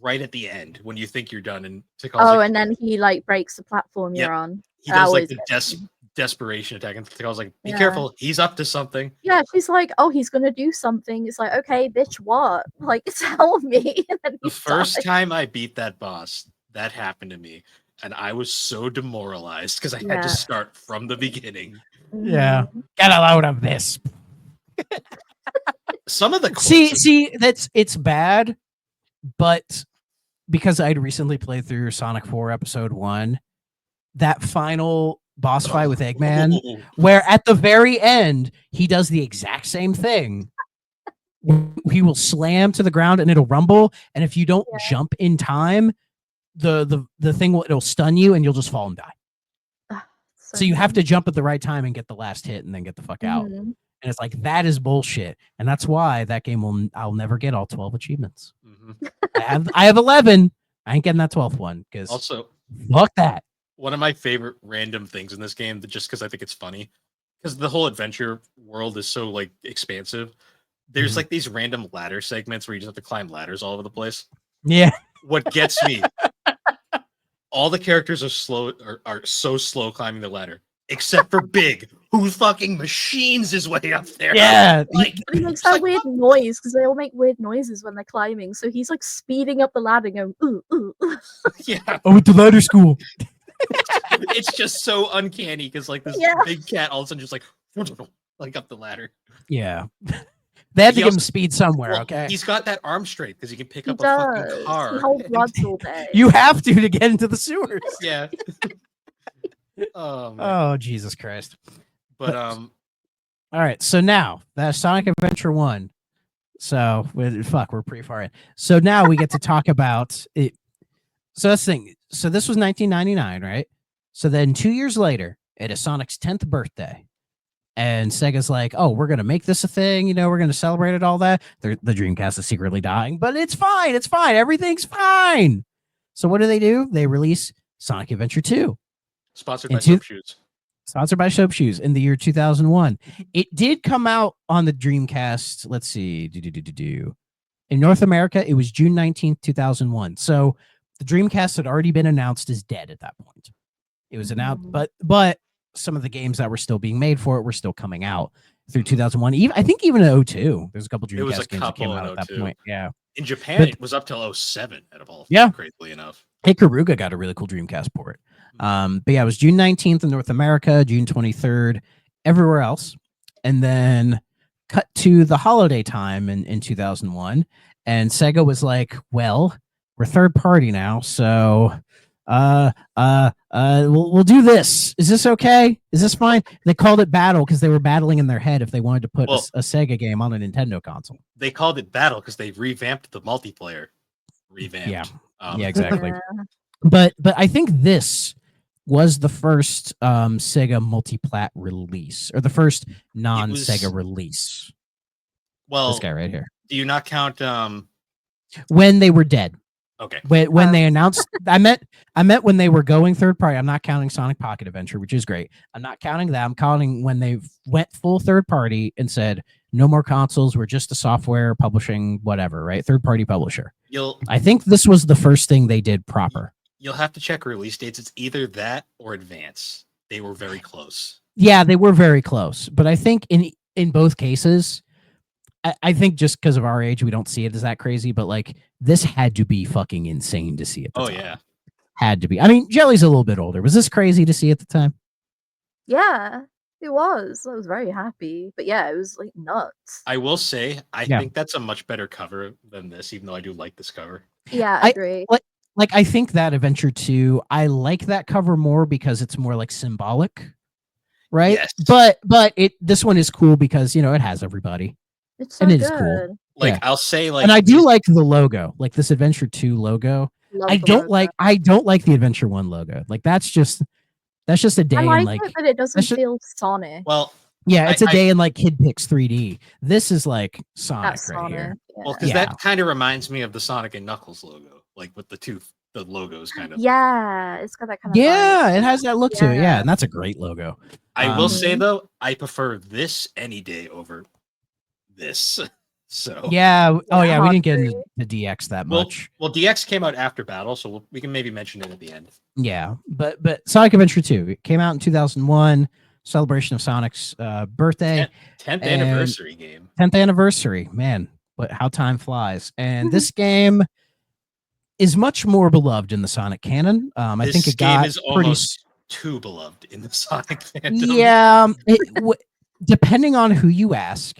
right at the end when you think you're done and Tikal's Oh, like, and then he like breaks the platform yep, you're on. he That does like always the gets me. desperation attack, and Tikal's like, "Be Yeah. careful, he's up to something." Yeah, she's like, "Oh, he's gonna do something." It's like, "Okay, bitch, what?" Like, tell me. And then The he first dies. time I beat that boss, that happened to me, and I was so demoralized because I had to Yeah. start from the beginning. Yeah, Mhm. get a load of this. Some of the quotes, See, it's bad, but because I'd recently played through Sonic 4 Episode 1, that final boss fight with Eggman, where at the very end, he does the exact same thing. He will slam to the ground and it'll rumble, and if you don't Yeah. jump in time, the thing it'll stun you and you'll just fall and die. Ugh, So you have annoying. to jump at the right time and get the last hit and then get the fuck out. Mhm. And it's like that is bullshit. And that's why that game I'll never get all 12 achievements. Mhm. I have 11. I ain't getting that 12th one because Also, fuck that. one of my favorite random things in this game, just because I think it's funny, because the whole adventure world is so like expansive. There's Mhm. like these random ladder segments where you just have to climb ladders all over the place. Yeah. What gets me, all the characters are so slow climbing the ladder, except for Big, who fucking machines his way up there. Yeah. Like, But he makes it's that like, weird noise because they all make weird noises when they're climbing. So he's like speeding up the ladder, going ooh ooh. Ooh. yeah, I went to ladder school. it's just so uncanny because like this Yeah. big cat all of a sudden just like up the ladder. Yeah. They had to He give him also- speed somewhere, Well, okay? he's got that arm strength because he can pick He up a fucking does. He car. holds rods all day. You have to get into the sewers. Yeah. Oh man. Oh, Jesus Christ. But All right. So now that's Sonic Adventure 1. So we're pretty far in. So now we get to talk about it. So that's the thing. So this was 1999, right? So then 2 years later, it is Sonic's 10th birthday. And Sega's like, oh, we're going to make this a thing. You know, we're going to celebrate it, all that. The Dreamcast is secretly dying, but it's fine. It's fine. Everything's fine. So what do? They release Sonic Adventure 2. sponsored by Soap Shoes. Sponsored by Soap Shoes in the year 2001. It did come out on the Dreamcast. Let's see. In North America, it was June 19th, 2001. So the Dreamcast had already been announced as dead at that point. It was announced, but some of the games that were still being made for it were still coming out through 2001. I think even in 02, there's a couple Dreamcast games that came out at that point. Yeah. In Japan, it was up till 07 out of all. Yeah. Crazily enough. Hey, Karuga got a really cool Dreamcast port. But yeah, it was June 19th in North America, June 23rd everywhere else. And then cut to the holiday time in 2001. And Sega was like, well, we're third party now. So we'll do this. Is this okay? Is this fine? They called it Battle because they were battling in their head if they wanted to put a Sega game on a Nintendo console. They called it Battle because they revamped the multiplayer. Yeah. Yeah, Exactly. But I think this was the first Sega multiplat release, or the first non-Sega release. Well, this guy right here. Do you not count when they were dead? Okay. When they announced, I meant when they were going third party. I'm not counting Sonic Pocket Adventure, which is great. I'm not counting that. I'm counting when they went full third party and said no more consoles. We're just a software publishing whatever, right? Third party publisher. I think this was the first thing they did proper. You'll have to check release dates. It's either that or Advance. They were very close. Yeah, they were very close, but I think in both cases, I think just because of our age, we don't see it as that crazy. But like, this had to be fucking insane to see at the time. Yeah, had to be. I mean, Jelly's a little bit older. Was this crazy to see at the time? Yeah, it was. I was very happy, but yeah, it was like nuts. I will say, I think that's a much better cover than this, even though I do like this cover. Yeah, I agree. Like I think that Adventure 2, I like that cover more because it's more like symbolic, right? Yes. But this one is cool because it has everybody. It's so and it good. is cool. Like I'll say, like, and I do like the logo, like this Adventure 2 logo. Love I the don't logo. like the Adventure 1 logo. Like that's just a day I in like like it, but it doesn't feel Sonic. Well, yeah, it's a day in like Kid Pix 3D. This is like Sonic That's right Sonic. here. Yeah. Well, because that kind of reminds me of the Sonic and Knuckles logo, like with the logos kind of. Yeah, it's got that kind of Yeah, vibe. it has that look to it. Yeah, and that's a great logo. I will say though, I prefer this any day over this. So yeah, oh yeah, we didn't get into the DX that much. Well, DX came out after Battle, so we can maybe mention it at the end. Yeah, but Sonic Adventure 2, it came out in 2001, celebration of Sonic's birthday, 10th anniversary game. 10th anniversary, man, how time flies. And this game is much more beloved in the Sonic canon. I think it got is almost too beloved in the Sonic fandom. Yeah, depending on who you ask.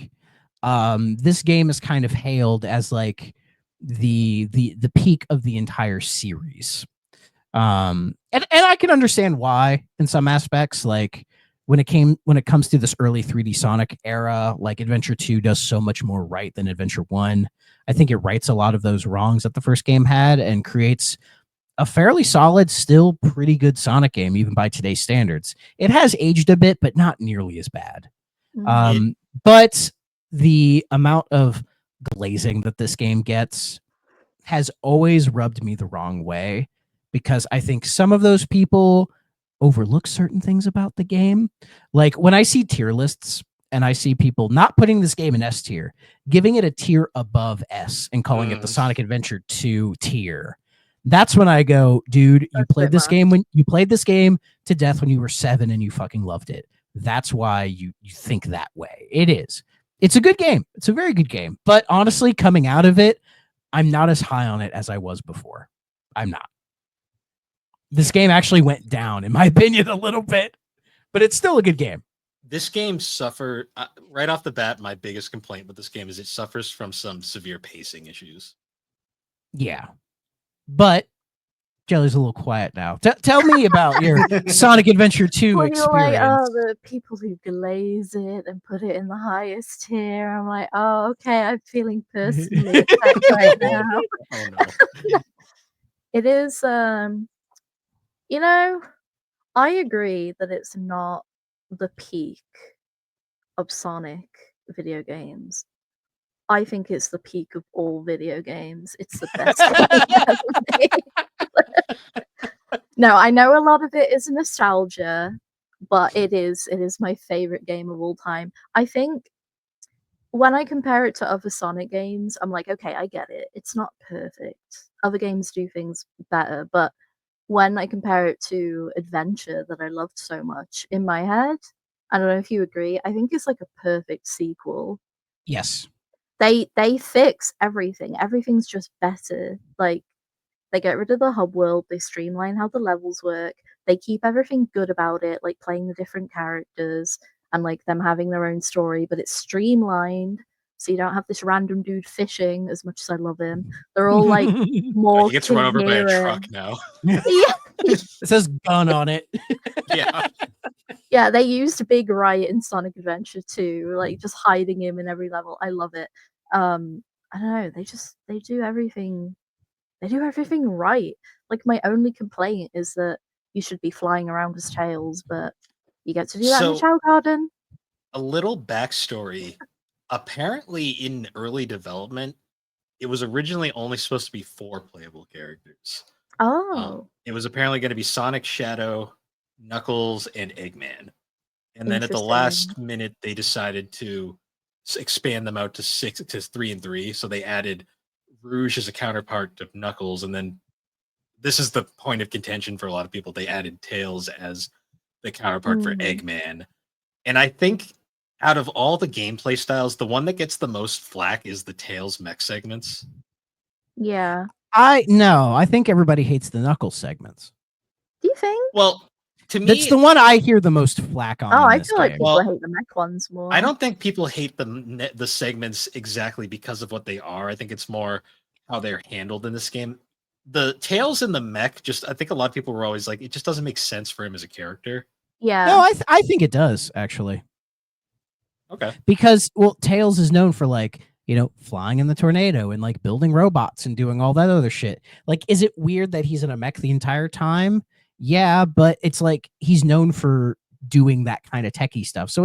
This game is kind of hailed as like the peak of the entire series. And I can understand why in some aspects, like when it comes to this early 3D Sonic era, like Adventure 2 does so much more right than Adventure 1. I think it rights a lot of those wrongs that the first game had and creates a fairly solid, still pretty good Sonic game, even by today's standards. It has aged a bit, but not nearly as bad. But the amount of glazing that this game gets has always rubbed me the wrong way because I think some of those people overlook certain things about the game. Like when I see tier lists and I see people not putting this game in S tier, giving it a tier above S and calling it the Sonic Adventure 2 tier. That's when I go, dude, you played this game to death when you were 7 and you fucking loved it. That's why you think that way. It is. It's a good game. It's a very good game. But honestly, coming out of it, I'm not as high on it as I was before. I'm not. This game actually went down, in my opinion, a little bit. But it's still a good game. This game suffered, right off the bat, my biggest complaint with this game is it suffers from some severe pacing issues. Yeah. But Jelly's a little quiet now. Tell me about your Sonic Adventure 2 experience. Like, oh, the people who glaze it and put it in the highest tier. I'm like, oh, okay, I'm feeling personally attacked right now. Oh no. It is, I agree that it's not the peak of Sonic video games. I think it's the peak of all video games. It's the best game ever made. No, I know a lot of it is nostalgia, but it is my favorite game of all time. I think when I compare it to other Sonic games, I'm like, okay, I get it. It's not perfect. Other games do things better, but when I compare it to Adventure that I loved so much, in my head, I don't know if you agree, I think it's like a perfect sequel. Yes. They fix everything. Everything's just better. Like, they get rid of the hub world, they streamline how the levels work, they keep everything good about it, like playing the different characters and like them having their own story, but it's streamlined, so you don't have this random dude fishing as much as I love him. They're all like more. He gets run over by a truck now. Yeah. It says gun on it. Yeah. Yeah, they used Big Right in Sonic Adventure 2, like just hiding him in every level. I love it. I don't know, they do everything. They do everything right. Like, my only complaint is that you should be flying around as Tails, but you get to do that in the Chow Garden. A little backstory. Apparently, in early development, it was originally only supposed to be 4 playable characters. Oh, It was apparently going to be Sonic, Shadow, Knuckles, and Eggman. And then at the interesting. last minute, they decided to expand them out to 3 and 3. So they added Rouge as a counterpart of Knuckles, and then this is the point of contention for a lot of people. They added Tails as the counterpart for Eggman. And I think out of all the gameplay styles, the one that gets the most flack is the Tails mech segments. Yeah. I think everybody hates the Knuckles segments. Do you think? Well, to me, That's the one I hear the most flack on. Oh, in I this feel like game. people hate the mech ones more. I don't think people hate the segments exactly because of what they are. I think it's more how they're handled in this game. The Tails and the mech, I think a lot of people were always like, it just doesn't make sense for him as a character. Yeah. No, I think it does actually. Okay. Because Tails is known for like, flying in the tornado and like building robots and doing all that other shit. Like, is it weird that he's in a mech the entire time? Yeah, but it's like he's known for doing that kind of techie stuff. So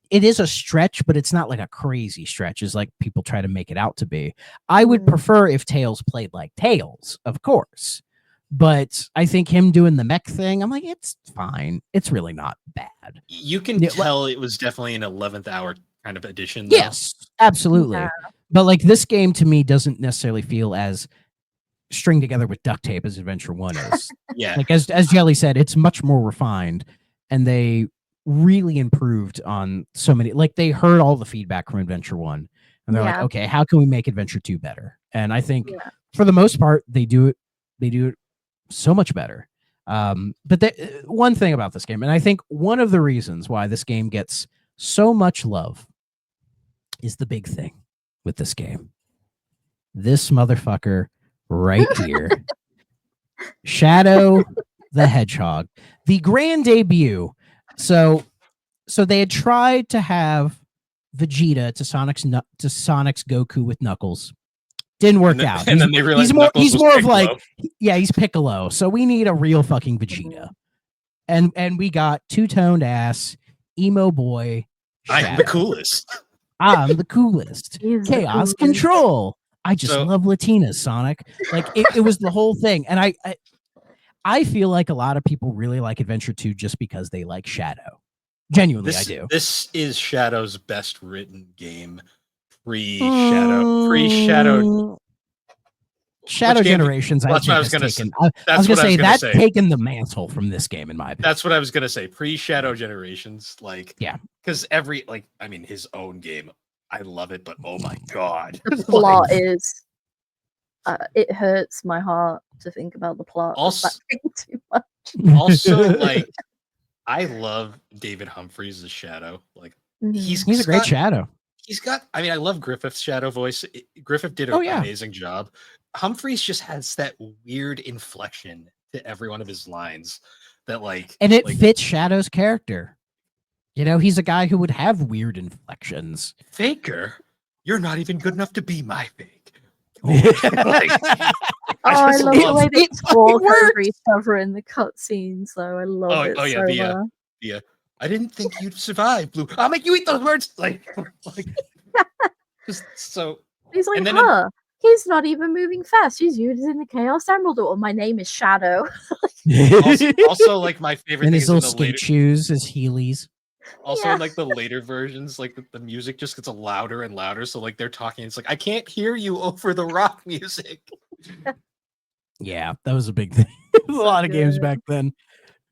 it is a stretch, but it's not like a crazy stretch as like people try to make it out to be. I would prefer if Tails played like Tails, of course. But I think him doing the mech thing, I'm like, it's fine. It's really not bad. You can tell it was definitely an 11th hour kind of edition. Though. Yes, absolutely. Yeah. But like this game to me doesn't necessarily feel as string together with duct tape as Adventure 1 is. Yeah. Like as Jelly said, it's much more refined, and they really improved on so many. Like they heard all the feedback from Adventure 1, and they're like, okay, how can we make Adventure 2 better? And I think for the most part, they do it so much better. But one thing about this game, and I think one of the reasons why this game gets so much love is the big thing with this game. This motherfucker right here. Shadow the Hedgehog. The grand debut. So they had tried to have Vegeta to Sonic's Goku with Knuckles. Didn't work out. And then they realized he's more of Piccolo. like, he's Piccolo. So we need a real fucking Vegeta. And we got two-toned ass emo boy. Shadow. I'm the coolest. I'm the coolest. Chaos control. I just love Latinas, Sonic. Like it was the whole thing. And I feel like a lot of people really like Adventure 2 just because they like Shadow. Genuinely, I do. This is Shadow's best written game. Pre-Shadow. Shadow Generations. That's what I was going to say. That's taken the mantle from this game, in my opinion. That's what I was going to say. Pre-Shadow Generations, because his own game, I love it, but oh my god, the plot is. It hurts my heart to think about the plot. Also, too much. Also, I love David Humphries as Shadow. Like he's a great Shadow. He's got. I love Griffith's Shadow voice. Griffith did an amazing job. Humphries just has that weird inflection to every one of his lines that and it fits Shadow's character. He's a guy who would have weird inflections. Faker, you're not even good enough to be my fake. I love the way they talk over each other in the cutscenes, though. I love it. Yeah. I didn't think you'd survive, Blue. I'll make you eat those words. Just so. He's like, he's not even moving fast. He's using the Chaos Emerald. Or my name is Shadow. also, my favorite and thing his is little skate shoes, his Heelys. Also, in the later versions, the music just gets louder and louder. So they're talking, it's I can't hear you over the rock music. Yeah, that was a big thing. A lot of games back then.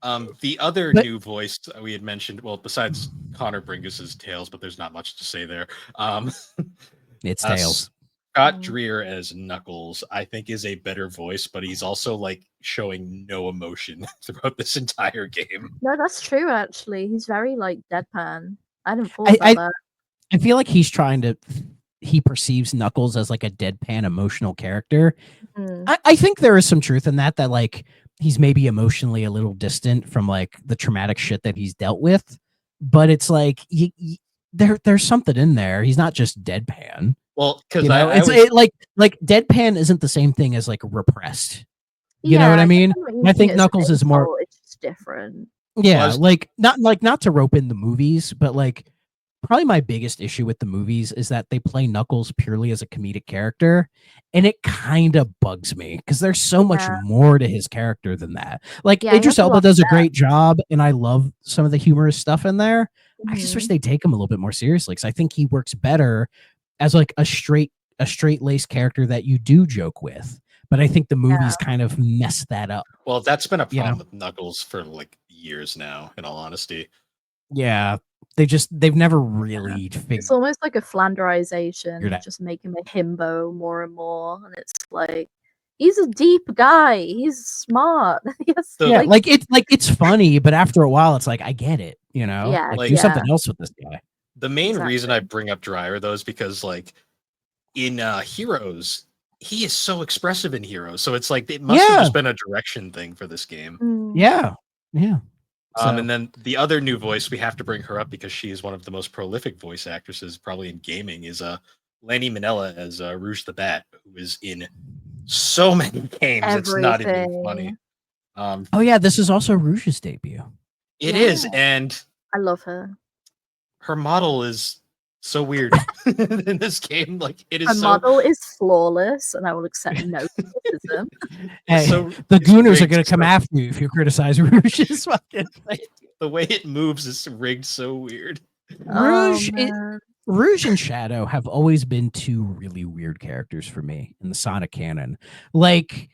The other new voice we had mentioned, well, besides Connor Bringus's Tails, but there's not much to say there. It's Tails. Scott Dreer as Knuckles, I think, is a better voice, but he's also showing no emotion throughout this entire game. No, that's true. Actually, he's very deadpan. I didn't thought about that. I feel like he's he perceives Knuckles as a deadpan emotional character. I think there is some truth in that he's maybe emotionally a little distant from the traumatic shit that he's dealt with, but it's there's something in there. He's not just deadpan. Well, because deadpan isn't the same thing as repressed. You know what I mean? I think Knuckles is more. It's just different. Yeah, not to rope in the movies, but probably my biggest issue with the movies is that they play Knuckles purely as a comedic character, and it kind of bugs me because there's so much Yeah. more to his character than that. Like Yeah, he Idris has a Elba lot does of a great job, and I love some of the humorous stuff in there. I just wish Mhm. they take him a little bit more seriously because I think he works better as like a straight laced character that you do joke with. But I think the movies kind of mess that up. Well, that's been a You know? problem with Knuckles for like years now, in all honesty. Yeah, they've never really It's figured almost like a it flanderization, out. just making a himbo more and more, and it's like he's a deep guy. He's smart. Yes, So- Yeah, like it's funny, but after a while, it's like I get it. You know, Yeah, like like- do something else with this guy. The main reason I Exactly. bring up Dryer though is because like in Heroes, he is so expressive in Heroes. So it's like it must have Yeah. just been a direction thing for this game. Mm. Yeah, yeah. So, And then the other new voice, we have to bring her up because she is one of the most prolific voice actresses probably in gaming, is Lanny Minella as Rouge the Bat, who is in so many games. It's not even funny. oh yeah, this is also Rouge's debut. It is, Yeah. and I love her. her model is so weird in this game. Like it is Her so model is flawless, and I will accept no criticism. Hey, so the it's Gooners are rigged going to come so- after you if you criticize Rouge's fucking thing. the way it moves is rigged so weird. Rouge, Oh, man. Rouge and Shadow have always been two really weird characters for me in the Sonic canon. Like,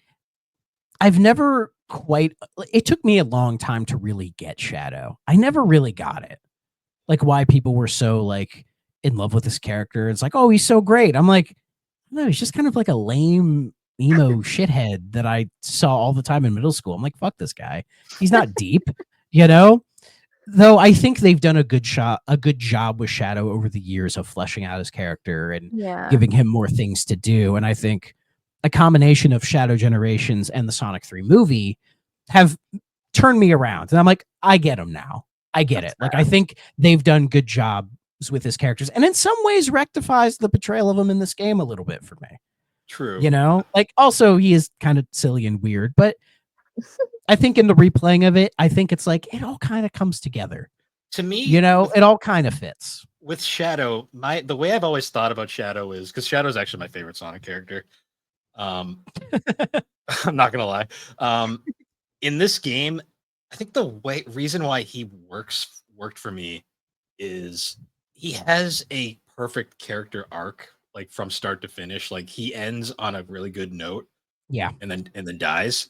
I've never quite. It took me a long time to really get Shadow. I never really got it. Like, why people were so like in love with this character. It's like, oh, he's so great. I'm like, no, he's just kind of like a lame emo shithead that I saw all the time in middle school. I'm like, fuck this guy. He's not deep, you know? Though I think they've done a good job with Shadow over the years of fleshing out his character and Yeah. giving him more things to do. And I think a combination of Shadow Generations and the Sonic 3 movie have turned me around. And I'm like, I get him now. I get it. Like, I think they've done good jobs with his characters, and in some ways rectifies the portrayal of him in this game a little bit for me. True. You know, like also he is kind of silly and weird, but I think in the replaying of it, I think it's like it all kind of comes together. To me, You know, it all kind of fits. with Shadow, the way I've always thought about Shadow is because Shadow is actually my favorite Sonic character. I'm not gonna lie. In this game, I think the reason why he worked for me is he has a perfect character arc, like from start to finish. Like he ends on a really good note, Yeah. and then dies.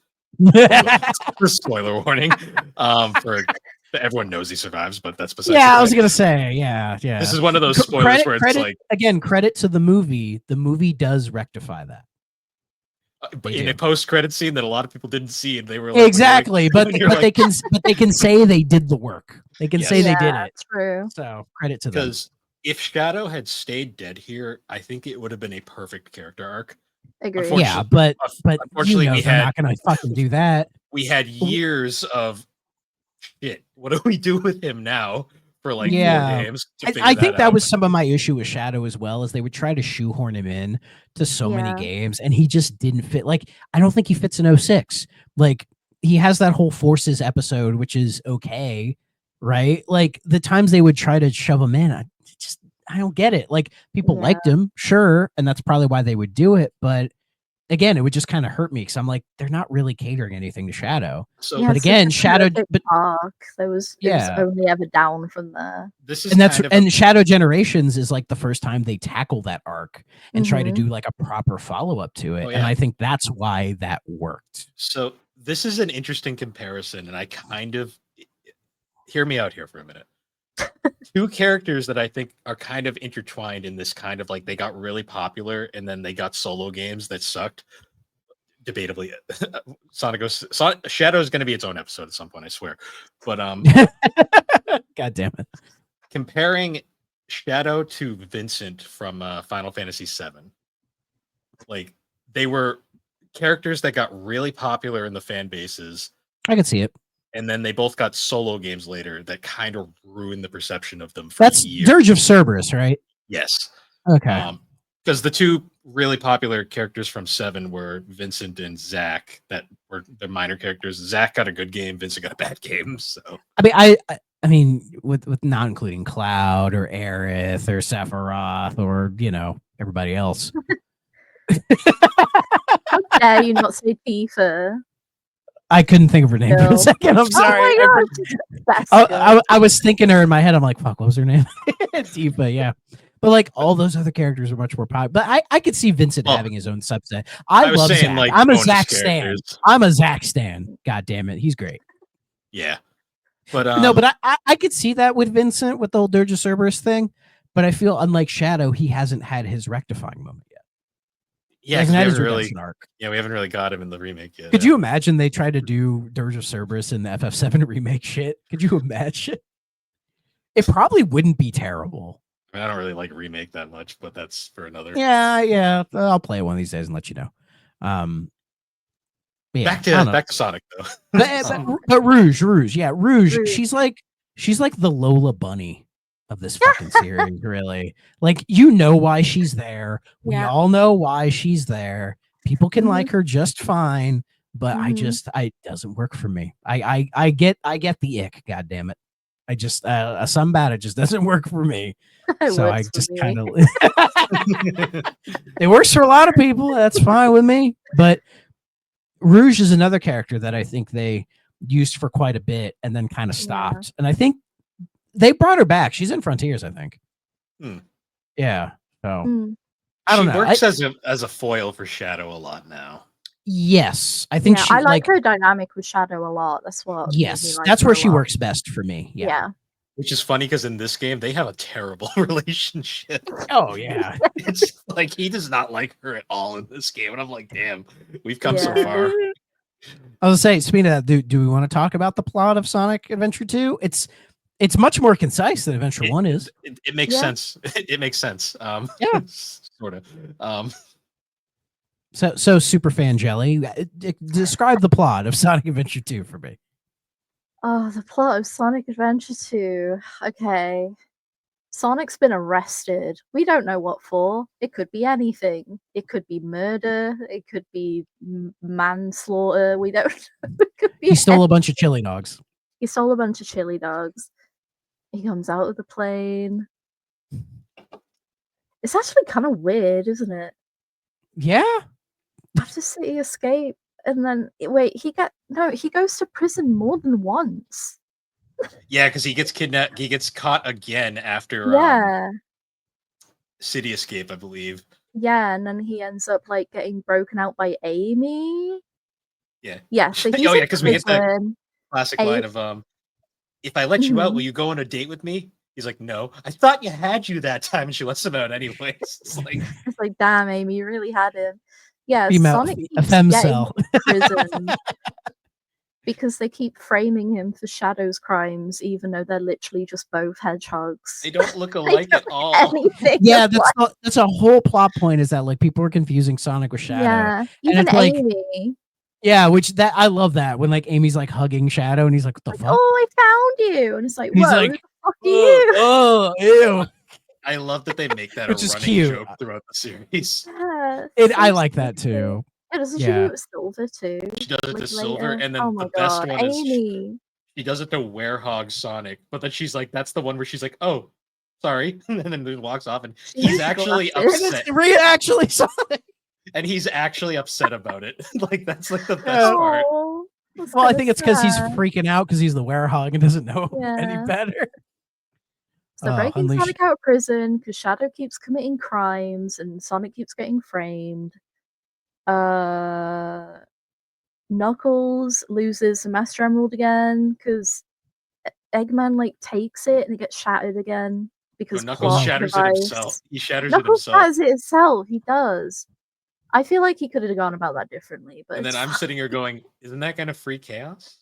Spoiler warning. For everyone knows he survives, but that's besides. Yeah, the I was point. gonna say, yeah. This is one of those spoilers where it's like credit to the movie. The movie does rectify that. They in do. a post-credit scene that a lot of people didn't see, and they were like, Exactly, when but you're but like- they can say they did the work. They can Yes. say they did Yeah, it. True. So credit to them. because if Shadow had stayed dead here, I think it would have been a perfect character arc. Agree. Unfortunately- Yeah, but Unfortunately, you know, we they're had not gonna fucking do that. we had years of shit. What do we do with him now for like Yeah. 4 games? to figure I think that out? was some of my issue with Shadow as well, is they would try to shoehorn him in to so many Yeah. games, and he just didn't fit. Like, I don't think he fits in 06. Like, he has that whole Forces episode, which is okay, right? Like, the times they would try to shove him in, I don't get it. Like, people Yeah. liked him, sure, and that's probably why they would do it, but again, it would just kind of hurt me because I'm like, they're not really catering anything to Shadow. So Yeah, but it's again, such a Shadow, prolific but arc. It was Yeah. only ever down from there. this is and that's kind of and Shadow Generations is like the first time they tackle that arc and try to Mhm. do like a proper follow-up to it. Oh, And yeah. I think that's why that worked. so this is an interesting comparison, and I kind of hear me out here for a minute. Two characters that I think are kind of intertwined in this kind of like they got really popular and then they got solo games that sucked. Debatably, Shadow is going to be its own episode at some point, I swear. But God damn it. comparing Shadow to Vincent from Final Fantasy VII, like they were characters that got really popular in the fan bases, I can see it. and then they both got solo games later that kind of ruined the perception of them for That's years. Dirge of Cerberus, right? Yes. Okay. Because the two really popular characters from Seven were Vincent and Zach, that were the minor characters. Zach got a good game, Vincent got a bad game. So I mean, I mean, with not including Cloud or Aerith or Sephiroth or everybody else. How dare you not say Tifa? I couldn't think of her name for a Bill. second. I'm sorry. Oh my god, that's I was thinking her in my head. I'm like, fuck, what was her name? Tifa, yeah. But like all those other characters are much more popular. But I could see Vincent having his own subset. I was love saying, Zack. like, I'm a bonus Zack stan. characters. I'm a Zack stan. God damn it, he's great. Yeah. But No, but I could see that with Vincent with the whole Dirge of Cerberus thing. But I feel unlike Shadow, he hasn't had his rectifying moment yet. yeah, He 'cause hasn't we had his haven't really redemption arc. we haven't really got him in the remake yet. Could you imagine they tried to do Dirge of Cerberus in the FF7 remake shit? Could you imagine? It probably wouldn't be terrible. I mean, I don't really like remake that much, but that's for another. Yeah. I'll play it one of these days and let you know. Yeah, back to Sonic though. but Rouge, yeah, Rouge. She's like the Lola Bunny of this fucking series, really. Like, why she's there. We all know why she's there. People can like her just fine, but it doesn't work for me. I get the ick. God damn it. I just some about it just doesn't work for me. So I just kind of it works for a lot of people. That's fine with me. But Rouge is another character that I think they used for quite a bit and then kind of stopped. And I think they brought her back. She's in Frontiers, I think. Yeah. So I don't know. She works as a foil for Shadow a lot now. Yes, I think I like her dynamic with Shadow a lot. That's what. Yes, that's where she works best for me. Yeah. Which is funny because in this game they have a terrible relationship. Oh yeah, it's like he does not like her at all in this game, and I'm like, damn, we've come so far. I was saying, speaking of that, do we want to talk about the plot of Sonic Adventure 2? It's much more concise than Adventure 1 is. It makes sense. It makes sense. Yeah, sort of. So super fan Jelly, describe the plot of Sonic Adventure 2 for me. Oh, the plot of Sonic Adventure 2. Okay. Sonic's been arrested. We don't know what for. It could be anything. It could be murder. It could be manslaughter. We don't know. It could be he stole a bunch of chili dogs. He stole a bunch of chili dogs. He comes out of the plane. It's actually kind of weird, isn't it? Yeah. After City Escape, and then he goes to prison more than once. Yeah, because he gets kidnapped. He gets caught again after City Escape, I believe. Yeah, and then he ends up like getting broken out by Amy. Yeah. Yeah. So he's because we get that classic line of if I let you out, will you go on a date with me? He's like, no. I thought you had you that time, and she lets him out anyways. It's like, damn, Amy, you really had him. Yeah, Sonic a femcel. Prison because they keep framing him for Shadow's crimes, even though they're literally just both hedgehogs. They don't look alike at all. Yeah, that's a whole plot point. Is that like people are confusing Sonic with Shadow? Yeah, even Amy. Yeah, which I love that when like Amy's like hugging Shadow and he's like, "What the fuck? Oh, I found you!" And it's like, he's whoa, like, who the fuck are you? Oh, ew. I love that they make that which a is running cute. joke throughout the series. Yeah, I like that too. Yeah, doesn't she do it with Silver too? She does it to Silver, and then oh my the best one Amy. is she does it to Werehog Sonic, but then she's like, that's the one where she's like, oh, sorry, and then walks off, and he's actually upset. Actually Sonic. And he's actually upset about it. Like that's like the best part. Well, I think it's because he's freaking out because he's the Werehog and doesn't know any better. So breaking Sonic out of prison because Shadow keeps committing crimes and Sonic keeps getting framed. Knuckles loses the Master Emerald again because Eggman like takes it and it gets shattered again because Knuckles shatters it himself. He shatters Knuckles it himself. shatters it himself. He does. I feel like he could have gone about that differently, but and then I'm sitting here going, "Isn't that gonna free chaos?"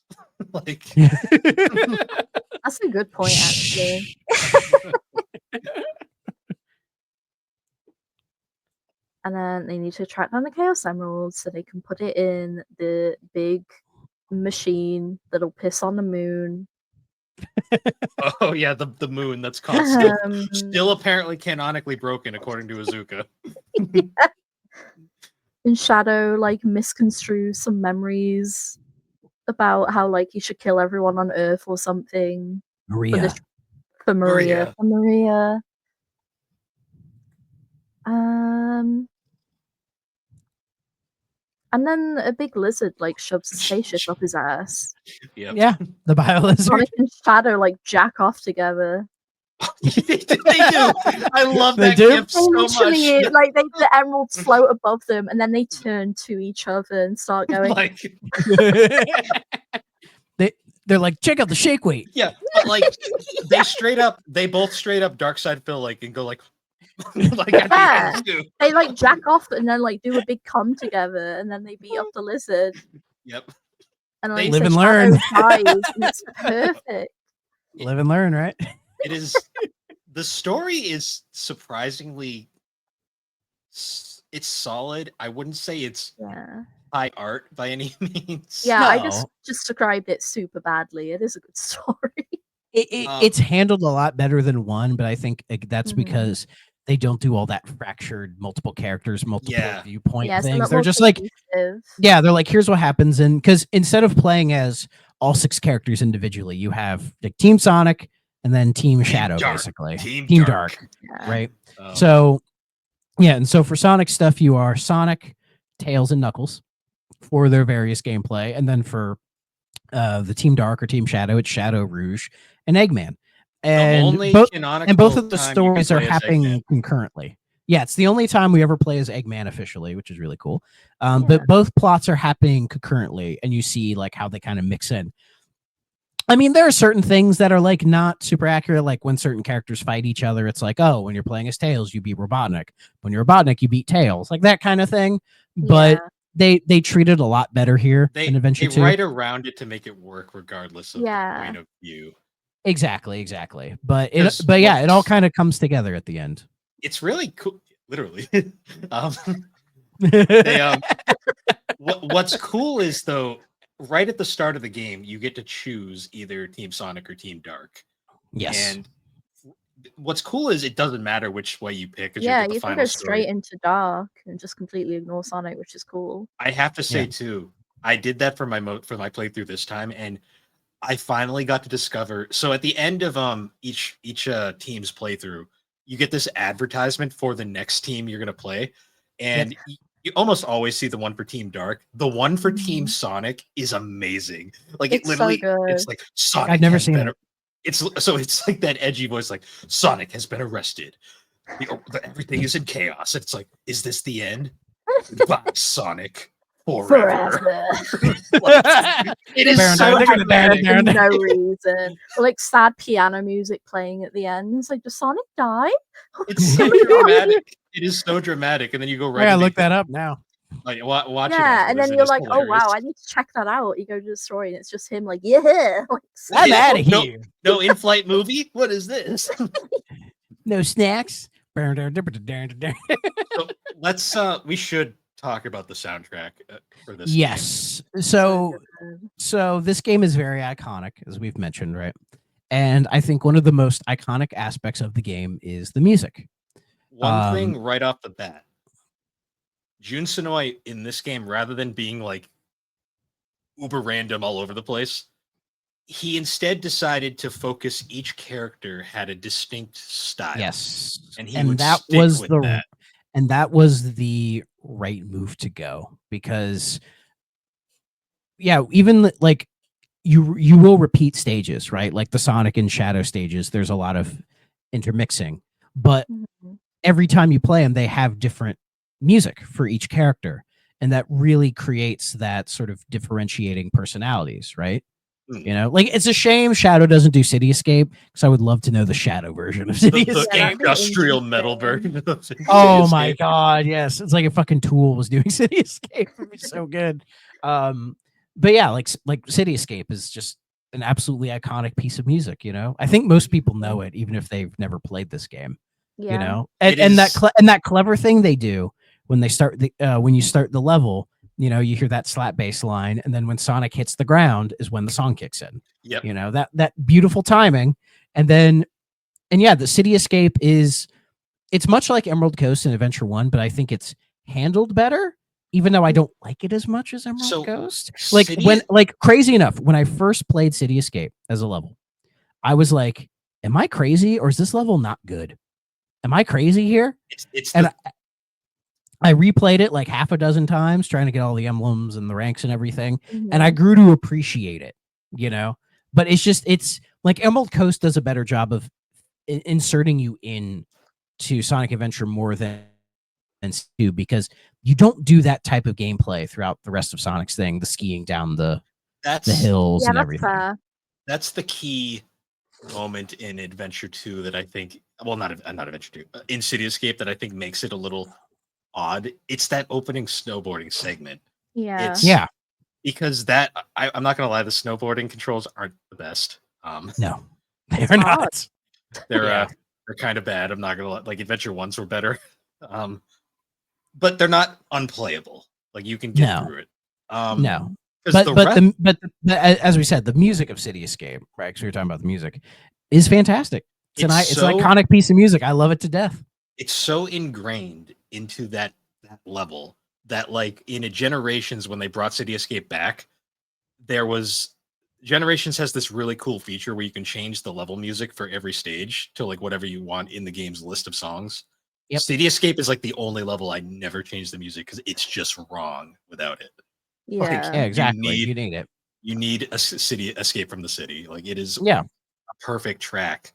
Like, that's a good point, actually. And then they need to track down the Chaos Emerald so they can put it in the big machine that'll piss on the moon. Oh yeah, the moon that's constantly still apparently canonically broken according to Azuka. Yeah. And Shadow like misconstrues some memories about how like you should kill everyone on Earth or something. Maria. For Maria. Maria. For Maria. And then a big lizard like shoves a spaceship up his ass. Yep. Yeah, the biolizard. Sonic and Shadow like jack off together. they do. I love They that do? gif so much. Literally, like the emeralds float above them, and then they turn to each other and start going. Like, They're like, check out the shake weight. yeah, but like they both straight up dark side Phil like and go like like at Yeah. the end too. They like jack off and then like do a big cum together, and then they beat up the lizard. Yep. And They like live so and Shadow learn. dies, and it's perfect. Live and learn, right? It is the story is surprisingly it's solid. I wouldn't say it's Yeah. high art by any means. Yeah, I No. just described it super badly. It is a good story. It's handled a lot better than one, but I think that's Mhm. because they don't do all that fractured multiple characters, multiple Yeah. viewpoint Yeah, it's a things. lot They're more just like, cohesive. yeah, they're like, here's what happens. And because instead of playing as all 6 characters individually, you have like Team Sonic and then Team Shadow, Dark. basically. Team Dark. Yeah. Right? Um, So, yeah, and so for Sonic stuff, you are Sonic, Tails, and Knuckles for their various gameplay. And then for the Team Dark or Team Shadow, it's Shadow, Rouge, and Eggman. And only both canonical of the time you can stories are play as happening Eggman. concurrently. Yeah, it's the only time we ever play as Eggman officially, which is really cool. Yeah. But both plots are happening concurrently, and you see like how they kind of mix in. I mean, there are certain things that are like not super accurate, like when certain characters fight each other, it's like, oh, when you're playing as Tails, you beat Robotnik. When you're Robotnik, you beat Tails, like that kind of thing. But they treat it a lot better here in Adventure 2. write around it to make it work regardless of the Yeah. point of view. Exactly. But Because yeah, it all what's- kind of comes together at the end. It's really cool, literally. What's cool is though, right at the start of the game, you get to choose either Team Sonic or Team Dark. Yes. And what's cool is it doesn't matter which way you pick. 'Cause Yeah, get the you can final go story. straight into Dark and just completely ignore Sonic, which is cool. I have to say Yeah. too, I did that for my playthrough this time, and I finally got to discover. So at the end of each team's playthrough, you get this advertisement for the next team you're gonna play, and you almost always see the one for Team Dark. The one for Team Sonic is amazing. Like It's it literally, so it's good. like Sonic. I've never has seen been it. It's like that edgy voice, like Sonic has been arrested. Everything is in chaos. It's like, is this the end? Goodbye, Sonic. Forever. It is so dramatic. For no reason. Like sad piano music playing at the end. It's like, does Sonic die? It's so dramatic. It is so dramatic, and then you go right. I gotta into look that up now. Like watch it. Yeah, and afterwards, then you're it's like, oh hilarious. wow, I need to check that out. You go to the story, and it's just him like, yeah. Like, I'm Yeah, out of no- here. No in-flight movie. What is this? No snacks. So let's we should talk about the soundtrack for this. Yes. so So good. so this game is very iconic, as we've mentioned, right? And I think one of the most iconic aspects of the game is the music. One thing right off the bat, Jun Sonoy in this game, rather than being like uber random all over the place, he instead decided to focus each character had a distinct style. Yes. And he would stick with that. And that was the right move to go, because yeah, even like you will repeat stages, right? Like the Sonic and Shadow stages, there's a lot of intermixing, but Mhm. every time you play them, they have different music for each character, and that really creates that sort of differentiating personalities, right? Mm. You know, like it's a shame Shadow doesn't do City Escape, because I would love to know the Shadow version of City The Escape. that'd be industrial metal interesting. version. Of City Oh my Escape. god, yes. It's like a fucking Tool was doing City Escape. It would be so good. But yeah, like City Escape is just an absolutely iconic piece of music, you know? I think most people know it, even if they've never played this game. Yeah. You know? It And is- that clever thing they do when they start the when you start the level, you know, you hear that slap bass line, and then when Sonic hits the ground is when the song kicks in. Yep. You know, that beautiful timing. And yeah, the City Escape it's much like Emerald Coast and Adventure 1, but I think it's handled better, even though I don't like it as much as Emerald So, Coast. Like City- crazy enough, when I first played City Escape as a level, I was like, am I crazy or is this level not good? Am I crazy here? I replayed it like half a dozen times, trying to get all the emblems and the ranks and everything, and I grew to appreciate it, But it's like Emerald Coast does a better job of inserting you in to Sonic Adventure more than 2, because you don't do that type of gameplay throughout the rest of Sonic's thing, the skiing down the hills and everything. Fair. That's the key moment in Adventure 2 that I think, well, not Adventure 2, in City Escape, that I think makes it a little odd. It's that opening snowboarding segment. Yeah. Because that, I'm not gonna lie, the snowboarding controls aren't the best. No, they're not. They're kind of bad. I'm not gonna lie. Like Adventure 1s were better. But they're not unplayable. Like you can get through it. No. But as we said, the music of City Escape, right? Because we were talking about the music, is fantastic. It's an iconic piece of music. I love it to death. It's so ingrained into that level that, like, in Generations, when they brought City Escape back, Generations has this really cool feature where you can change the level music for every stage to like whatever you want in the game's list of songs. Yep. City Escape is like the only level I never change the music because it's just wrong without it. Yeah, yeah, exactly. You need it. You need a City Escape from the City. Like it is a perfect track.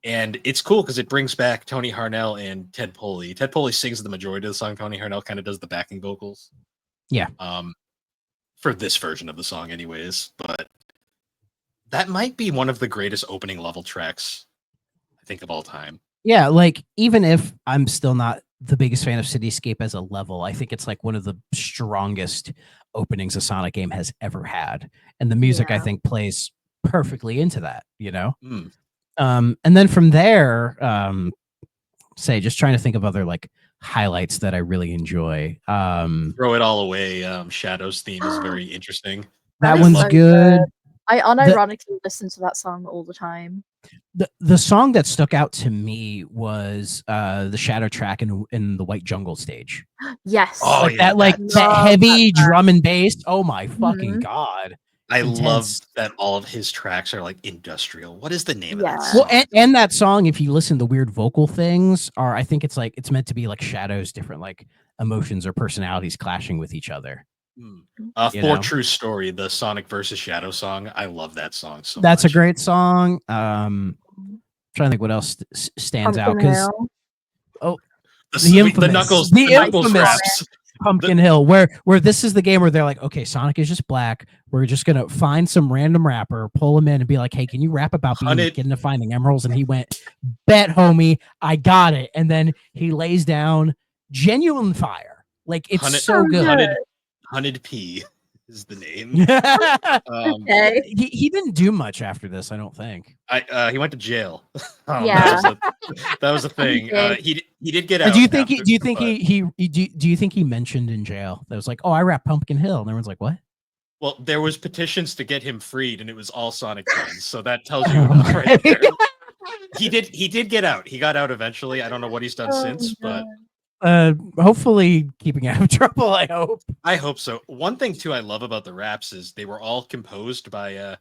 And it's cool because it brings back Tony Harnell and Ted Poley. Ted Poley sings the majority of the song. Tony Harnell kind of does the backing vocals. Yeah. For this version of the song anyways. But that might be one of the greatest opening level tracks, I think, of all time. Yeah, like even if I'm still not the biggest fan of Cityscape as a level, I think it's like one of the strongest openings a Sonic game has ever had. And the music, I think, plays perfectly into that, And then from there, just trying to think of other like highlights that I really enjoy. Throw It All Away. Shadow's theme is very interesting. That one's good. I unironically listen to that song all the time. The song that stuck out to me was the Shadow track in the White Jungle stage. Yes. Oh, that heavy drum and bass. Oh my fucking god. I love that all of his tracks are like industrial. What is the name of that song? Well, and that song, if you listen, the weird vocal things are, I think it's meant to be like Shadow's different like emotions or personalities clashing with each other. True Story, the Sonic versus Shadow song. I love that song so That's much. A great song. Trying to think what else stands out, because the Knuckles raps. Pumpkin Hill, where this is the game where they're like, okay, Sonic is just black. We're just gonna find some random rapper, pull him in, and be like, hey, can you rap about being getting into finding emeralds? And he went, bet, homie, I got it. And then he lays down genuine fire. Like it's so good. Hunted P is the name. Okay. He didn't do much after this, I don't think. He went to jail. That was a thing. He did get out. Do you think he mentioned in jail that was like, oh, I rap Pumpkin Hill, and everyone's like, what? Well, there was petitions to get him freed, and it was all Sonic fans, so that tells you enough right there. He did get out. He got out eventually. I don't know what he's done since, but hopefully keeping out of trouble. I hope so. One thing too I love about the raps is they were all composed by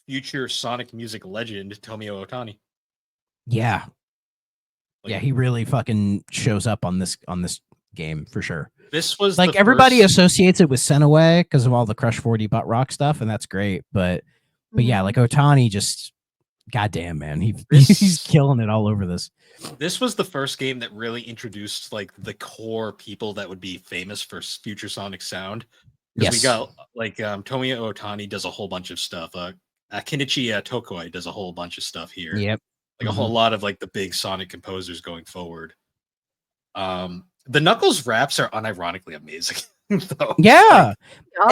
future Sonic music legend Tomio Otani. Yeah, he really fucking shows up on this game for sure. This was like everybody associates it with Senaway because of all the Crush 4D butt rock stuff, and that's great. But yeah, like Otani just, goddamn man, he's killing it all over this. This was the first game that really introduced like the core people that would be famous for future Sonic sound. Yes, we got like Tomio Otani does a whole bunch of stuff. Kenichi Tokoi does a whole bunch of stuff here. Yep, like a whole lot of like the big Sonic composers going forward. The Knuckles raps are unironically amazing. Though. Yeah.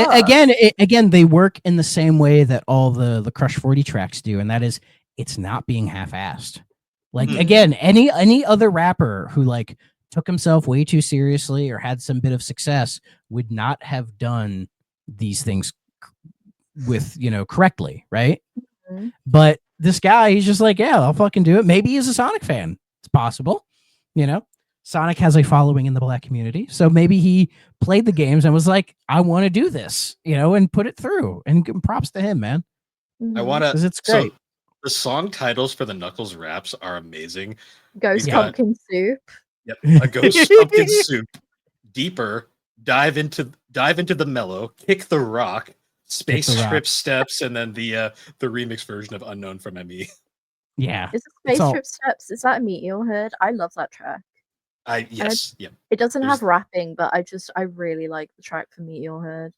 Again, they work in the same way that all the Crush 40 tracks do, and that is it's not being half-assed. Like again, any other rapper who like took himself way too seriously or had some bit of success would not have done these things with, correctly, right? Mm-hmm. But this guy, he's just like, yeah, I'll fucking do it. Maybe he's a Sonic fan. It's possible, Sonic has a following in the black community, so maybe he played the games and was like, I want to do this, and put it through. And props to him, man. I want to, because it's great. The song titles for the Knuckles raps are amazing. Ghost got- pumpkin soup. Yep, a ghost pumpkin soup, deeper, dive into the mellow, kick the rock, space the rock. trip steps, and then the remix version of Unknown from ME. Yeah. Is it It's Space all- Trip Steps? Is that a Meteorhead? I love that track. Yes, yeah. It doesn't There's- have rapping, but I really like the track for Meteorhead.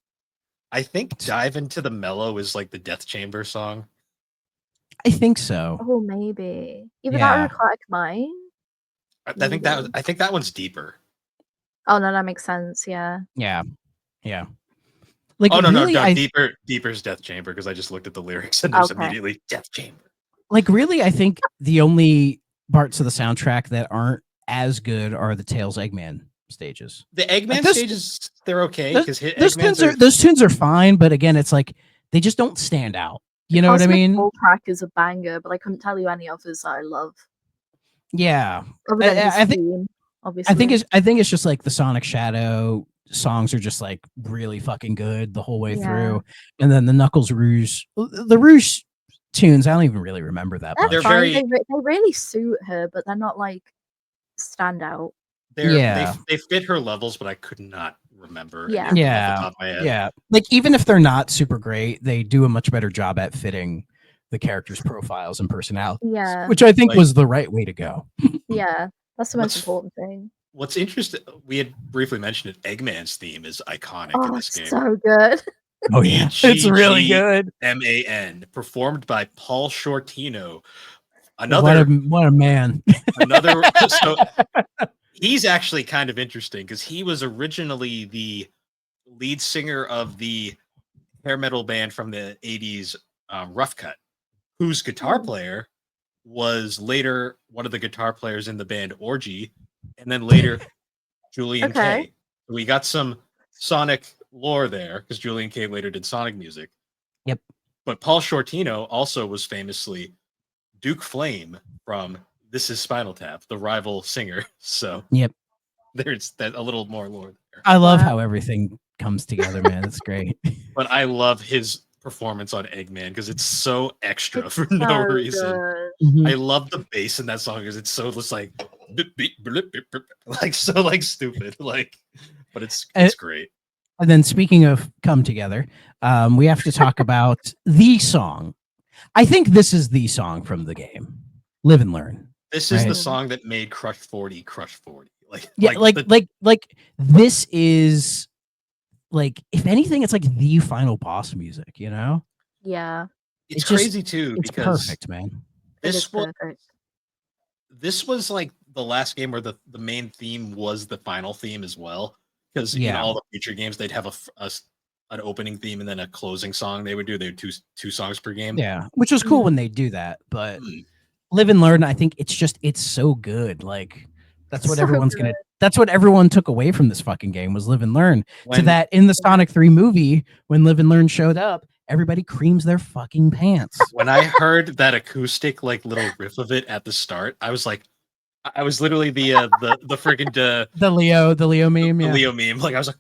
I think Dive Into the Mellow is like the Death Chamber song. I think so. Oh, maybe. Either Yeah. that or Aquatic Mine. I think Maybe. that one's deeper. Oh no, that makes sense. Yeah. Yeah. Yeah. Like, Oh no, really, no, I, deeper's Death Chamber because I just looked at the lyrics and there's Okay. immediately Death Chamber. like really, I think the only parts of the soundtrack that aren't as good are the Tails Eggman stages. The Eggman this- stages, they're okay Those, because those tunes are fine, but again, it's like they just don't stand out. You know what I Cosmic mean? Ball track is a banger, but I couldn't tell you any others that I love. Yeah. Other than his I think- theme, obviously. I think it's just like the Sonic Shadow songs are just like really fucking good the whole way Yeah. through, and then the Knuckles Rouge, the Rouge tunes, I don't even really remember that They're much. They're fine. very- They really suit her, but they're not like stand out. Yeah. they fit her levels, but I could not remember. Yeah. any of them Yeah. off the top of my head. Yeah, like even if they're not super great, they do a much better job at fitting the characters' profiles and personalities, Yeah. which I think Like- was the right way to go. Yeah, that's the most What's- important thing. What's interesting, we had briefly mentioned it. Eggman's theme is iconic in Oh, this it's game. so good. Oh yeah, it's really good. MAN, performed by Paul Shortino. Another What a man. another so he's actually kind of interesting because he was originally the lead singer of the hair metal band from the 80s, Rough Cut, whose guitar Oh. player was later one of the guitar players in the band Orgy, and then later Julian Okay. K. We got some Sonic lore there because Julian K later did Sonic music. Yep. But Paul Shortino also was famously Duke Flame from This Is Spinal Tap, the rival singer. So Yep. there's that a little more lore there. I love Wow. how everything comes together, man. It's great. But I love his performance on Eggman because it's so extra It's for no so reason. good. Mhm. I love the bass in that song because it's so just like like so like stupid like, but it's great. And then speaking of come together, we have to talk about the song. I think this is the song from the game, Live and Learn. This is Right. the song that made Crush 40 Crush 40. Yeah, the- like this is like, if anything, it's like the final boss music, you know? Yeah, it's it's just- crazy too It's because perfect, man. it is this was perfect. this was like the last game where the main theme was the final theme as well. Because in Yeah. all the future games, they'd have an opening theme and then a closing song. They would do two songs per game. Yeah, which was cool Mhm. when they do that, but Mm. Live and Learn, I think it's so good. Like that's what So everyone's gonna. good. That's what everyone took away from this fucking game was Live and Learn. To When- that, in the Sonic 3 movie, when Live and Learn showed up, everybody creams their fucking pants. when I heard that acoustic like little riff of it at the start, I was like, I was literally the freaking the Leo meme, yeah, Leo meme. Like I was like,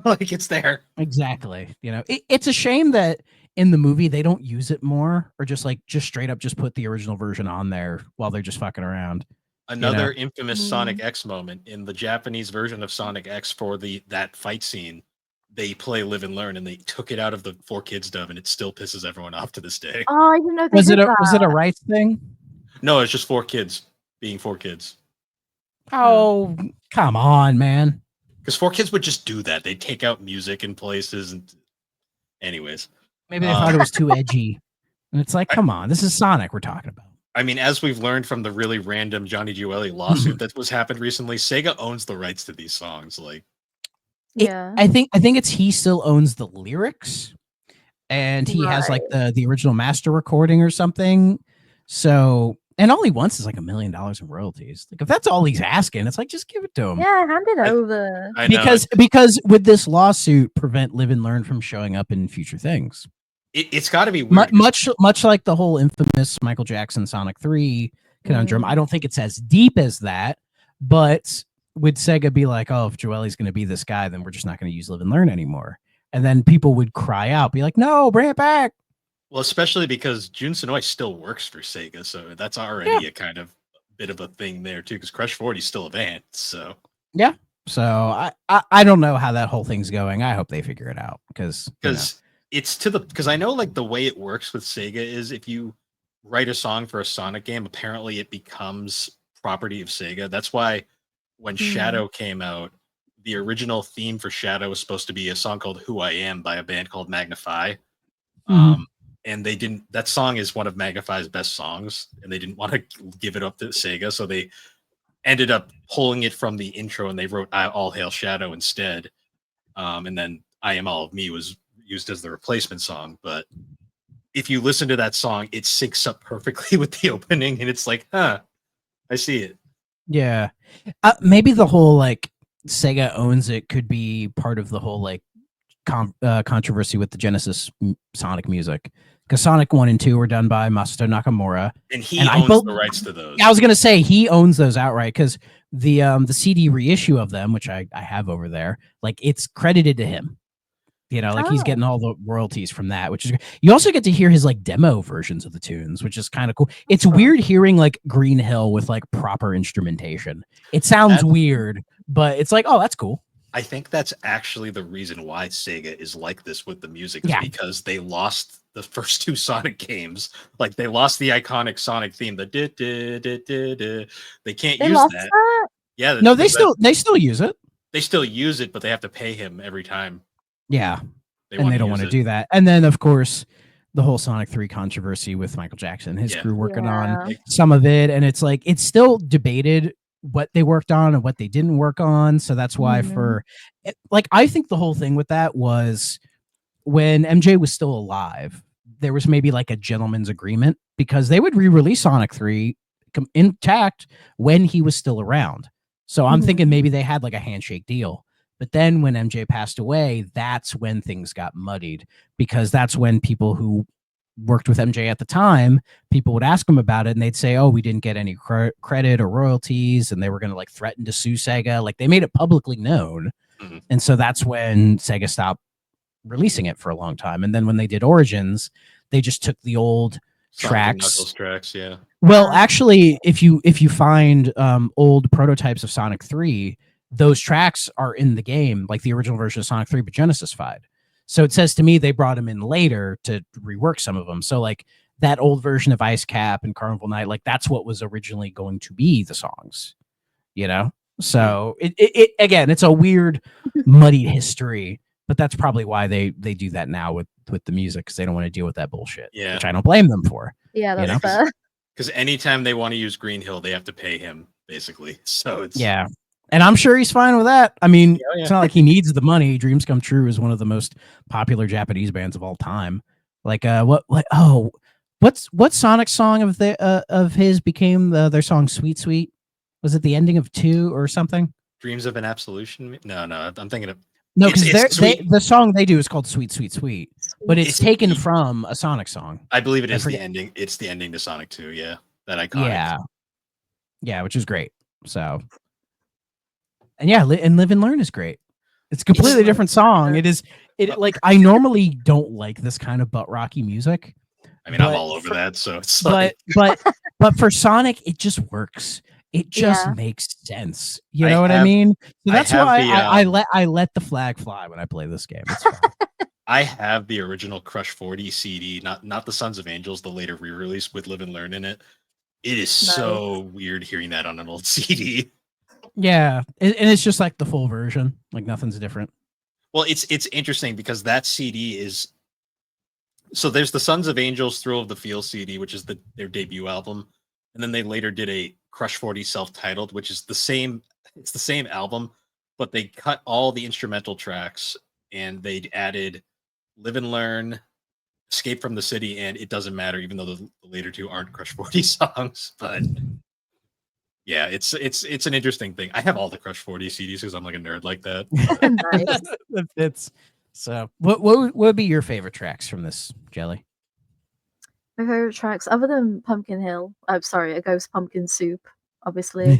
like it's there. exactly. You know, it's a shame that in the movie they don't use it more, or just straight up just put the original version on there while they're just fucking around. Another infamous Mhm. Sonic X moment in the Japanese version of Sonic X for that fight scene. They play Live and Learn, and they took it out of the 4Kids dub, and it still pisses everyone off to this day. Oh, I didn't know they Was did it a that. rights thing? No, it's just 4Kids being 4Kids. Oh, come on, man. Because 4Kids would just do that. They'd take out music in places, and anyways. Maybe they thought it was too edgy. And it's like, come on, this is Sonic we're talking about. I mean, as we've learned from the really random Johnny Giueli lawsuit that was happened recently, Sega owns the rights to these songs. Like, Yeah. I think it's he still owns the lyrics, and he has like the original master recording or something. So, and all he wants is like $1 million in royalties. Like if that's all he's asking, it's like just give it to him. Yeah, hand it over. I know Because with this lawsuit, prevent Live and Learn from showing up in future things. it's got to be weird. Much like the whole infamous Michael Jackson Sonic 3 conundrum. I don't think it's as deep as that, but would Sega be like, oh, if Joelly's going to be this guy, then we're just not going to use Live and Learn anymore. And then people would cry out, be like, no, bring it back. Well, especially because Jun Senoi still works for Sega, so that's already a kind of bit of a thing there too. Because Crush 40 is still advanced, so Yeah. So I don't know how that whole thing's going. I hope they figure it out because it's because I know like the way it works with Sega is if you write a song for a Sonic game, apparently it becomes property of Sega. That's why when Shadow came out, the original theme for Shadow was supposed to be a song called "Who I Am" by a band called Magnify. And they didn't. That song is one of Magnify's best songs, and they didn't want to give it up to Sega, so they ended up pulling it from the intro, and they wrote "All Hail Shadow" instead. And then "I Am All of Me" was used as the replacement song. But if you listen to that song, it syncs up perfectly with the opening, and it's like, huh, I see it. Yeah, maybe the whole like Sega owns it could be part of the whole like controversy with the Genesis Sonic music, because Sonic 1 and 2 were done by Masato Nakamura, and he owns the rights to those. I was gonna say he owns those outright, because the CD reissue of them, which I have over there, like it's credited to him. You know, like he's getting all the royalties from that, which is you also get to hear his like demo versions of the tunes, which is kind of cool. It's weird hearing like Green Hill with like proper instrumentation. It sounds weird, but it's like, oh, that's cool. I think that's actually the reason why Sega is like this with the music, is because they lost the first two Sonic games. Like they lost the iconic Sonic theme, the they can't use that. Yeah, no, they still use it. They still use it, but they have to pay him every time. Yeah, and they don't want to do that. And then, of course, the whole Sonic 3 controversy with Michael Jackson, his crew working on some of it, and it's like it's still debated what they worked on and what they didn't work on. So that's why I think the whole thing with that was when MJ was still alive, there was maybe like a gentleman's agreement, because they would re-release Sonic 3 intact when he was still around. So I'm thinking maybe they had like a handshake deal. But then when MJ passed away, that's when things got muddied, because that's when people who worked with MJ at the time, people would ask them about it and they'd say, oh, we didn't get any credit or royalties, and they were going to like threaten to sue Sega. Like they made it publicly known. And so that's when Sega stopped releasing it for a long time. And then when they did Origins, they just took the old tracks. Yeah. Well, actually, if you find old prototypes of Sonic 3, those tracks are in the game, like the original version of Sonic 3, but Genesis-fied. So it says to me they brought them in later to rework some of them. So like that old version of Ice Cap and Carnival Night, like that's what was originally going to be the songs, you know? So it again, it's a weird, muddy history, but that's probably why they do that now with the music, because they don't want to deal with that bullshit. Yeah, which I don't blame them for. Yeah, that's fair. Because anytime they want to use Green Hill, they have to pay him, basically. So it's and I'm sure he's fine with that. I mean, it's not like he needs the money. Dreams Come True is one of the most popular Japanese bands of all time. Like, what Sonic song of his became their song "Sweet Sweet"? Was it the ending of 2 or something? Dreams of an Absolution? No, I'm thinking of because the song they do is called "Sweet Sweet Sweet," but it's taken from a Sonic song. I believe it is the ending. It's the ending to Sonic 2. Yeah, that iconic. Yeah, which is great. So. And and Live and Learn is great. It's a completely different song. It like I normally don't like this kind of butt rocky music. I mean, I'm all over that, so it's but for Sonic, it just works. It just makes sense. You know what I mean? So that's why I let the flag fly when I play this game. It's fun. I have the original Crush 40 CD, not the Sons of Angels, the later re-release with Live and Learn in it. It is so weird hearing that on an old CD. Yeah, and it's just like the full version, like nothing's different. Well, it's interesting because that CD is so there's the Sons of Angels Thrill of the Feel CD, which is their debut album, and then they later did a Crush 40 self-titled, which is the same album, but they cut all the instrumental tracks and they added Live and Learn, Escape from the City, and It Doesn't Matter, even though the later two aren't Crush 40 songs, but yeah, it's an interesting thing. I have all the Crush 40 CDs because I'm like a nerd like that. That fits. So, what would be your favorite tracks from this, Jelly? My favorite tracks, other than Pumpkin Hill, I'm sorry, A Ghost Pumpkin Soup, obviously.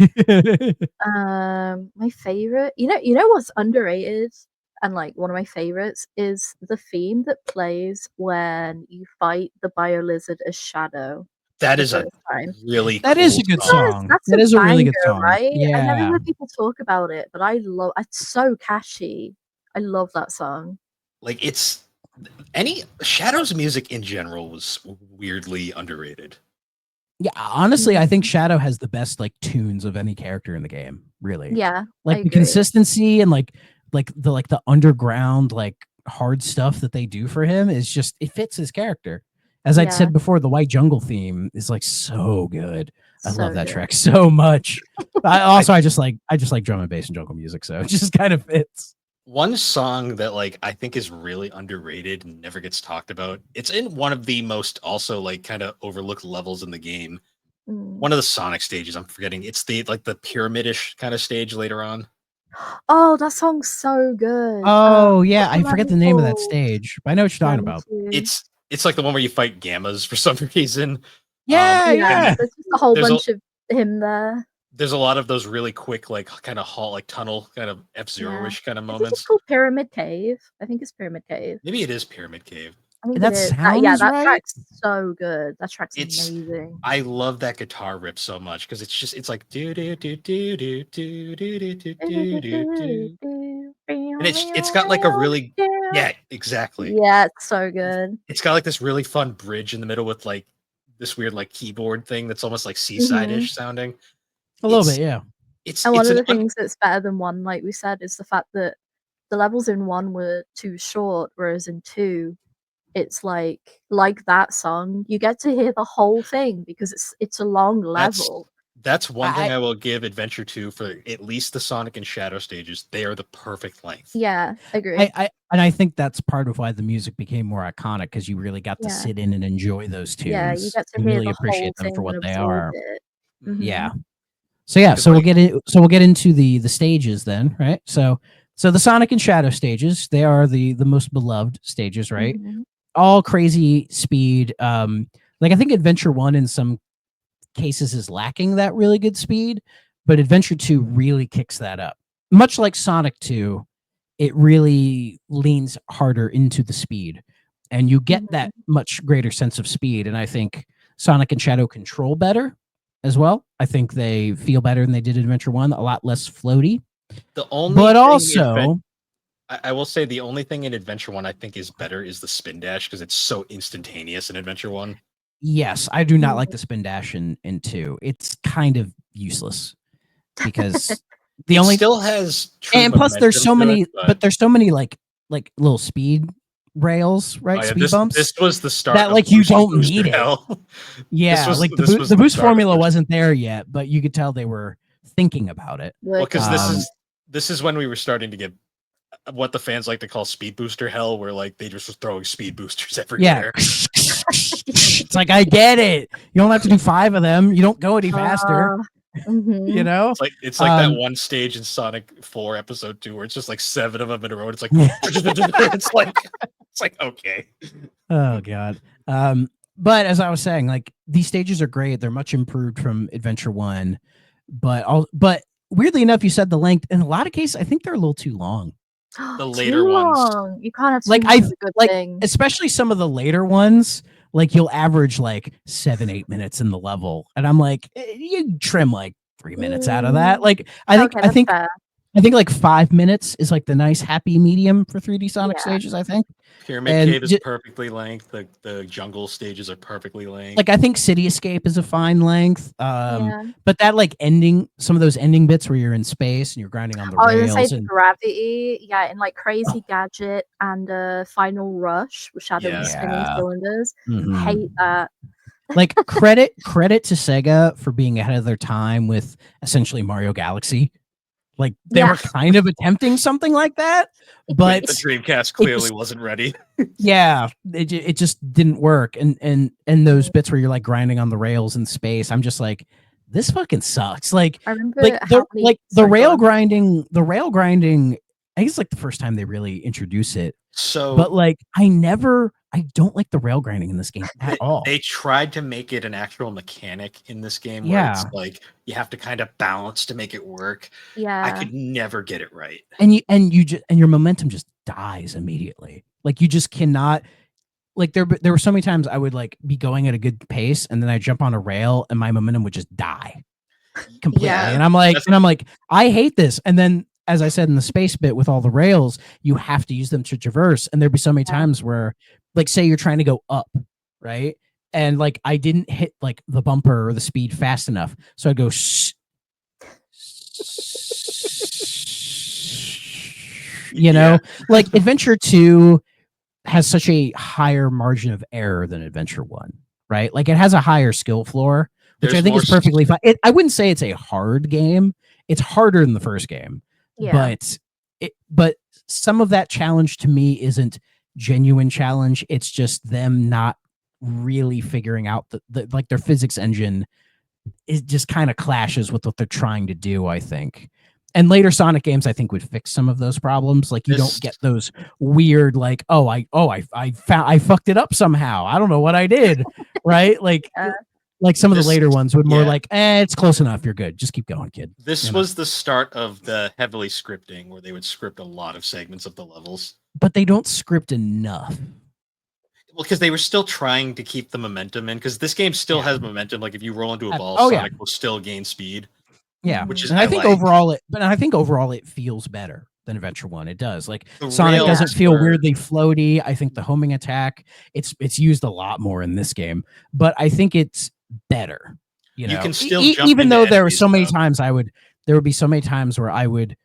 My favorite, you know what's underrated? and like one of my favorites is the theme that plays when you fight the bio lizard as Shadow That the is a first time. really That cool is a good Yes, song. that's That a is a really good banger, song. right? I never Yeah. hear people talk about it, but I love it's so catchy. I love that song. Like it's any Shadow's music in general was weirdly underrated. Yeah, honestly, I think Mhm. Shadow has the best like tunes of any character in the game. Really, Yeah, I like the agree. consistency and like the underground like hard stuff that they do for him is just it fits his character. As I'd Yeah, said before, the White Jungle theme is like so good. I love so that good. track so much. I just like drum and bass and jungle music, so it just kind of fits. One song that like I think is really underrated and never gets talked about. It's in one of the most also like kind of overlooked levels in the game. Mm. One of the Sonic stages, I'm forgetting. It's the like the pyramidish kind of stage later on. Oh, that song's so good. Oh yeah, What's I the forget one the name of that called? stage, but I know what you're Yeah, talking me about. too. It's like the one where you fight gammas for some reason. Yeah, Yeah, And yeah. there's just a whole there's a bunch of him there. there's a lot of those really quick like kind of halt like tunnel kind of F-Zero-ish kind of I think it's moments. called Pyramid Cave. I think it's Pyramid Cave. Maybe it is Pyramid Cave. I think it That is. Yeah, sounds that right. track's so good. That track's It's amazing. I love that guitar rip so much because it's like do do do do do do do do do do do do, and it's got like a really yeah exactly. Yeah, it's so good. It's got like this really fun bridge in the middle with like this weird like keyboard thing that's almost like Mhm. seaside-ish sounding. A little It's bit, yeah. And one it's of an the things that's better than 1, like we said, is the fact that the levels in 1 were too short, whereas in 2, it's like that song, you get to hear the whole thing because it's a long level. that's one thing I I will give Adventure 2 for at least the Sonic and Shadow stages. They are the perfect length. Yeah, agree. I think that's part of why the music became more iconic because you really got to Yeah. sit in and enjoy those tunes Yeah, you get to and hear really the appreciate whole them for thing what and they absorb are. it. Yeah. Mhm. So yeah, 'Cause, so like- we'll get into the stages then, right? So the Sonic and Shadow stages, they are the most beloved stages, right? Mhm. All crazy speed. Like I think Adventure 1 in some cases is lacking that really good speed, but Adventure 2 really kicks that up. Much like Sonic 2, it really leans harder into the speed and you get that Mhm. much greater sense of speed. And I think Sonic and Shadow control better as well. I think they feel better than they did in Adventure 1, a lot less floaty. The only But thing also, I will say the only thing in Adventure 1 I think is better is the spin dash because it's so instantaneous in Adventure 1. yes, I do not like Mhm. the spin dash in 2. It's kind of useless because the It only still has true and plus there's so momentum to many it, but there's so many like little speed rails, right? oh yeah, Speed bumps this was the start that of like you don't Booster need it. Hell. Yeah, like this was the boost start of formula Booster- wasn't there yet, but you could tell they were thinking about it. Well, because Working this is when we were starting to get what the fans like to call speed booster hell, where like they just was throwing speed boosters Yeah. everywhere. It's like I get it. You don't have to do 5 of them. You don't go any faster, mhm. you know? It's like that one stage in Sonic 4 Episode 2 where it's just like 7 of them in a row. And it's like it's like okay. Oh god. But as I was saying, like these stages are great. They're much improved from Adventure 1, but weirdly enough, you said the length. In a lot of cases, I think they're a little too long. The Too later ones. long. You can't have too Like much of a good like thing. especially some of the later ones, like you'll average like 7-8 minutes in the level, and I'm like, you trim like 3 minutes out of that. Like Okay, that's fair. I think like 5 minutes is like the nice happy medium for 3D Sonic Yeah. stages. I think. Pyramid And Cave is perfectly length. The jungle stages are perfectly length. Like I think City Escape is a fine length. Yeah. But that like ending, some of those ending bits where you're in space and you're grinding on the I was gonna say rails the and gravity, yeah, in like Crazy Gadget and Final Rush with Shadow and the spinning Yeah. cylinders. Mhm. Hate that. like credit to Sega for being ahead of their time with essentially Mario Galaxy. Like they were Yes. kind of attempting something like that, but the Dreamcast clearly just- wasn't ready. yeah, it just didn't work. And those bits where you're like grinding on the rails in space, I'm just like, this fucking sucks. Like I remember like how many the sorry, go rail on. grinding, I think it's like the first time they really introduce it. So But like I never I don't like the rail grinding in this game at all. They tried to make it an actual mechanic in this game where Yeah. it's like you have to kind of balance to make it work. I Yeah. could never get it right. And your momentum just dies immediately. Like you just cannot. Like there were so many times I would like be going at a good pace, and then I jump on a rail, and my momentum would just die completely. Yeah. And I'm like, I hate this. And then, as I said in the space bit with all the rails, you have to use them to traverse. And there'd be so many Yeah. times where, like, say you're trying to go up, right? And like I didn't hit like the bumper or the speed fast enough, so I go. You know, like Adventure 2 has such a higher margin of error than Adventure 1, right? Like it has a higher skill floor, which There's I think more is perfectly fine. I wouldn't say it's a hard game. It's harder than the first game, Yeah. but some of that challenge to me isn't genuine challenge. It's just them not really figuring out the like their physics engine. It just kind of clashes with what they're trying to do, I think. And later Sonic games, I think, would fix some of those problems. Like you don't get those weird, like, I fucked it up somehow. I don't know what I did, right? Like, like some of the later ones would more like, it's close enough. You're good. Just keep going, kid. This was the start of the heavily scripting, where they would script a lot of segments of the levels. But they don't script enough. Well, because they were still trying to keep the momentum in, because this game still has momentum. Like if you roll into a ball, Sonic will still gain speed. Yeah, which is and I think overall it feels better than Adventure 1. It does. Like Sonic doesn't feel weirdly floaty. I think the homing attack, it's used a lot more in this game, but I think it's better. You know, can still jump even though there were enemies, so many times there would be so many times where I would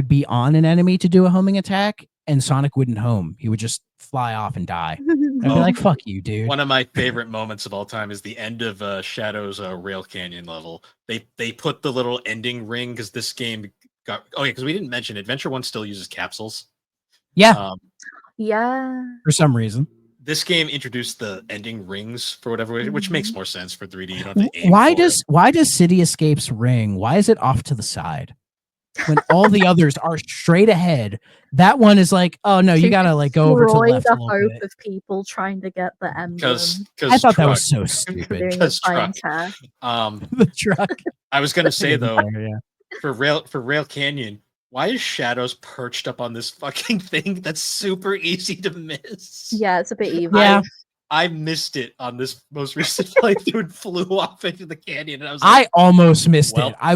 be on an enemy to do a homing attack, and Sonic wouldn't home. He would just fly off and die. I'd be like, fuck you, dude. One of my favorite moments of all time is the end of Shadow's Rail Canyon level. They put the little ending ring, because this game got because we didn't mention Adventure 1 still uses capsules. Yeah. Yeah. For some reason. This game introduced the ending rings for whatever reason, which makes more sense for 3D. You don't have to aim why does City Escapes ring? Why is it off to the side? When all the others are straight ahead, that one is like, oh no, you gotta like go over to the left a little hope bit. of people trying to get the emblem. I thought that was so stupid. The truck. I was gonna say though, for Rail Canyon, why is Shadows perched up on this fucking thing that's super easy to miss? Yeah, it's a bit evil. Yeah. I missed it on this most recent playthrough and flew off into the canyon, and I was like, I almost missed it. I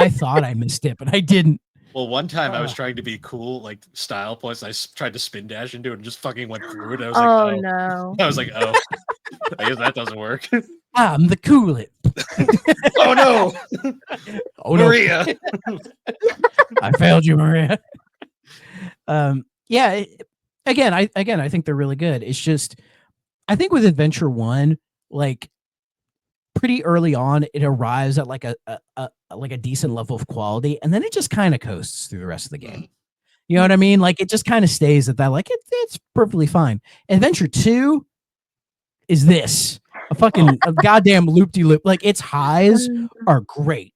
thought I missed it, but I didn't. Well, one time I was trying to be cool, like style points. I tried to spin dash into it and just fucking went through it. I was like, oh no. I was like, oh, I guess that doesn't work. I'm the coolest. Oh no. Oh no, Maria. I failed you, Maria. Yeah. Again, I think they're really good. It's just, I think with Adventure 1, like pretty early on, it arrives at like a decent level of quality, and then it just kind of coasts through the rest of the game. You know what I mean? Like it just kind of stays at that. Like it's perfectly fine. Adventure 2 is this a goddamn loop-de-loop. Like its highs are great.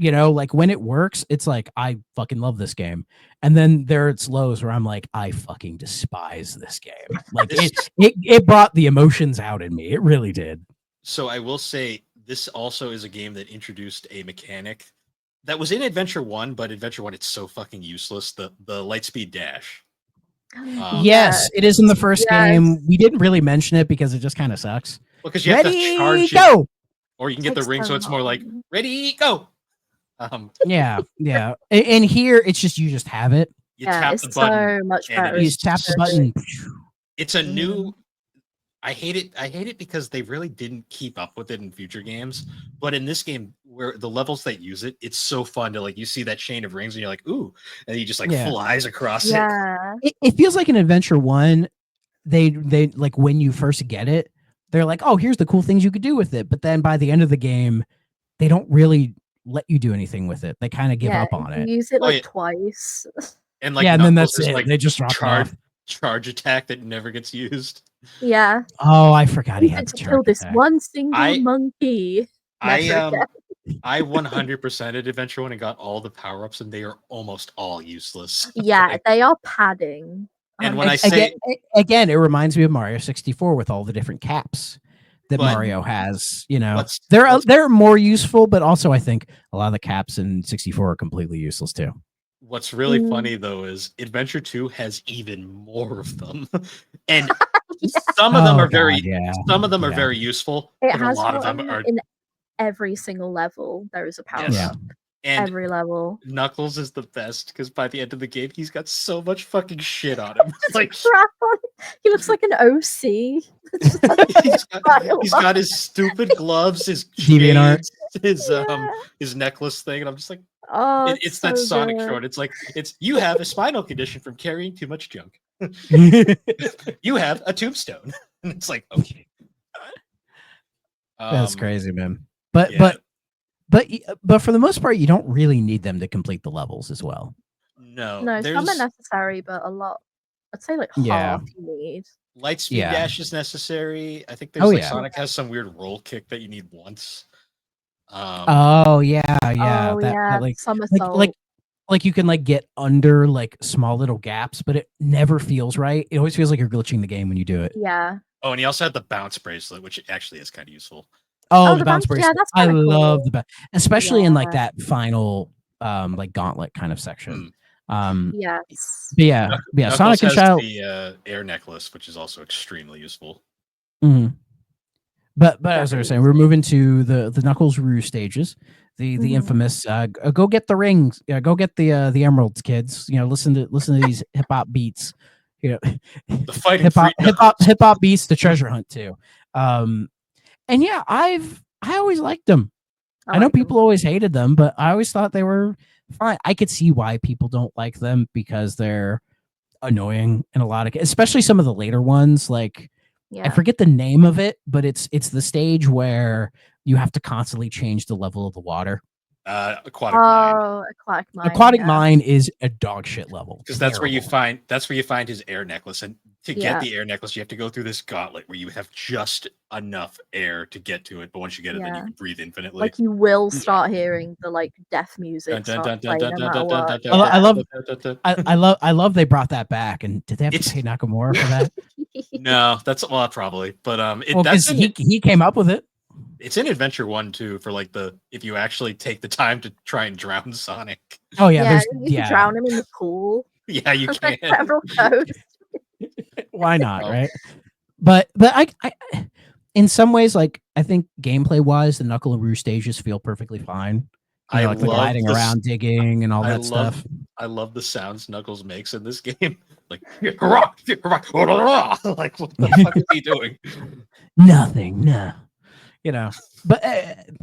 You know, like when it works, it's like, I fucking love this game. And then there are its lows where I'm like, I fucking despise this game. Like it brought the emotions out in me. It really did. So I will say this also is a game that introduced a mechanic that was in Adventure 1, but Adventure 1, it's so fucking useless. The Lightspeed dash. Yes, it is in the first game. We didn't really mention it because it just kind of sucks. Well, because you have to charge go! It, or you can get the ring, so it's more like, ready, go! Yeah. And here it's just you just have it. You tap the button. So much better. You just tap the button. It's a new. I hate it because they really didn't keep up with it in future games. But in this game, where the levels that use it, it's so fun to like you see that chain of rings and you're like, ooh, and he just like flies across it. It feels like in Adventure 1, they like when you first get it, they're like, oh, here's the cool things you could do with it. But then by the end of the game, they don't really let you do anything with it. They kind of give up on it. You use it like twice. And like and then that's it. Like they just drop charge attack that never gets used. Yeah. Oh, I forgot he had to kill this one single monkey. I 100%ed Adventure 1 and got all the power-ups, and they are almost all useless. Yeah, they are padding. And when I say again, it reminds me of Mario 64 with all the different caps that But Mario has. You know, let's- they're more useful, but also I think a lot of the caps in 64 are completely useless too. what's really funny though is Adventure 2 has even more of them. And some of them are very very useful, It but a has lot of one them are in every single level. There is a power Yes. up. And Every level. Knuckles is the best because by the end of the game, he's got so much fucking shit on him. Like He looks like an OC. he's got his stupid gloves, his DeviantArt. shades, his necklace thing, and I'm just like, Oh, it's that so Sonic good. short. It's like you have a spinal condition from carrying too much junk. You have a tombstone. And it's like, okay. That's crazy, man. Yeah. But for the most part, you don't really need them to complete the levels as well. No, No, some are necessary, but a lot. I'd say like half you need. Light speed dash is necessary. I think there's Sonic has some weird roll kick that you need once. Oh yeah. That, somersault. Like you can like get under like small little gaps, but it never feels right. It always feels like you're glitching the game when you do it. Yeah. Oh, and he also had the bounce bracelet, which actually is kind of useful. Oh, the bounce bracelet. Yeah, that's I cool. love the bounce, especially in like that final like gauntlet kind of section. Yes. But yeah. Sonic and Shadow. The air necklace, which is also extremely useful. Mm-hmm. But as I was saying, we're moving to the Knuckles Roo stages, the infamous go get the rings, go get the emeralds, kids. You know, listen to these hip hop beats. You know, the fighting hip hop beats, the treasure hunt too. And yeah, I always liked them. I know people always hated them, but I always thought they were fine. I could see why people don't like them because they're annoying in a lot of, especially some of the later ones. Like I forget the name of it, but it's the stage where you have to constantly change the level of the water. Aquatic Mine. Aquatic Mine is a dog shit level because that's where you find his air necklace, and to get the air necklace you have to go through this gauntlet where you have just enough air to get to it, but once you get it then you can breathe infinitely. Like you will start hearing the like death music start playing no matter what. I love they brought that back. And did they have to pay Nakamura for that? No, that's probably, but he came up with it. It's in Adventure 1 too, for like if you actually take the time to try and drown Sonic. Oh yeah, you can drown him in the pool. Yeah, you can. Why not, right? But I in some ways, like I think gameplay wise, the Knuckle and Roo stages feel perfectly fine. You know, like the gliding around, digging, and all that stuff. I love the sounds Knuckles makes in this game. Like, like what the fuck is he doing? Nothing. No. You know, but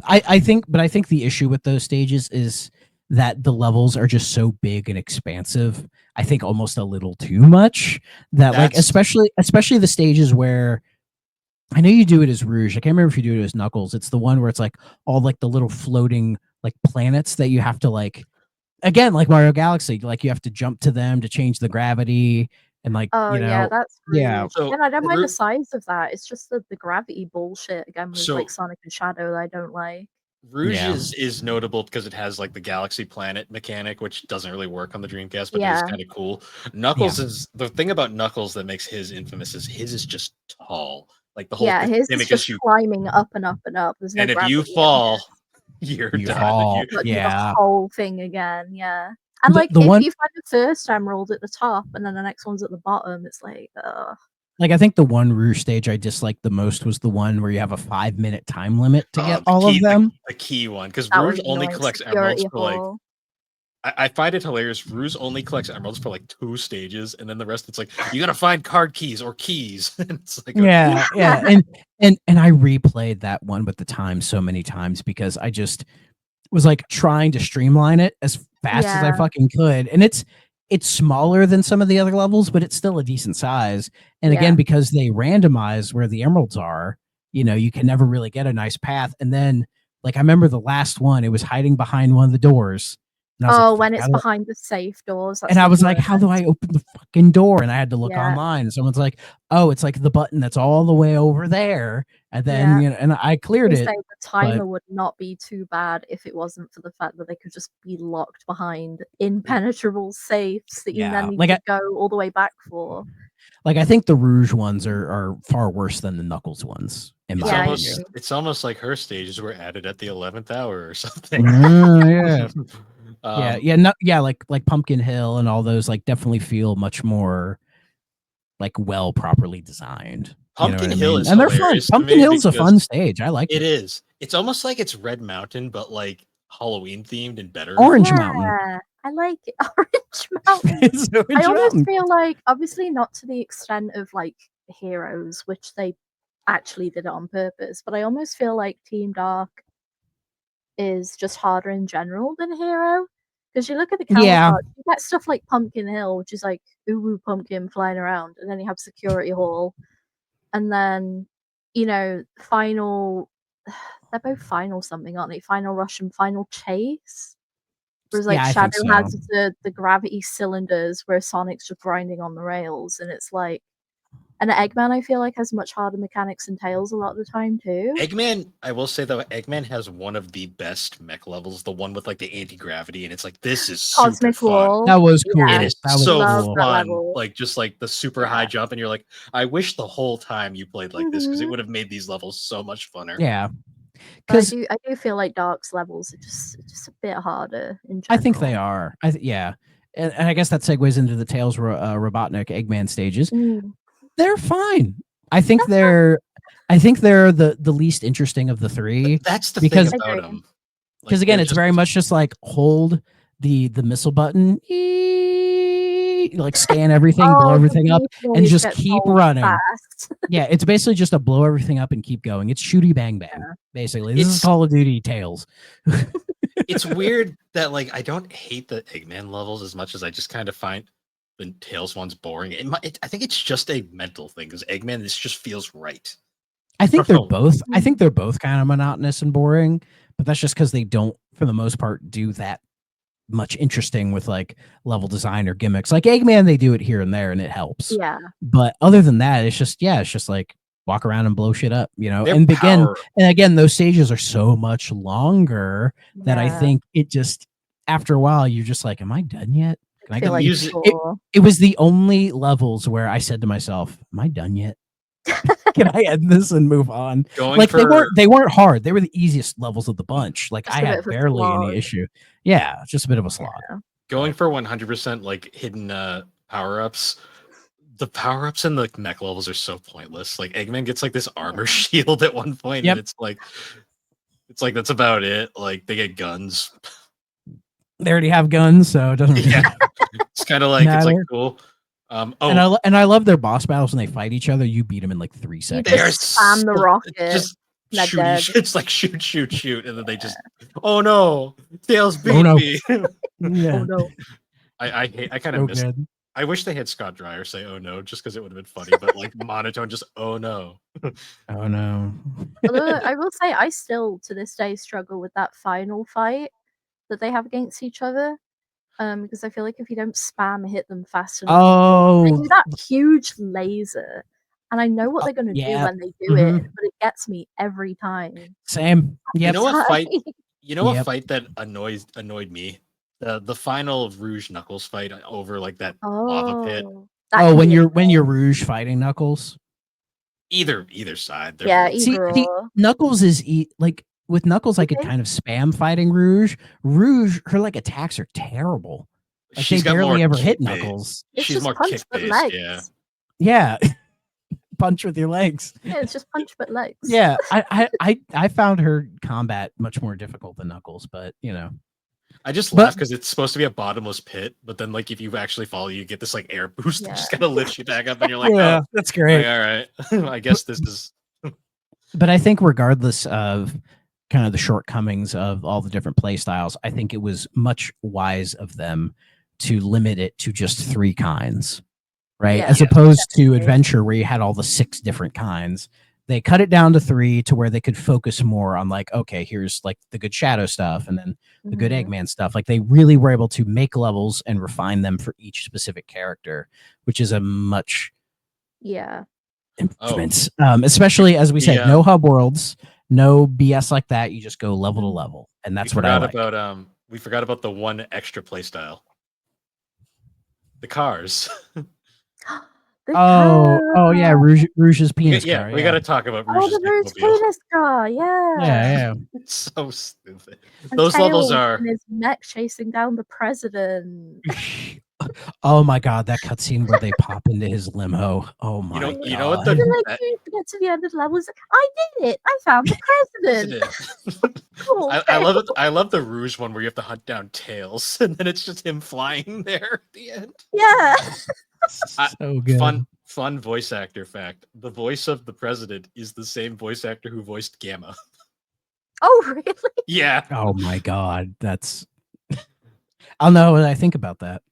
I think the issue with those stages is that the levels are just so big and expansive. I think almost a little too much. Like especially the stages where I know you do it as Rouge. I can't remember if you do it as Knuckles. It's the one where it's like all like the little floating like planets that you have to like, again, like Mario Galaxy, like you have to jump to them to change the gravity. And like, that's rude. yeah. So, and I don't mind the size of that. It's just the gravity bullshit again with like Sonic and Shadow that I don't like. Rouge is notable because it has like the galaxy planet mechanic, which doesn't really work on the Dreamcast, but it is kind of cool. Knuckles is the thing about Knuckles that makes his infamous is his is just tall. Like the whole his is just climbing up and up and up. There's no and if you fall, you're done. The whole thing again, yeah. And like if you find the first emerald at the top and then the next one's at the bottom, it's like like I think the one Rouge stage I disliked the most was the one where you have a 5-minute time limit to get all of them. The key one, because Rouge only collects emeralds for like I find it hilarious. Rouge only collects emeralds for like 2 stages, and then the rest it's like you gotta find card keys or keys. It's like yeah. And I replayed that one with the time so many times because I just was like trying to streamline it as fast as I fucking could. And it's smaller than some of the other levels, but it's still a decent size. And again, because they randomize where the emeralds are, you know, you can never really get a nice path. And then like I remember the last one, it was hiding behind one of the doors. And when it's behind the safe doors. And I was like, how do I open the fucking door? And I had to look online. And someone's like, oh, it's like the button that's all the way over there. And then Yeah. and I cleared They it. say the timer would not be too bad if it wasn't for the fact that they could just be locked behind impenetrable safes that you Yeah, then need like to go all the way back for. I think the Rouge ones are far worse than the Knuckles ones. In It's my Yeah, I almost opinion. agree. it's almost like her stages were added at the 11th hour or something. Yeah. Um, Yeah, like Pumpkin Hill and all those like definitely feel much more like well properly designed. You know Pumpkin what I Hill mean? is And they're fun. hilarious to Pumpkin me Hill's a because fun stage. I like it it. is. It's almost like it's Red Mountain, but like Halloween themed and better. Orange Mountain. Yeah, I like it. Orange Mountain. It's I Orange almost Mountain. feel like, obviously, not to the extent of like Heroes, which they actually did it on purpose, but I almost feel like Team Dark is just harder in general than Hero. Because you look at the Yeah. camouflage, you get stuff like Pumpkin Hill, which is like Uwu Pumpkin flying around, and then you have Security Hall, and then Final. They're both Final something, aren't they? Final Rush and Final Chase. Whereas like Yeah, I think Shadow so. has the gravity cylinders, where Sonic's just grinding on the rails, and it's like. And Eggman, I feel like, has much harder mechanics and Tails a lot of the time too. Eggman, I will say though, Eggman has one of the best mech levels, the one with like the anti-gravity, and it's like this is super Cosmic fun. Wall. That was cool. It is That was so love cool. that fun. level. Like just like the super Yeah. high jump, and you're like, I wish the whole time you played like this because it Mhm. would have made these levels so much funner. Yeah. But I Because do feel like Dark's levels are just a bit harder in general. I think they are. Yeah. And I guess that segues into the Tails Robotnik Eggman stages. Mm. They're fine. I think they're the least interesting of the three. That's the Because- thing about Agree. them. Because again, it's very much just like hold the missile button, like scan everything, blow Oh, everything up, the and beast just gets keep old running. fast. Yeah, it's basically just a blow everything up and keep going. It's shooty bang bang, Yeah. basically. This is It's- Call of Duty Tails. It's weird that like I don't hate the Eggman levels as much as I just kind of find the Tails ones boring. I think it's just a mental thing because Eggman, this just feels right. I think they're Oh. both. I think they're both kind of monotonous and boring, but that's just because they don't, for the most part, do that much interesting with like level design or gimmicks. Like Eggman, they do it here and there, and it helps. Yeah. But other than that, it's just like walk around and blow shit up, you know. Their And begin power- and again, those stages are so much longer that I Yeah. think it just after a while you're just like, am I done yet? Can I feel get like use it- sure. It was the only levels where I said to myself, am I done yet? Can I end this and move on? Going Like for they weren't hard. They were the easiest levels of the bunch. Like Just I a bit had of a barely slog. any issue. Yeah, just a bit of a slog. going for 100% like hidden power-ups. The power-ups in the mech levels are so pointless. Like Eggman gets like this armor shield at one point, Yep. and it's like that's about it. Like they get guns. They already have guns, so it doesn't really Yeah. It's kind of like it's like Matter. cool. And I love their boss battles when they fight each other. You beat them in like 3 seconds. they are Just spam the so- rocket, Just they're shooty. dead. It's like shoot, and then they just. Oh no! Tails beat Oh, no. me. Yeah. Oh no. I kind So of miss. good. I wish they had Scott Dreyer say "Oh no" just because it would have been funny, but like monotone, just "Oh no." Oh no. Although I will say I still to this day struggle with that final fight that they have against each other. Because I feel like if you don't spam hit them fast enough, they Oh do that huge laser, and I know what they're gonna do yeah. when they do it, but it gets me every time. Same. Yep. You know what fight? Time. You know what Yep. fight that annoyed me? The final Rouge Knuckles fight over like that lava pit. That Oh, can when be you're Rouge fighting Knuckles. Either side. they're yeah, both- either See, or. Knuckles is like with Knuckles, I could Okay. kind of spam fighting Rouge. Rouge, her like attacks are terrible. Like she's they got barely more ever hit kick bait. Knuckles. It's She's just more punch kick but based. legs. Yeah. Yeah. Punch with your legs. Yeah, it's just punch but legs. Yeah. I found her combat much more difficult than Knuckles, but you know. I just But- laugh because it's supposed to be a bottomless pit, but then like if you actually fall, you get this like air boost that just Yeah. kind of lifts you back up, and you're like, yeah, oh, that's great. like, all right. I guess this is. But I think regardless of kind of the shortcomings of all the different play styles, I think it was much wise of them to limit it to just 3 kinds, right? Yeah, As yeah, opposed to definitely. Adventure where you had all the 6 different kinds. They cut it down to 3 to where they could focus more on like, okay, here's like the good Shadow stuff and then the good Mhm. Eggman stuff. Like they really were able to make levels and refine them for each specific character, which is a much Yeah. improvements. Especially as we said, no hub worlds, no BS like that. You just go level to level, and that's what I like. We forgot about the one extra play style. The cars. Oh yeah, Rouge's penis car. We got to talk about Rouge's the Rouge penis car. Yeah. It's so stupid. And Those levels Tails are. in his mech chasing down the president. Oh my god, that cutscene where they pop into his limo. Oh my god. You know what Get to the end of the level. He's like, I did it. I found the president. Cool, I love the Rouge one where you have to hunt down Tails, and then it's just him flying there at the end. Yeah. So good. Fun voice actor fact. The voice of the president is the same voice actor who voiced Gamma. Oh, really? Yeah. Oh my god, that's. I'll know what I think about that.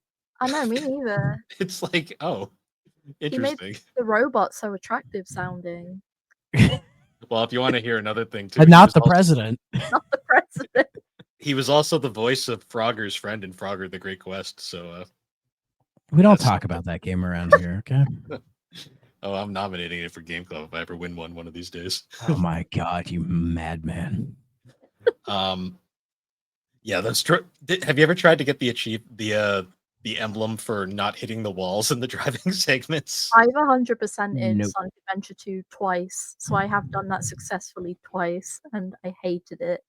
I know, me neither. It's like, oh, interesting. He made the robot so attractive sounding. Well, if you want to hear another thing too, Not the president. Not the president. He was also the voice of Frogger's friend in Frogger the Great Quest. So we don't talk about that game around here, okay? Oh, I'm nominating it for Game Club if I ever win one of these days. Oh my god, you madman! Yeah, that's true. Have you ever tried to get the emblem for not hitting the walls in the driving segments? I've 100% in Sonic Adventure 2 twice, so I have done that successfully twice, and I hated it.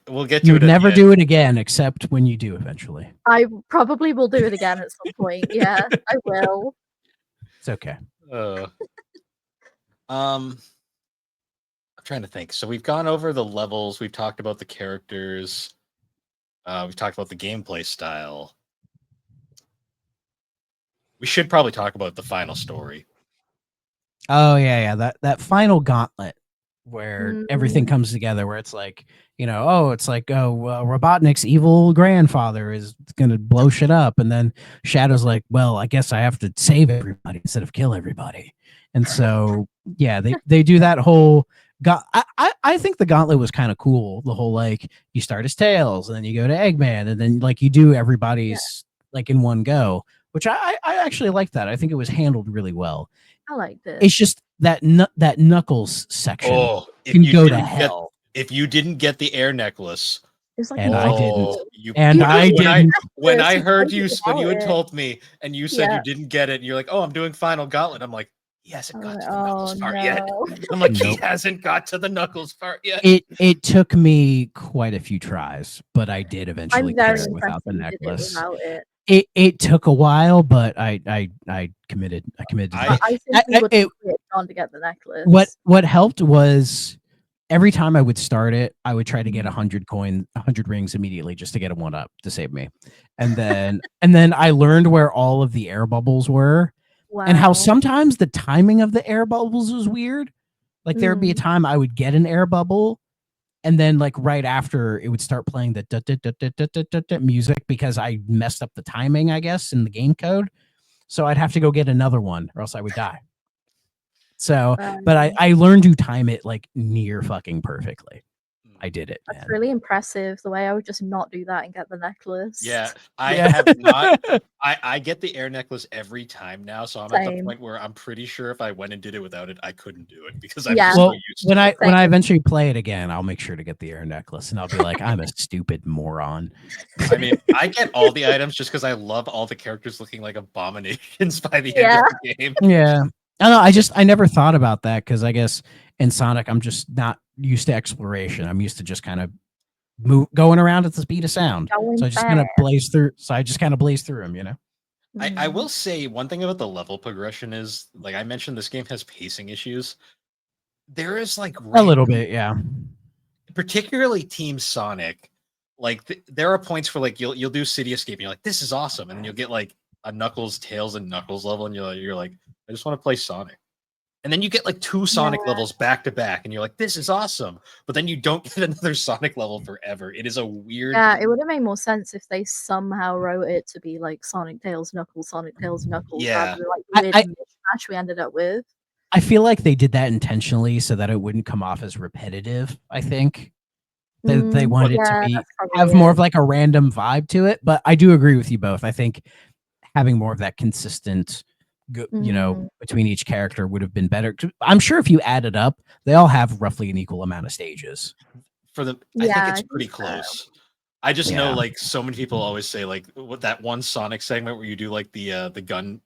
We'll get to You it. would never do it again, except when you do eventually. I probably will do it again at some point. Yeah, I will. It's okay. I'm trying to think. So we've gone over the levels. We've talked about the characters. We've talked about the gameplay style. We should probably talk about the final story. Oh yeah. That final gauntlet where everything comes together, where it's like, Robotnik's evil grandfather is gonna blow shit up, and then Shadow's like, well, I guess I have to save everybody instead of kill everybody. And so yeah, they do that whole I think the gauntlet was kind of cool. The whole like you start as Tails and then you go to Eggman and then like you do everybody's like in one go, which I actually like that. I think it was handled really well. I like this. It's just that Knuckles section can go to hell. If you didn't get the air necklace, it's like, and I didn't. When I heard you when you had told me and you said you didn't get it, and you're like, oh, I'm doing Final Gauntlet. I'm like, he hasn't got to the Knuckles part yet. I'm like, he hasn't got to the Knuckles part yet. It took me quite a few tries, but I did eventually get it without the necklace. It took a while, but I committed. I committed. I simply would have gone to get the necklace. What helped was every time I would start it, I would try to get 100 rings immediately just to get a 1-up to save me, and then I learned where all of the air bubbles were. Wow. And how sometimes the timing of the air bubbles was weird. Like there would be a time I would get an air bubble, and then like right after it would start playing the music because I messed up the timing, I guess, in the game code. So I'd have to go get another one, or else I would die. So, but I learned to time it like near fucking perfectly. I did it. That's really impressive. The way I would just not do that and get the necklace. Yeah, I have not. I get the air necklace every time now, so I'm at the point where I'm pretty sure if I went and did it without it, I couldn't do it because I'm just so used to it. When I eventually play it again, I'll make sure to get the air necklace, and I'll be like, I'm a stupid moron. I mean, I get all the items just because I love all the characters looking like abominations by the end of the game. Yeah. I don't know. I never thought about that because I guess in Sonic, I'm just not used to exploration. I'm used to just kind of going around at the speed of sound. So I just kind of blaze through. So I just kind of blaze through them, you know. I will say one thing about the level progression is, like I mentioned, this game has pacing issues. There is like a little bit, yeah. Particularly Team Sonic, like there are points where like you'll do City Escape and you're like, this is awesome, and then you'll get like a Knuckles, Tails, and Knuckles level, and you're like, I just want to play Sonic. And then you get like 2 Sonic levels back to back, and you're like, this is awesome. But then you don't get another Sonic level forever. It is a weird. Yeah, it would have made more sense if they somehow wrote it to be like Sonic Tails Knuckles, Sonic Tails Knuckles. Yeah, like weird mishmash we ended up with. I feel like they did that intentionally so that it wouldn't come off as repetitive. I think they wanted it to have more of like a random vibe to it. But I do agree with you both. I think having more of that consistent between each character would have been better. I'm sure if you add it up, they all have roughly an equal amount of stages. I think Yeah, it's I pretty think so. close. I just know Yeah. like so many people always say like what that one Sonic segment where you do like the gun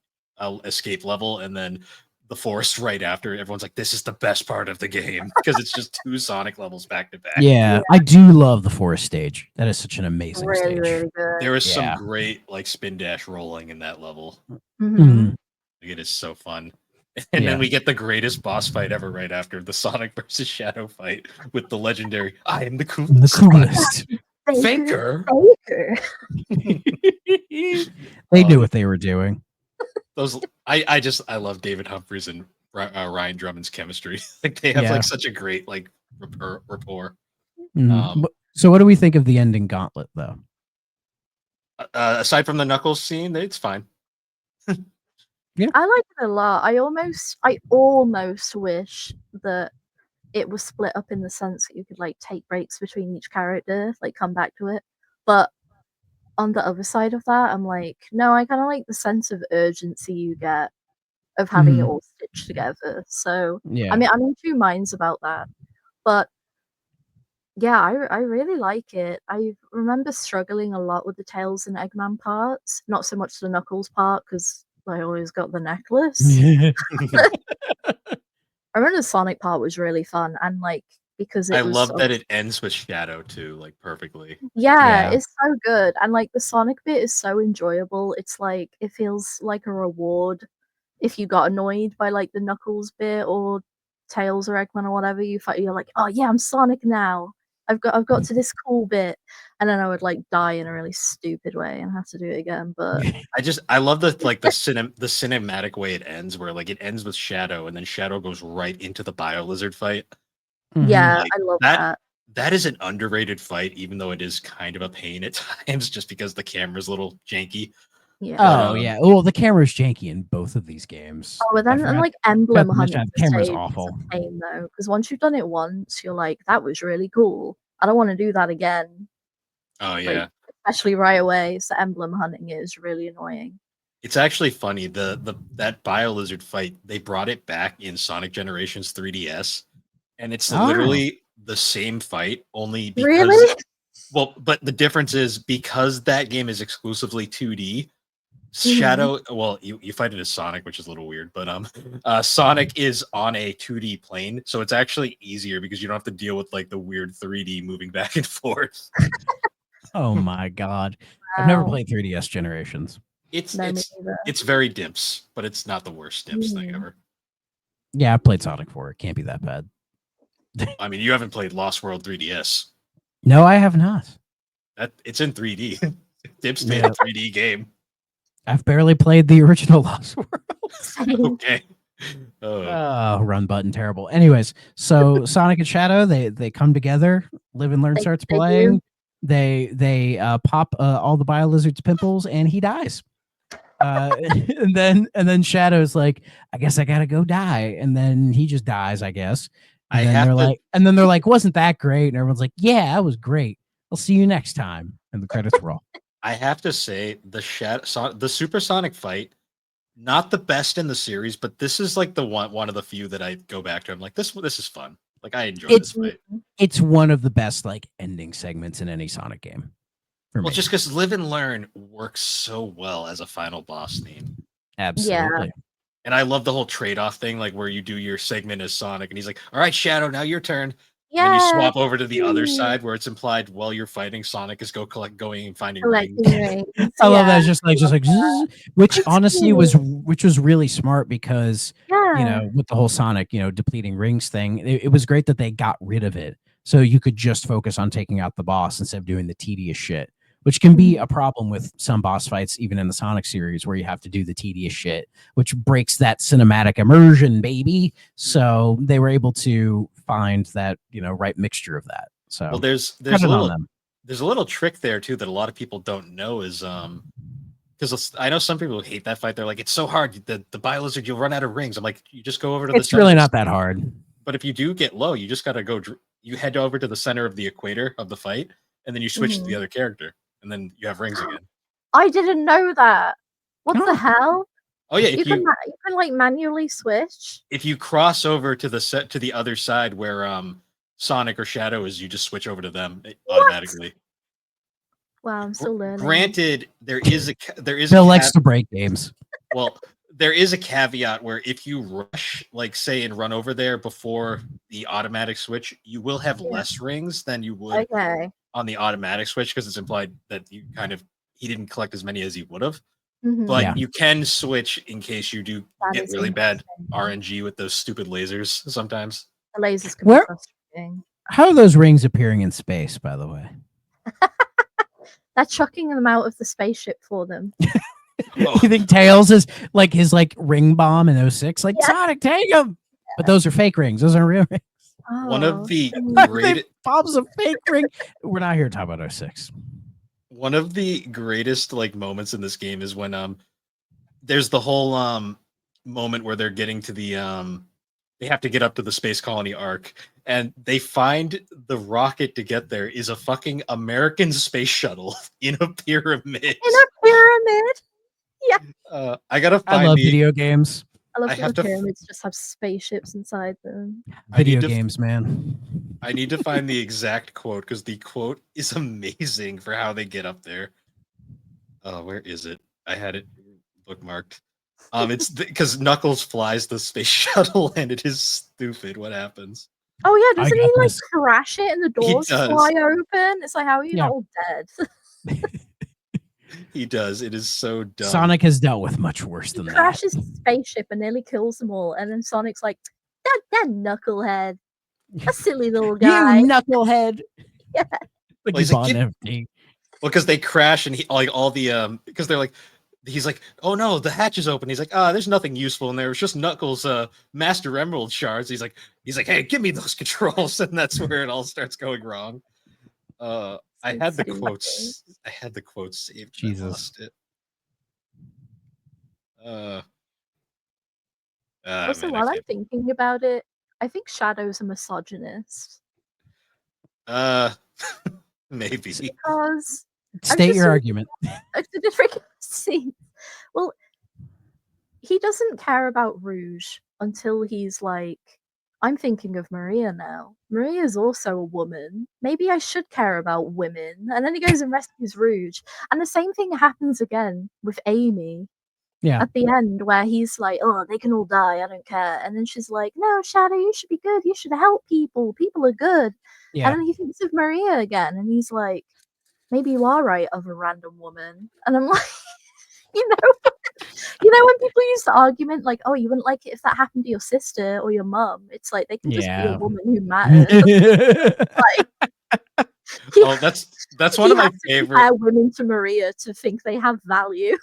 escape level and then the forest right after. Everyone's like, this is the best part of the game because it's just two Sonic levels back to back. Yeah, I do love the forest stage. That is such an amazing Really, stage. really good. There is some Yeah. great like spin dash rolling in that level. Mhm. Like, it is so fun. And then we get the greatest boss fight ever right after the Sonic versus Shadow fight with the legendary I am the coolest. The coolest. Faker. Faker. They knew what they were doing. Those I love David Humphries and Ryan Drummond's chemistry. Like they have Yeah. like such a great like rapport. So what do we think of the ending gauntlet though? Aside from the Knuckles scene, it's fine. I like it a lot. I almost wish that it was split up in the sense that you could like take breaks between each character, like come back to it. But on the other side of that, I'm like, no, I kind of like the sense of urgency you get of having it all stitched together. So Yeah. I mean, I'm in two minds about that. But yeah, I really like it. I remember struggling a lot with the Tails and Eggman parts, not so much the Knuckles part because I always got the necklace. I remember the Sonic part was really fun, and like because I it was love that it ends with Shadow too, like perfectly. yeah, it's so good, and like the Sonic bit is so enjoyable. It's like it feels like a reward if you got annoyed by like the Knuckles bit or Tails or Eggman or whatever. You're like, oh yeah, I'm Sonic now. I've got to this cool bit, and then I would like die in a really stupid way and have to do it again. But I love the like the cinematic way it ends, where like it ends with Shadow, and then Shadow goes right into the Bio Lizard fight. yeah, Like, I love that. That is an underrated fight, even though it is kind of a pain at times, just because the camera's a little janky. Yeah. Oh yeah. Well, the camera's janky in both of these games. Oh, but then and like Forgot emblem to mention hunting the camera's stage is awful. a pain though, because once you've done it once, you're like, that was really cool. I don't want to do that again. Oh Like, yeah, especially right away. So emblem hunting is really annoying. it's actually funny. That Bio Lizard fight, they brought it back in Sonic Generations 3DS, and it's literally the same fight, only because Really? well, but the difference is because that game is exclusively 2D. Shadow, well, you fight it as Sonic, which is a little weird, but Sonic is on a 2D plane, so it's actually easier because you don't have to deal with like the weird 3D moving back and forth. Oh my god. Wow. I've never played 3DS Generations. It's No, me neither. it's very dimps, but it's not the worst dimps thing ever. Yeah, I played Sonic 4. It can't be that bad. I mean, you haven't played Lost World 3DS. No, I have not. It's in 3D. Dimps made a 3D game. I've barely played the original Lost World. Okay. Oh, run button, terrible. Anyways, so Sonic and Shadow, they come together. Live and Learn starts playing. They pop all the Bio Lizard's pimples, and he dies. And then Shadow's like, I guess I gotta go die, and then he just dies, I guess. And then they're like, wasn't that great? And everyone's like, yeah, that was great. I'll see you next time. And the credits roll. I have to say the Supersonic fight, not the best in the series, but this is like the one of the few that I go back to. I'm like, this is fun. Like I enjoy this fight. It's one of the best like ending segments in any Sonic game. Well, just because Live and Learn works so well as a final boss theme. Absolutely. Yeah. And I love the whole trade-off thing, like where you do your segment as Sonic, and he's like, "All right, Shadow, now your turn." Yeah. And then you swap over to the other side where it's implied while you're fighting, Sonic is going and finding rings. I love that. Just like which honestly was really smart because you know, with the whole Sonic, you know, depleting rings thing, it was great that they got rid of it. So you could just focus on taking out the boss instead of doing the tedious shit, which can be a problem with some boss fights, even in the Sonic series, where you have to do the tedious shit, which breaks that cinematic immersion, baby. So they were able to find that, you know, right mixture of that. So well, there's a little trick there too that a lot of people don't know is because I know some people hate that fight. They're like, it's so hard. The Bio Lizard, you'll run out of rings. I'm like, you just go over to the It's really not that hard. But if you do get low, you just gotta go. You head over to the center of the equator of the fight, and then you switch to the other character, and then you have rings again. I didn't know that. What the hell? Oh yeah, You can like manually switch. if you cross over to the other side where Sonic or Shadow is, you just switch over to them automatically. Wow, I'm still learning. Granted, there is Bill likes to break games. Well, there is a caveat where if you rush, like say, and run over there before the automatic switch, you will have less rings than you would on the automatic switch because it's implied that he didn't collect as many as he would have. But you can switch in case you do get really bad RNG with those stupid lasers sometimes. The lasers can be frustrating. How are those rings appearing in space, by the way? They're chucking them out of the spaceship for them. You think Tails is like his ring bomb in 06? Like, Sonic, take him! But those are fake rings. Those aren't real rings. One of the greatest... Bob's a fake ring. We're not here to talk about 06. One of the greatest moments in this game is when there's the whole moment where they're getting to the they have to get up to the Space Colony Arc, and they find the rocket to get there is a fucking American space shuttle in a pyramid. In a pyramid? Yeah. I gotta find I love video games. I love that the pyramids just have spaceships inside them. Video games, man. I need to find the exact quote because the quote is amazing for how they get up there. Oh, where is it? I had it bookmarked. It's because Knuckles flies the space shuttle and it is stupid what happens. Oh yeah, doesn't he crash it and the doors fly open? It's like, how are you not all dead? He does. It is so dumb. Sonic has dealt with much worse than that. He crashes the spaceship and nearly kills them all, and then Sonic's like, that knucklehead. A silly little guy. You knucklehead. Yeah. Well, because they crash and he all the because they're like, he's like, oh no, the hatch is open. He's like, there's nothing useful in there. It's just Knuckles' Master Emerald shards. He's like, hey, give me those controls, and that's where it all starts going wrong. I had the quotes. I had the quotes saved. Jesus. I lost it. Also, while I'm thinking about it, I think Shadow's a misogynist. Maybe. Because state your argument. Well, he doesn't care about Rouge until he's like, I'm thinking of Maria now. Maria is also a woman. Maybe I should care about women. And then he goes and rescues Rouge. And the same thing happens again with Amy. Yeah. At the end, where he's like, oh, they can all die. I don't care. And then she's like, no, Shadow, you should be good. You should help people. People are good. Yeah. And then he thinks of Maria again. And he's like, maybe you are right of a random woman. And I'm like, you know when people use the argument like, oh, you wouldn't like it if that happened to your sister or your mum. It's like, they can just be a woman who matters. That's one of my favorite women to Maria to think they have value.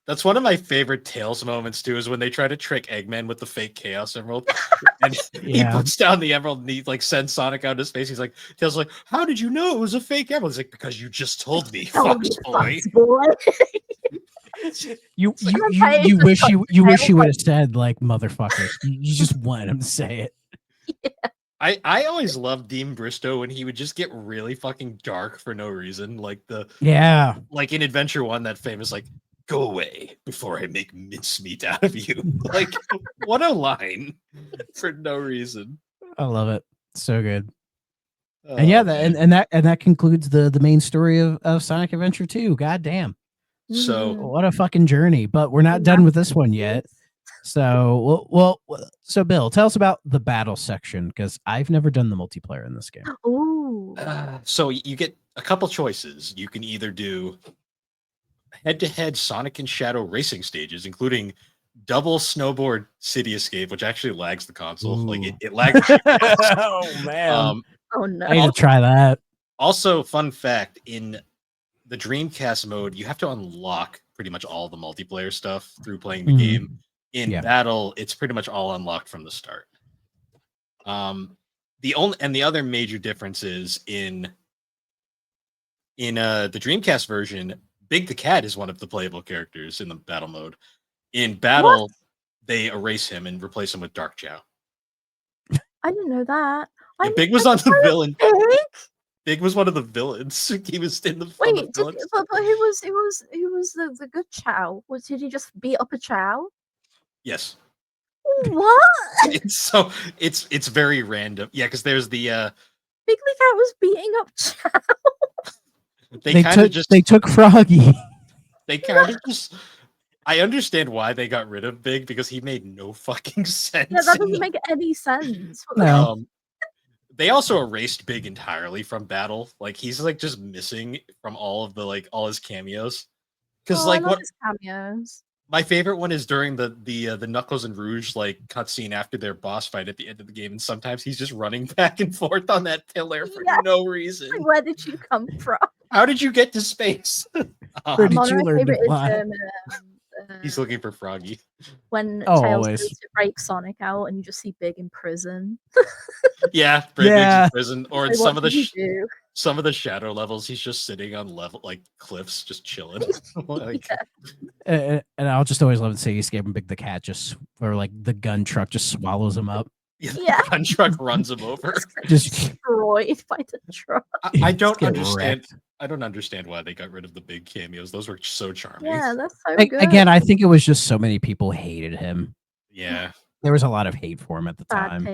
That's one of my favorite Tails moments too, is when they try to trick Eggman with the fake Chaos Emerald, and he puts down the emerald and he sends Sonic out into space. He's like, Tails like, how did you know it was a fake emerald? He's like, because you just told me, Fox boy. You wish you would have said like motherfucker. You just wanted him to say it. Yeah. I always loved Dean Bristow when he would just get really fucking dark for no reason, like in Adventure 1, that famous go away before I make mincemeat out of you. Like, what a line for no reason. I love it. So good. And that concludes the main story of Sonic Adventure 2. God damn. So what a fucking journey. But we're not done with this one yet. So so Bill, tell us about the battle section, because I've never done the multiplayer in this game. Ooh. So you get a couple choices. You can either do head-to-head Sonic and Shadow racing stages, including double snowboard city escape, which actually lags the console. Ooh. Like it lags. Oh man. Oh no. I need to try that. Also, fun fact, in the Dreamcast mode, you have to unlock pretty much all the multiplayer stuff through playing the game. In battle, it's pretty much all unlocked from the start. The other major difference is in the Dreamcast version, Big the Cat is one of the playable characters in the battle mode. In battle, they erase him and replace him with Dark Chow. I didn't know that. Big was on the villain. Big was one of the villains. He was in the Wait, the villains. but who was the good Chow? Did he just beat up a Chow? Yes. What? It's very random. Yeah, because there's the Bigley Cat was beating up Chow. they kind of just they took Froggy. they kind of just. I understand why they got rid of Big because he made no fucking sense. Yeah, that doesn't make any sense. No. They also erased Big entirely from battle. Like he's like just missing from all of the all his cameos. Because I love his cameos. My favorite one is during the Knuckles and Rouge like cutscene after their boss fight at the end of the game, and sometimes he's just running back and forth on that pillar for no reason. Like, where did you come from? How did you get to space? Where did you learn to fly? He's looking for Froggy. When Tails goes to break Sonic out, and you just see Big in prison. Yeah, Big's in prison, or in like, some of the shadow levels, he's just sitting on cliffs, just chilling. And I'll just always love to see escaping Big the Cat, or like the gun truck just swallows him up. Yeah, the gun truck runs him over. Just destroyed by the truck. I don't understand. I don't understand why they got rid of the Big cameos. Those were so charming. Yeah, that's so good. Again, I think it was just so many people hated him. Yeah, there was a lot of hate for him at the time.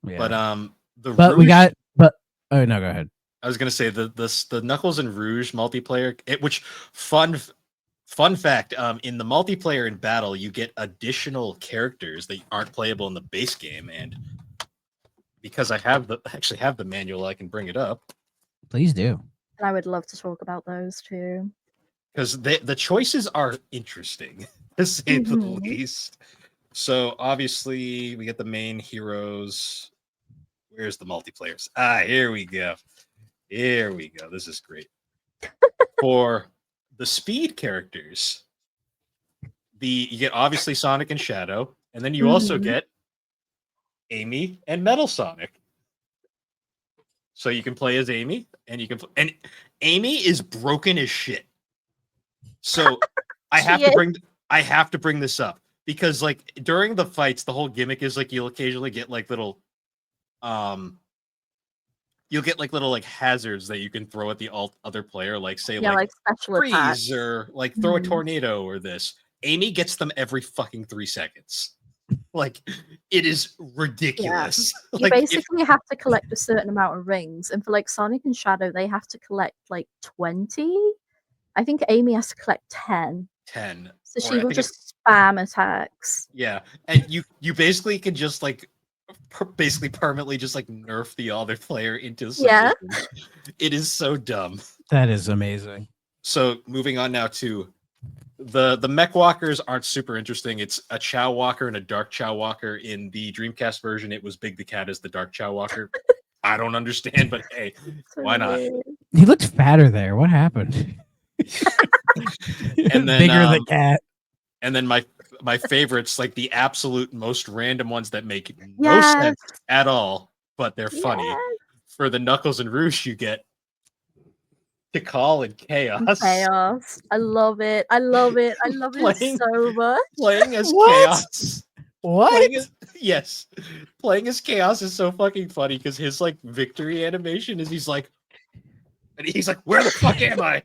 Yeah. But oh no, go ahead. I was gonna say the Knuckles and Rouge multiplayer, which fun fact, in the multiplayer in battle, you get additional characters that aren't playable in the base game, and because I actually have the manual, I can bring it up. Please do. And I would love to talk about those too. Because the choices are interesting, to say the least. So obviously we get the main heroes. Where's the multiplayers? Here we go. Here we go. This is great. For the speed characters, you get obviously Sonic and Shadow, and then you also get Amy and Metal Sonic. So you can play as Amy, and and Amy is broken as shit. So I have to bring this up because during the fights, the whole gimmick is you'll occasionally get little you'll get little hazards that you can throw at the other player, special freeze attacks. or throw a tornado or this. Amy gets them every fucking 3 seconds. It is ridiculous. Yeah. You basically have to collect a certain amount of rings, and for Sonic and Shadow, they have to collect 20. I think Amy has to collect 10. 10. So she will just spam attacks. Yeah, and you basically can just basically permanently just nerf the other player into submission. It is so dumb. That is amazing. So moving on now to the mech walkers aren't super interesting. It's a Chow Walker and a Dark Chow Walker. In the Dreamcast version, it was Big the Cat as the Dark Chow Walker. I don't understand, but hey, why not? He looked fatter there. What happened? And then bigger the cat. And then my favorites, the absolute most random ones that make no sense at all, but they're funny. For the Knuckles and Rouge, you get Tikal and Chaos. I love it. I love it so much. Playing as Chaos. What? Yes. Playing as Chaos is so fucking funny because his victory animation is he's like, where the fuck am I?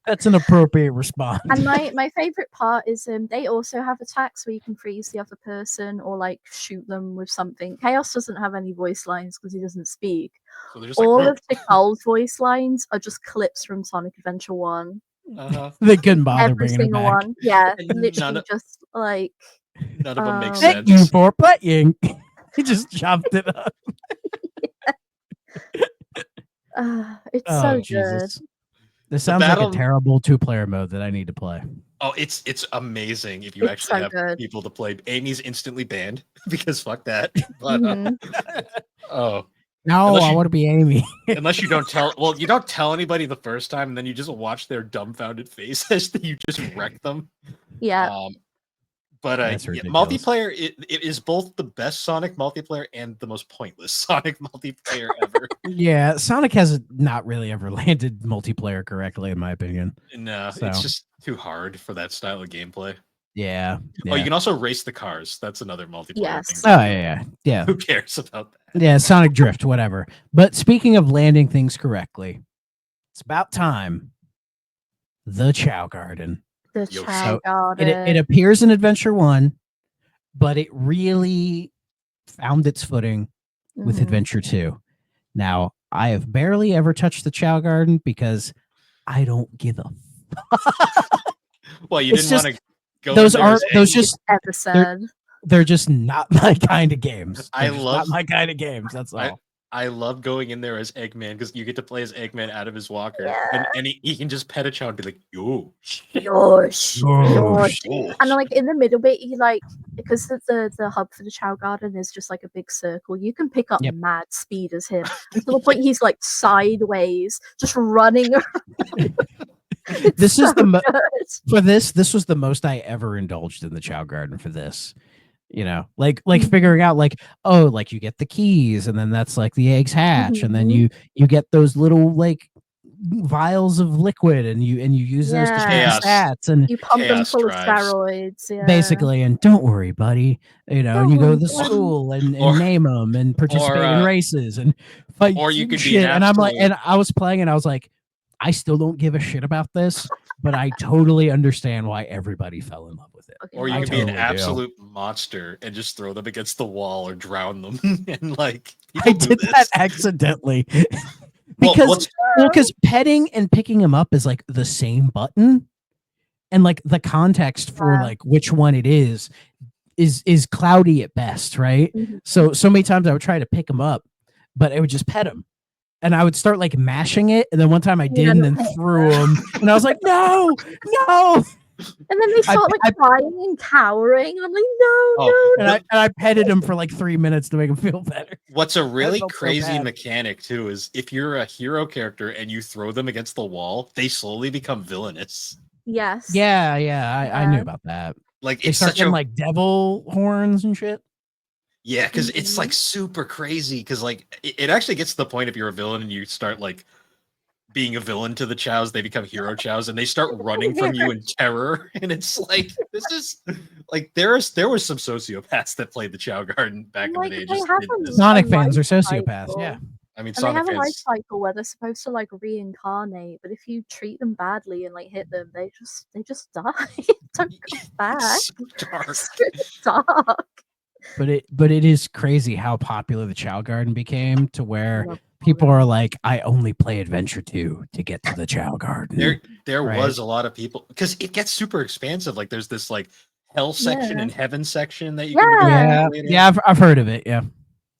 That's an appropriate response. And my favorite part is they also have attacks where you can freeze the other person or shoot them with something. Chaos doesn't have any voice lines because he doesn't speak. So all of Tikal's voice lines are just clips from Sonic Adventure 1. They couldn't bother every bringing single it back. one. Yeah, literally just none of them make sense. Thank you for playing. He just chopped it up. It's so good. This sounds like a terrible 2-player mode that I need to play. Oh, it's amazing if you actually have people to play. Amy's instantly banned because fuck that. But no, I want to be Amy. Unless you don't tell. Well, you don't tell anybody the first time, and then you just watch their dumbfounded faces that you just wreck them. Yeah. But multiplayer, it is both the best Sonic multiplayer and the most pointless Sonic multiplayer ever. Yeah, Sonic has not really ever landed multiplayer correctly, in my opinion. No, it's just too hard for that style of gameplay. Yeah. Oh, you can also race the cars. That's another multiplayer Yes. thing. Oh yeah. Who cares about that? Yeah, Sonic Drift, whatever. But speaking of landing things correctly, it's about time. The Chow Garden. The Yo, Chow So Garden. it appears in Adventure 1, but it really found its footing with Mhm. Adventure 2. Now, I have barely ever touched the Chow Garden because I don't give a Well, you It's didn't just- want to go. those in there aren't as those Eggman. just Ever said. they're just not my kind of games. I They're just love- not my kind of games. That's I- all. I love going in there as Eggman because you get to play as Eggman out of his walker, Yeah. and he can just pet a chow and be like, "Yo, Yosh. Yosh. Yosh. And like in the middle bit, you like because the hub for the Chow Garden is just like a big circle. You can pick up Yep. mad speed as him to the point he's like sideways, just running. It's This is so the mo- good. For this was the most I ever indulged in the Chow Garden for this. Like figuring out like, oh, like you get the keys and then that's like the eggs hatch and then Mhm. you get those little like vials of liquid and you use those to shoot Chaos. the stats and You pump them Chaos full drives. of steroids. Yeah. basically, and don't worry, buddy, and Don't you go to worry, the buddy. school and Or- name them and participate in races and fight or you and could be an shit. And I'm like, absolute- and I was playing and I was like, I still don't give a shit about this, but I totally understand why everybody fell in love with it. Okay, Or you I can be an totally do. absolute monster and just throw them against the wall or drown them." And like, I people do did this. that accidentally Well, because petting and picking him up is like the same button, and like the context for Yeah. like which one it is cloudy at best, right? Mhm. So many times I would try to pick him up, but I would just pet him. And I would start like mashing it, and then one time I Yeah, did, and no. then threw him, and I was like, "No!" And then they start like crying and cowering, and I'm like, Oh, no. And I petted him for like 3 minutes to make him feel better. What's a really felt so crazy bad. mechanic too is if you're a hero character and you throw them against the wall, they slowly become villainous. Yes. Yeah, I knew Yeah. about that. Like They it's start such getting a like devil horns and shit. yeah, because it's Mhm. like super crazy. Because like it actually gets to the point if you're a villain and you start like being a villain to the chows, they become hero chows and they start running from you in terror. And it's like this is like there was some sociopaths that played the Chow Garden back in the Like, day. they Just have did a this. Sonic a fans are life sociopaths. cycle. Yeah. I mean, And they Sonic have a life fans. cycle where they're supposed to like reincarnate, but if you treat them badly and like hit them, they just die. Don't come back. It's so dark. It's really dark. But it is crazy how popular the Chow Garden became to where Love people Sonic. are like, I only play Adventure 2 to get to the Chow Garden. There Right. was a lot of people because it gets super expansive. Like there's this like hell section Yeah. and heaven section that you Yeah. can go Yeah, later. yeah, I've heard of it. Yeah,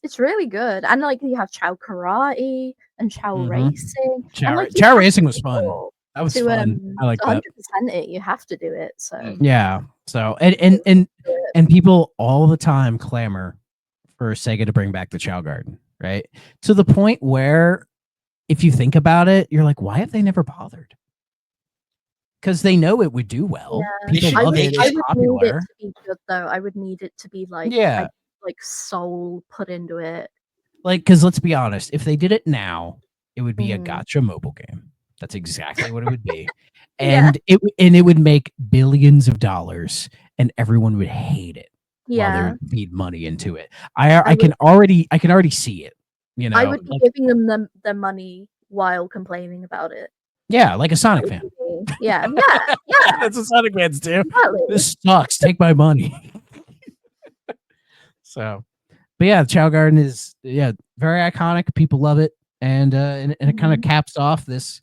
It's really good. And like you have Chow Karate and Chow Mhm. Racing. Chow, and like you Chow have Racing to was fun. people That was to, fun. I like to that. 100% it. You have to do it. So Mm. Yeah. So and people all the time clamor for Sega to bring back the Chow Garden, right? To the point where, if you think about it, you're like, why have they never bothered? Because they know it would do well. Yeah. People should love make it. I It's would need it popular. to be good though. I would need it to be like Yeah. like soul put into it. Like, because let's be honest, if they did it now, it would be a Mhm. gotcha mobile game. That's exactly what it would be, Yeah. and it would make billions of dollars, and everyone would hate it while they Yeah. would feed money into it. I would- can already see it. I would be like, giving them their money while complaining about it. yeah, like a Sonic fan. Yeah, yeah, yeah. That's what Sonic fans do. Exactly. This sucks. Take my money. So, but yeah, the Chow Garden is very iconic. People love it, and it kind of caps off this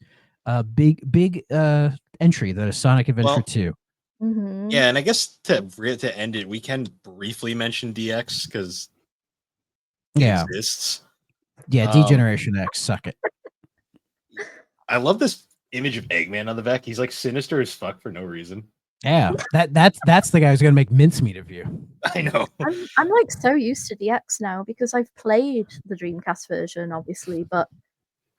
big entry that is Sonic Adventure Well, 2. Mhm. Yeah, and I guess to end it, we can briefly mention DX because it Yeah, exists. yeah, D-Generation X, suck it. I love this image of Eggman on the back. He's like sinister as fuck for no reason. Yeah, that's the guy who's gonna make mincemeat of you. I know. I'm like so used to DX now because I've played the Dreamcast version, obviously,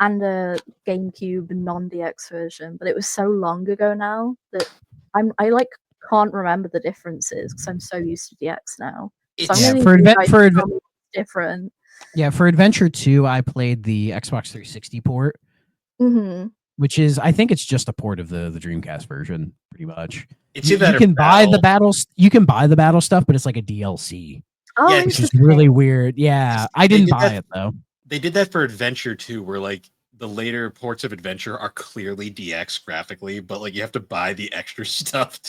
and the GameCube non-DX version, but it was so long ago now that I like can't remember the differences because I'm so used to DX now. So I'm It's gonna for need you adve- guys for to adve- tell me what's different. Yeah, for Adventure 2, I played the Xbox 360 port, Mm-hmm. which is I think it's just a port of the Dreamcast version, pretty much. It's You either can buy the battles, you can buy the battle stuff, but it's like a DLC, Oh, Yeah, which is interesting. really weird. Yeah, I They didn't did buy that- it though. They did that for Adventure too, where like the later ports of Adventure are clearly DX graphically, but like you have to buy the extra stuff.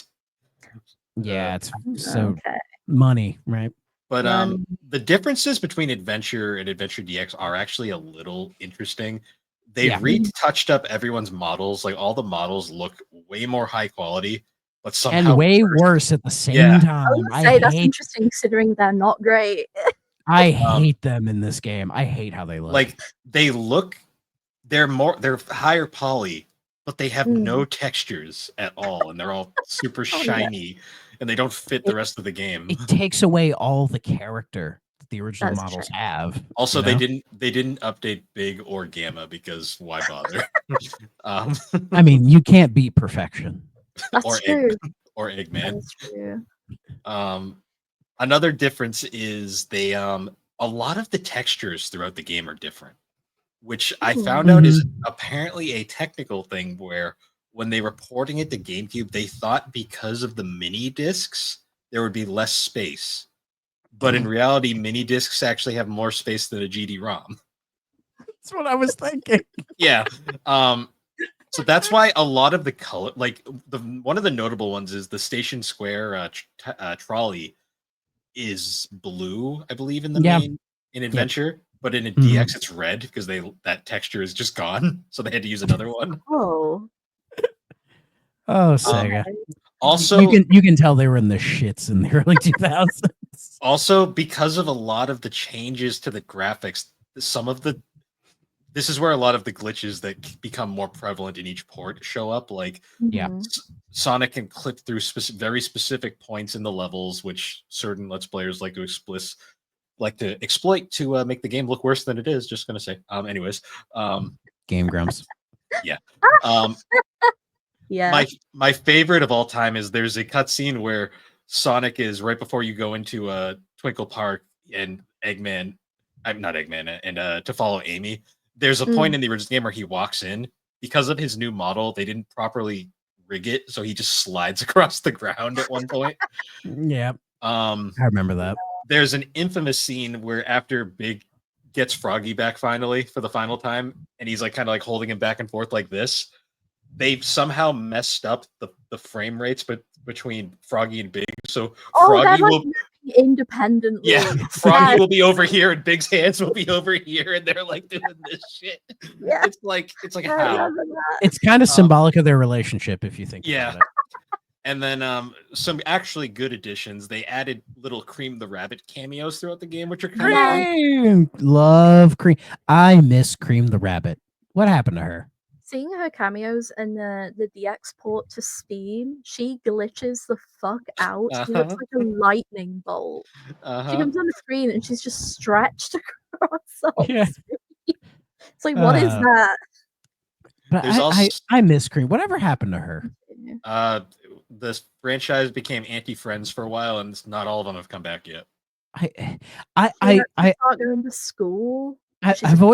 Yeah, it's so Okay. money, right? But None. the differences between Adventure and Adventure DX are actually a little interesting. They Yeah. retouched up everyone's models. Like all the models look way more high quality, but somehow And way worse at the same Yeah. I time. was gonna say that's hate interesting considering they're not great. I hate them in this game. I hate how they look. like they look they're higher poly, but they have no textures at all, and they're all super yeah. shiny, and they don't fit the rest of the game. it takes away all the character that the original That's models true. have. Also, you know? they didn't update Big or Gamma because why bother? I mean, you can't beat perfection. That's or true. or Eggman. That's true. Another difference is they a lot of the textures throughout the game are different, which I found out is apparently a technical thing where when they were porting it to GameCube, they thought because of the mini discs there would be less space. But in reality, mini discs actually have more space than a GD-ROM. That's what I was thinking. Yeah. So that's why a lot of the color, like one of the notable ones is the Station Square trolley is blue, I believe, in the main in Adventure, but in a DX it's red because that texture is just gone, so they had to use another one. Oh. Oh, Sega. Also, you can tell they were in the shits in the early 2000s. Also, because of a lot of the changes to the graphics, this is where a lot of the glitches that become more prevalent in each port show up. Like, Sonic can clip through very specific points in the levels, which certain Let's Players like to exploit to make the game look worse than it is. Just gonna say. Anyways, Game Grumps. Yeah. Yeah. My favorite of all time is there's a cutscene where Sonic is right before you go into Twinkle Park and Eggman. I'm not Eggman, and to follow Amy. There's a point in the original game where he walks in. Because of his new model, they didn't properly rig it, so he just slides across the ground at one point. Yeah. I remember that. There's an infamous scene where after Big gets Froggy back finally for the final time, and he's like kind of like holding him back and forth like this. They've somehow messed up the frame rates between Froggy and Big. So Froggy will independently. Yeah, Froggy will be over here and Big's hands will be over here, and they're like doing this shit. Yeah. It's like how it's kind of symbolic of their relationship if you think about it. And then some actually good additions. They added little Cream the Rabbit cameos throughout the game, which are kind of love Cream. I miss Cream the Rabbit. What happened to her? Seeing her cameos in the DX port to Steam, she glitches the fuck out. She looks like a lightning bolt. She comes on the screen and she's just stretched across. It's like, what is that? But I miss Cream. Whatever happened to her? This franchise became anti-friends for a while, and not all of them have come back yet. I going to school. I've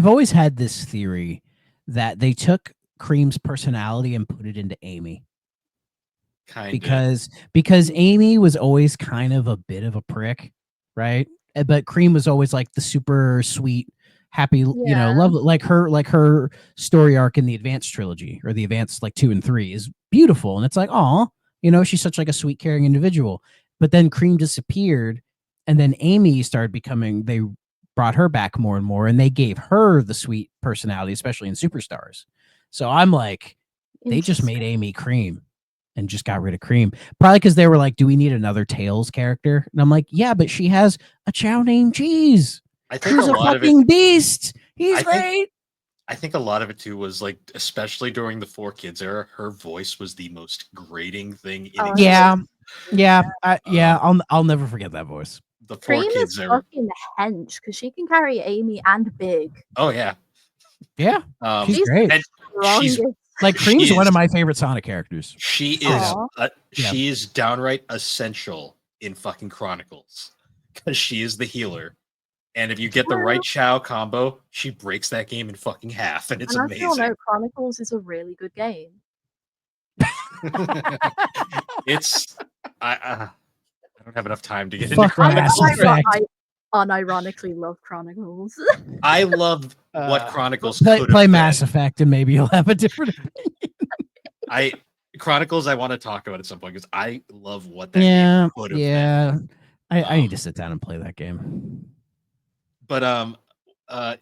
always had this theory that they took Cream's personality and put it into Amy. Because Amy was always kind of a bit of a prick, right? But Cream was always like the super sweet, happy, you know, love, like her story arc in the Advanced trilogy or the Advanced like 2 and 3 is beautiful, and it's like, oh, you know, she's such like a sweet, caring individual. But then Cream disappeared, and then Amy started becoming. They brought her back more and more, and they gave her the sweet personality, especially in Superstars. So I'm like, they just made Amy Cream and just got rid of Cream. Probably because they were like, do we need another Tails character? And I'm like, yeah, but she has a chow named Cheese. I think He's a fucking beast. He's great. I think a lot of it too was like, especially during the 4Kids era, her voice was the most grating thing in existence. I'll never forget that voice. The Cream 4Kids is era. fucking hench because she can carry Amy and Big. Oh yeah. Yeah. She's great. She's like Cream's one of my favorite Sonic characters. She is downright essential in fucking Chronicles because she is the healer. And if you get the right Chow combo, she breaks that game in fucking half, and it's And as we all know, amazing. Chronicles is a really good game. It's I don't have enough time to get Fuck into Mass Chronicles. Effect. I unironically love Chronicles. I love what Chronicles play could have Mass been. Effect, and maybe you'll have a different Chronicles I want to talk about at some point because I love what that yeah, game could have been. I need to sit down and play that game. But God,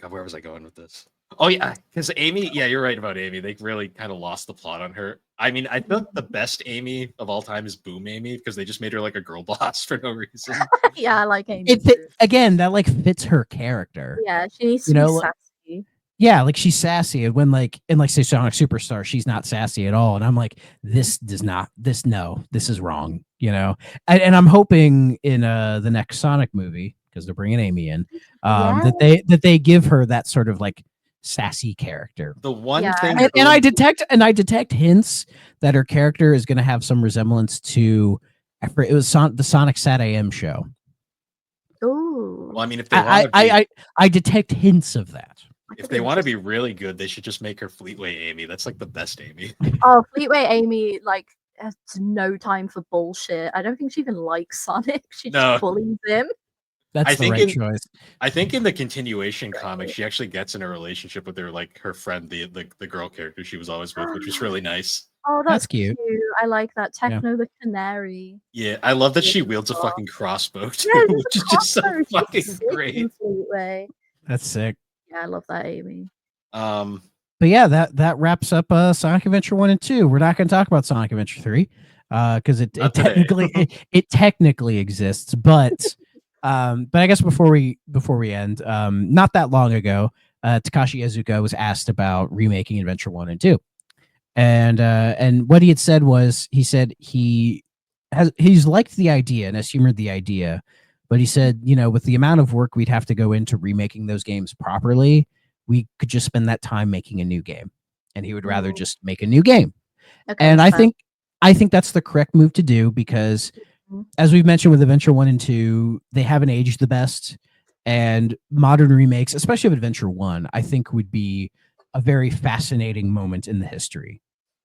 where was I going with this? Oh yeah, because Amy, yeah, you're right about Amy. They really kind of lost the plot on her. I mean, I feel like the best Amy of all time is Boom Amy because they just made her like a girl boss for no reason. Yeah, I like Amy. Again, that like fits her character. Yeah, she needs to be sassy. Yeah, like she's sassy, and when like say Sonic Superstar, she's not sassy at all. And I'm like, this is wrong, you know. And I'm hoping in the next Sonic movie, because they're bringing Amy in, that they give her that sort of like sassy character. The one thing, and I detect hints that her character is going to have some resemblance to, it was the Sonic Sat AM show. Ooh. Well, I mean, if they want I detect hints of that. If they want to be really good, they should just make her Fleetway Amy. That's like the best Amy. Oh, Fleetway Amy, like, has no time for bullshit. I don't think she even likes Sonic. She just bullies him. That's the right choice. I think in the continuation comic, she actually gets in a relationship with her friend, the girl character she was always with, which was really nice. Oh, that's cute. I like that. Techno the Canary. Yeah, I love that she wields a fucking crossbow too, which is just so fucking great. That's sick. Yeah, I love that, Amy. But yeah, that wraps up Sonic Adventure 1 and 2. We're not going to talk about Sonic Adventure 3 because it technically exists, but I guess before we end, not that long ago, Takashi Iizuka was asked about remaking Adventure 1 and 2. And what he had said was, he said he's liked the idea and has humored the idea, but he said, you know, with the amount of work we'd have to go into remaking those games properly, we could just spend that time making a new game, and he would rather just make a new game. Okay, and I think that's the correct move to do because, as we've mentioned with Adventure 1 and 2, they haven't aged the best, and modern remakes, especially of Adventure 1, I think would be a very fascinating moment in the history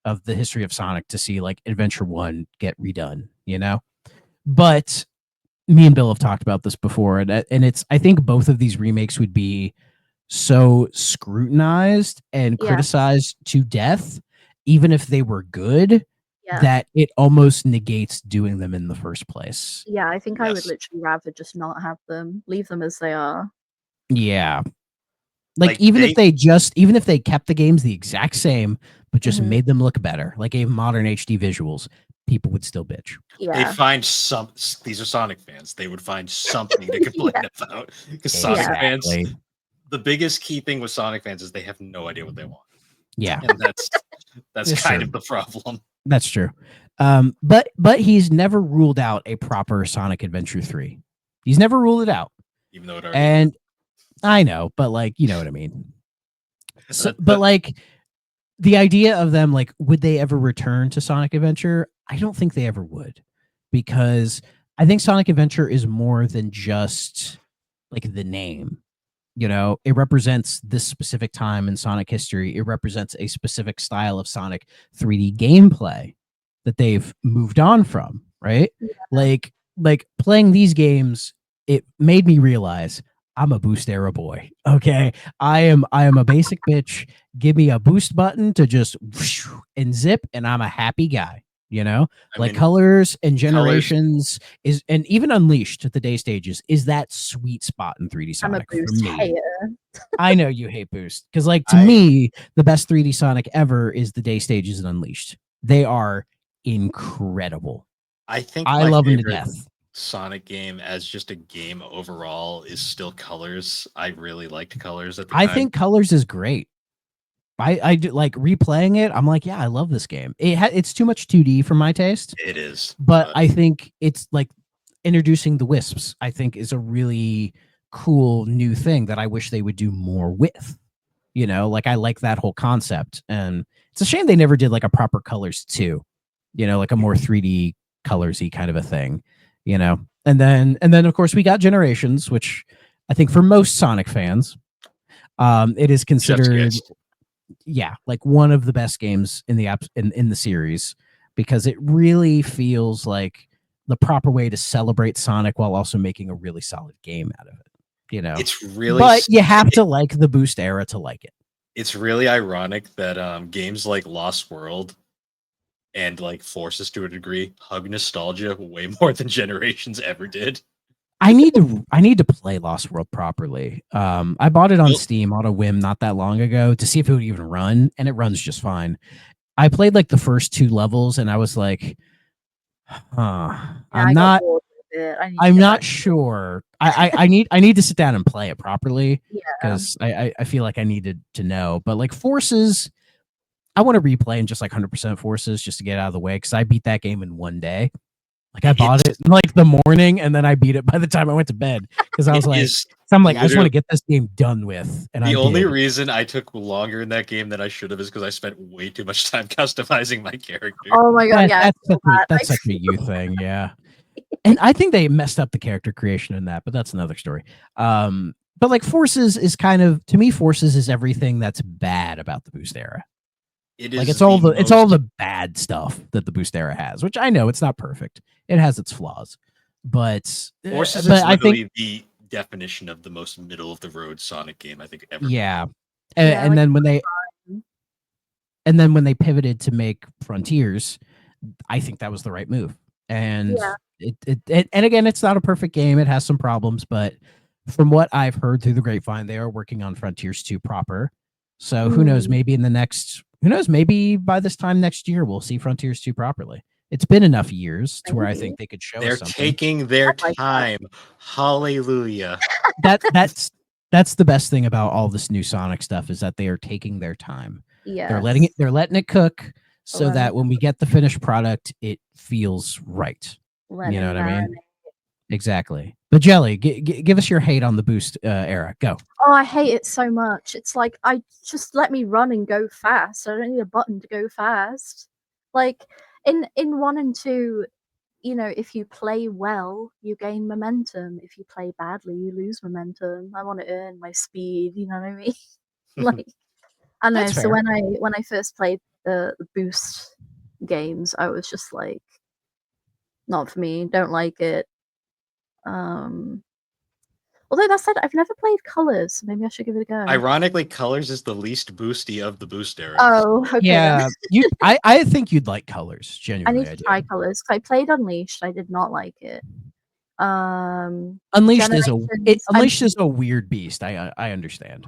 of Sonic to see like Adventure 1 get redone, you know? But me and Bill have talked about this before, and it's, I think both of these remakes would be so scrutinized and criticized to death, even if they were good, that it almost negates doing them in the first place. Yeah, I think I would literally rather just not have them, leave them as they are. Yeah. Like even if they kept the games the exact same, but just made them look better, like gave modern HD visuals, people would still bitch. Yeah. They find these are Sonic fans. They would find something to complain about because Sonic fans, the biggest key thing with Sonic fans is they have no idea what they want. Yeah. And that's kind of the problem. That's true. But he's never ruled out a proper Sonic Adventure 3. He's never ruled it out. Even though it already and I know, but like, you know what I mean? So, but like the idea of them, like, would they ever return to Sonic Adventure? I don't think they ever would, because I think Sonic Adventure is more than just like the name. You know, it represents this specific time in Sonic history. It represents a specific style of Sonic 3D gameplay that they've moved on from, right? Yeah. Like playing these games, it made me realize I'm a boost era boy. Okay. I am a basic bitch. Give me a boost button to just whoosh and zip, and I'm a happy guy. You know, I mean, Colors and Generations is, and even Unleashed at the day stages is that sweet spot in 3D Sonic. I'm a Boost hater. I know you hate Boost because, like, to me, the best 3D Sonic ever is the day stages and Unleashed. They are incredible. I think I love them to death. Sonic game as just a game overall is still Colors. I really liked Colors at the time. I think Colors is great. I do like replaying it. I'm like, yeah, I love this game. It's too much 2D for my taste. It is, but I think it's like introducing the Wisps. I think is a really cool new thing that I wish they would do more with. You know, like I like that whole concept, and it's a shame they never did like a proper Colors 2. You know, like a more 3D Colorsy kind of a thing. You know, and then of course we got Generations, which I think for most Sonic fans, it is considered, like one of the best games in the series, because it really feels like the proper way to celebrate Sonic while also making a really solid game out of it. It's really, but you have to like the Boost era to like it. It's really ironic that games like Lost World and like Forces to a degree hug nostalgia way more than Generations ever did. I need to play Lost World properly. I bought it on Steam on a whim not that long ago to see if it would even run, and it runs just fine. I played like the first 2 levels, and I was like, I'm not sure. I need to sit down and play it properly, because I feel like I needed to know. But like Forces, I want to replay and just like 100% Forces just to get out of the way, because I beat that game in one day. Like I bought it in like the morning, and then I beat it by the time I went to bed, because I was like, I just want to get this game done with. And the only reason I took longer in that game than I should have is because I spent way too much time customizing my character. Oh my god, that's such a you thing, yeah. And I think they messed up the character creation in that, but that's another story. But like Forces is kind of, to me, Forces is everything that's bad about the Boost era. It's all the bad stuff that the Boost era has, which I know it's not perfect. It has its flaws, but Forces is literally the definition of the most middle of the road Sonic game I think ever. Yeah, and then when they pivoted to make Frontiers, I think that was the right move. And and again, it's not a perfect game. It has some problems, but from what I've heard through the grapevine, they are working on Frontiers 2 proper. So who knows? Maybe maybe by this time next year we'll see Frontiers 2 properly. It's been enough years to where I think they could show us something. They're taking their time. Hallelujah. That's the best thing about all this new Sonic stuff, is that they are taking their time. Yeah. They're letting it cook, so that when we get the finished product, it feels right. You know what I mean? Exactly. But Jelly, give us your hate on the Boost era. Go. Oh, I hate it so much. It's like, I just let me run and go fast. I don't need a button to go fast. Like in 1 and 2, if you play well, you gain momentum. If you play badly, you lose momentum. I want to earn my speed. You know what I mean? Like, I know. So when I first played the Boost games, I was just like, not for me. Don't like it. Although that said, I've never played Colors, so maybe I should give it a go. Ironically, Colors is the least boosty of the Boost era. Oh, okay. Yeah, I think you'd like Colors. Genuinely, I need to try Colors. I played Unleashed. I did not like it. Unleashed is a weird beast. I understand.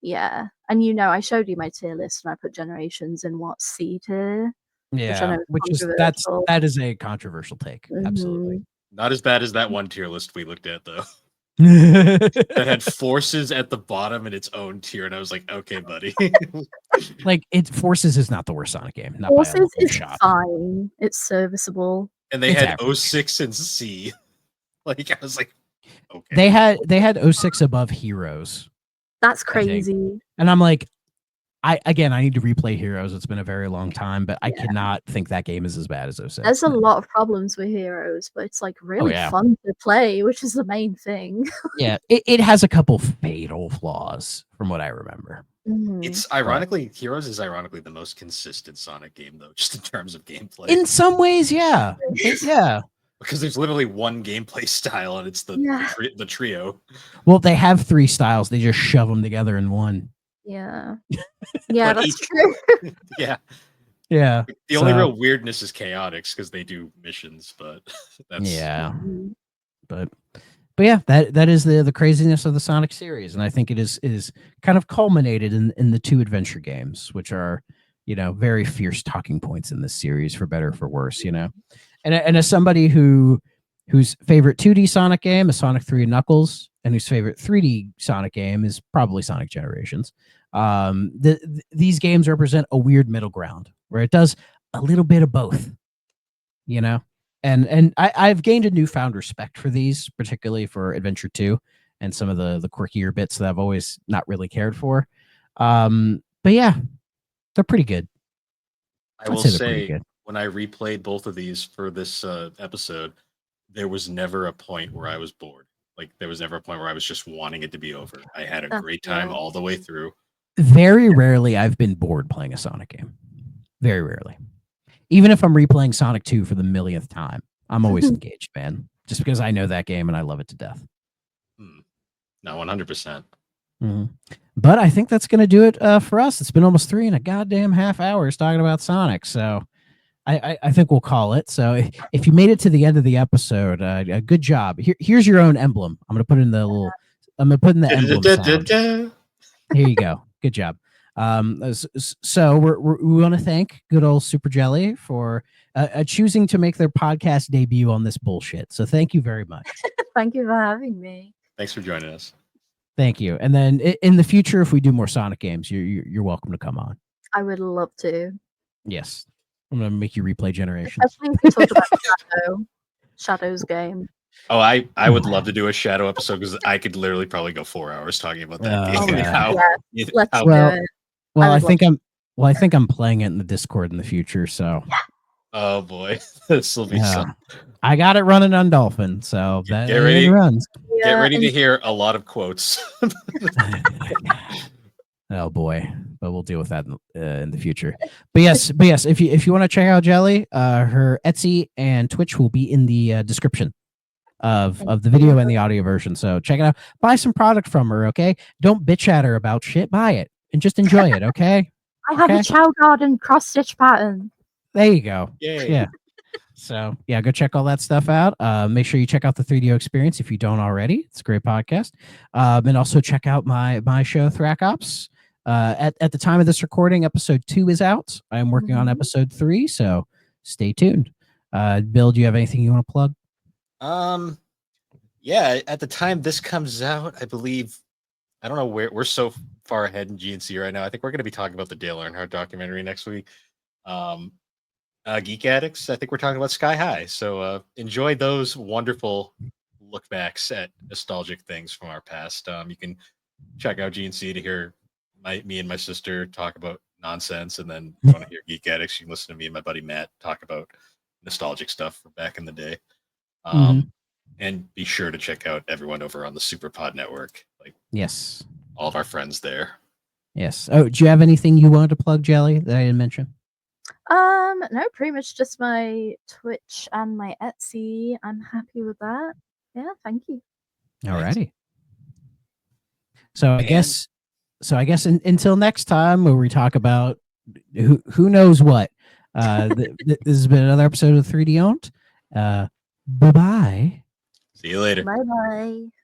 Yeah, and I showed you my tier list, and I put Generations in C tier. Yeah, that is a controversial take. Absolutely. Not as bad as that one tier list we looked at, though. That had Forces at the bottom in its own tier, and I was like, okay, buddy. Like, Forces is not the worst Sonic game. Not Forces is fine. It's serviceable. And they had 06 and C. Like, I was like, okay. They had 06 above Heroes. That's crazy. And I'm like, I need to replay Heroes. It's been a very long time, but I cannot think that game is as bad as 06. There's a lot of problems with Heroes, but it's like really fun to play, which is the main thing. Yeah, it has a couple fatal flaws from what I remember. It's Heroes is ironically the most consistent Sonic game, though, just in terms of gameplay. In some ways, yeah. Yeah. Because there's literally one gameplay style, and it's the trio. Well, they have 3 styles. They just shove them together in one. Yeah. Yeah, that's true. Yeah. Yeah. The only real weirdness is Chaotix, because they do missions, but that's... Yeah. But yeah, that is the craziness of the Sonic series, and I think it is kind of culminated in the 2 adventure games, which are, very fierce talking points in this series, for better or for worse, And as somebody whose favorite 2D Sonic game is Sonic 3 and Knuckles, and whose favorite 3D Sonic game is probably Sonic Generations, these games represent a weird middle ground where it does a little bit of both, And I've gained a newfound respect for these, particularly for Adventure 2 and some of the quirkier bits that I've always not really cared for. But yeah, they're pretty good. I will say, when I replayed both of these for this episode, there was never a point where I was bored. like there was never a point where I was just wanting it to be over. I had a great time all the way through. Very rarely I've been bored playing a Sonic game. Very rarely. Even if I'm replaying Sonic 2 for the millionth time, I'm always engaged, man. Just because I know that game and I love it to death. No, 100%. But I think that's going to do it for us. It's been almost 3 and a goddamn half hours talking about Sonic. So I think we'll call it. So if you made it to the end of the episode, good job. Here's your own emblem. I'm going to put in the little. I'm going to put in the emblem sound. Here you go. Good job. So we want to thank good old Super Jelly for choosing to make their podcast debut on this bullshit. So thank you very much. Thank you for having me. Thanks for joining us. Thank you. And then in the future, if we do more Sonic games, you're welcome to come on. I would love to. Yes. I'm going to make you replay Generations. Especially if we talk about Shadow's game. Oh, I would love to do a Shadow episode because I could literally probably go 4 hours talking about that game. Let's do it. Well, I think I'm playing it in the Discord in the future. So, oh boy, this will be something. I got it running on Dolphin, so that get ready. Runs. Get ready to hear a lot of quotes. Oh boy, but we'll deal with that in the future. But yes, if you want to check out Jelly, her Etsy and Twitch will be in the description of the video and the audio version. So check it out. Buy some product from her, okay? Don't bitch at her about shit. Buy it and just enjoy it, okay? I have a Chow Garden cross stitch pattern. There you go. Yay. Yeah. So yeah, go check all that stuff out. Make sure you check out the 3DO Experience if you don't already. It's a great podcast. And also check out my show Thrak Ops. At the time of this recording, episode 2 is out. I'm working on episode 3, so stay tuned. Bill, do you have anything you want to plug? Yeah, at the time this comes out, I believe, I don't know where we're so far ahead in GNC right now. I think we're going to be talking about the Dale Earnhardt documentary next week. Geek Addicts, I think we're talking about Sky High. So enjoy those wonderful look backs at nostalgic things from our past. You can check out GNC to hear me and my sister talk about nonsense, and then if you want to hear Geek Addicts, you can listen to me and my buddy Matt talk about nostalgic stuff from back in the day. And be sure to check out everyone over on the SuperPod Network. Like, yes, all of our friends there. Yes. Oh, do you have anything you wanted to plug, Jelly, that I didn't mention? No, pretty much just my Twitch and my Etsy. I'm happy with that. Yeah, thank you. Alrighty. So I guess until next time, where we talk about who knows what. This has been another episode of 3DOn't. Bye bye. See you later. Bye bye.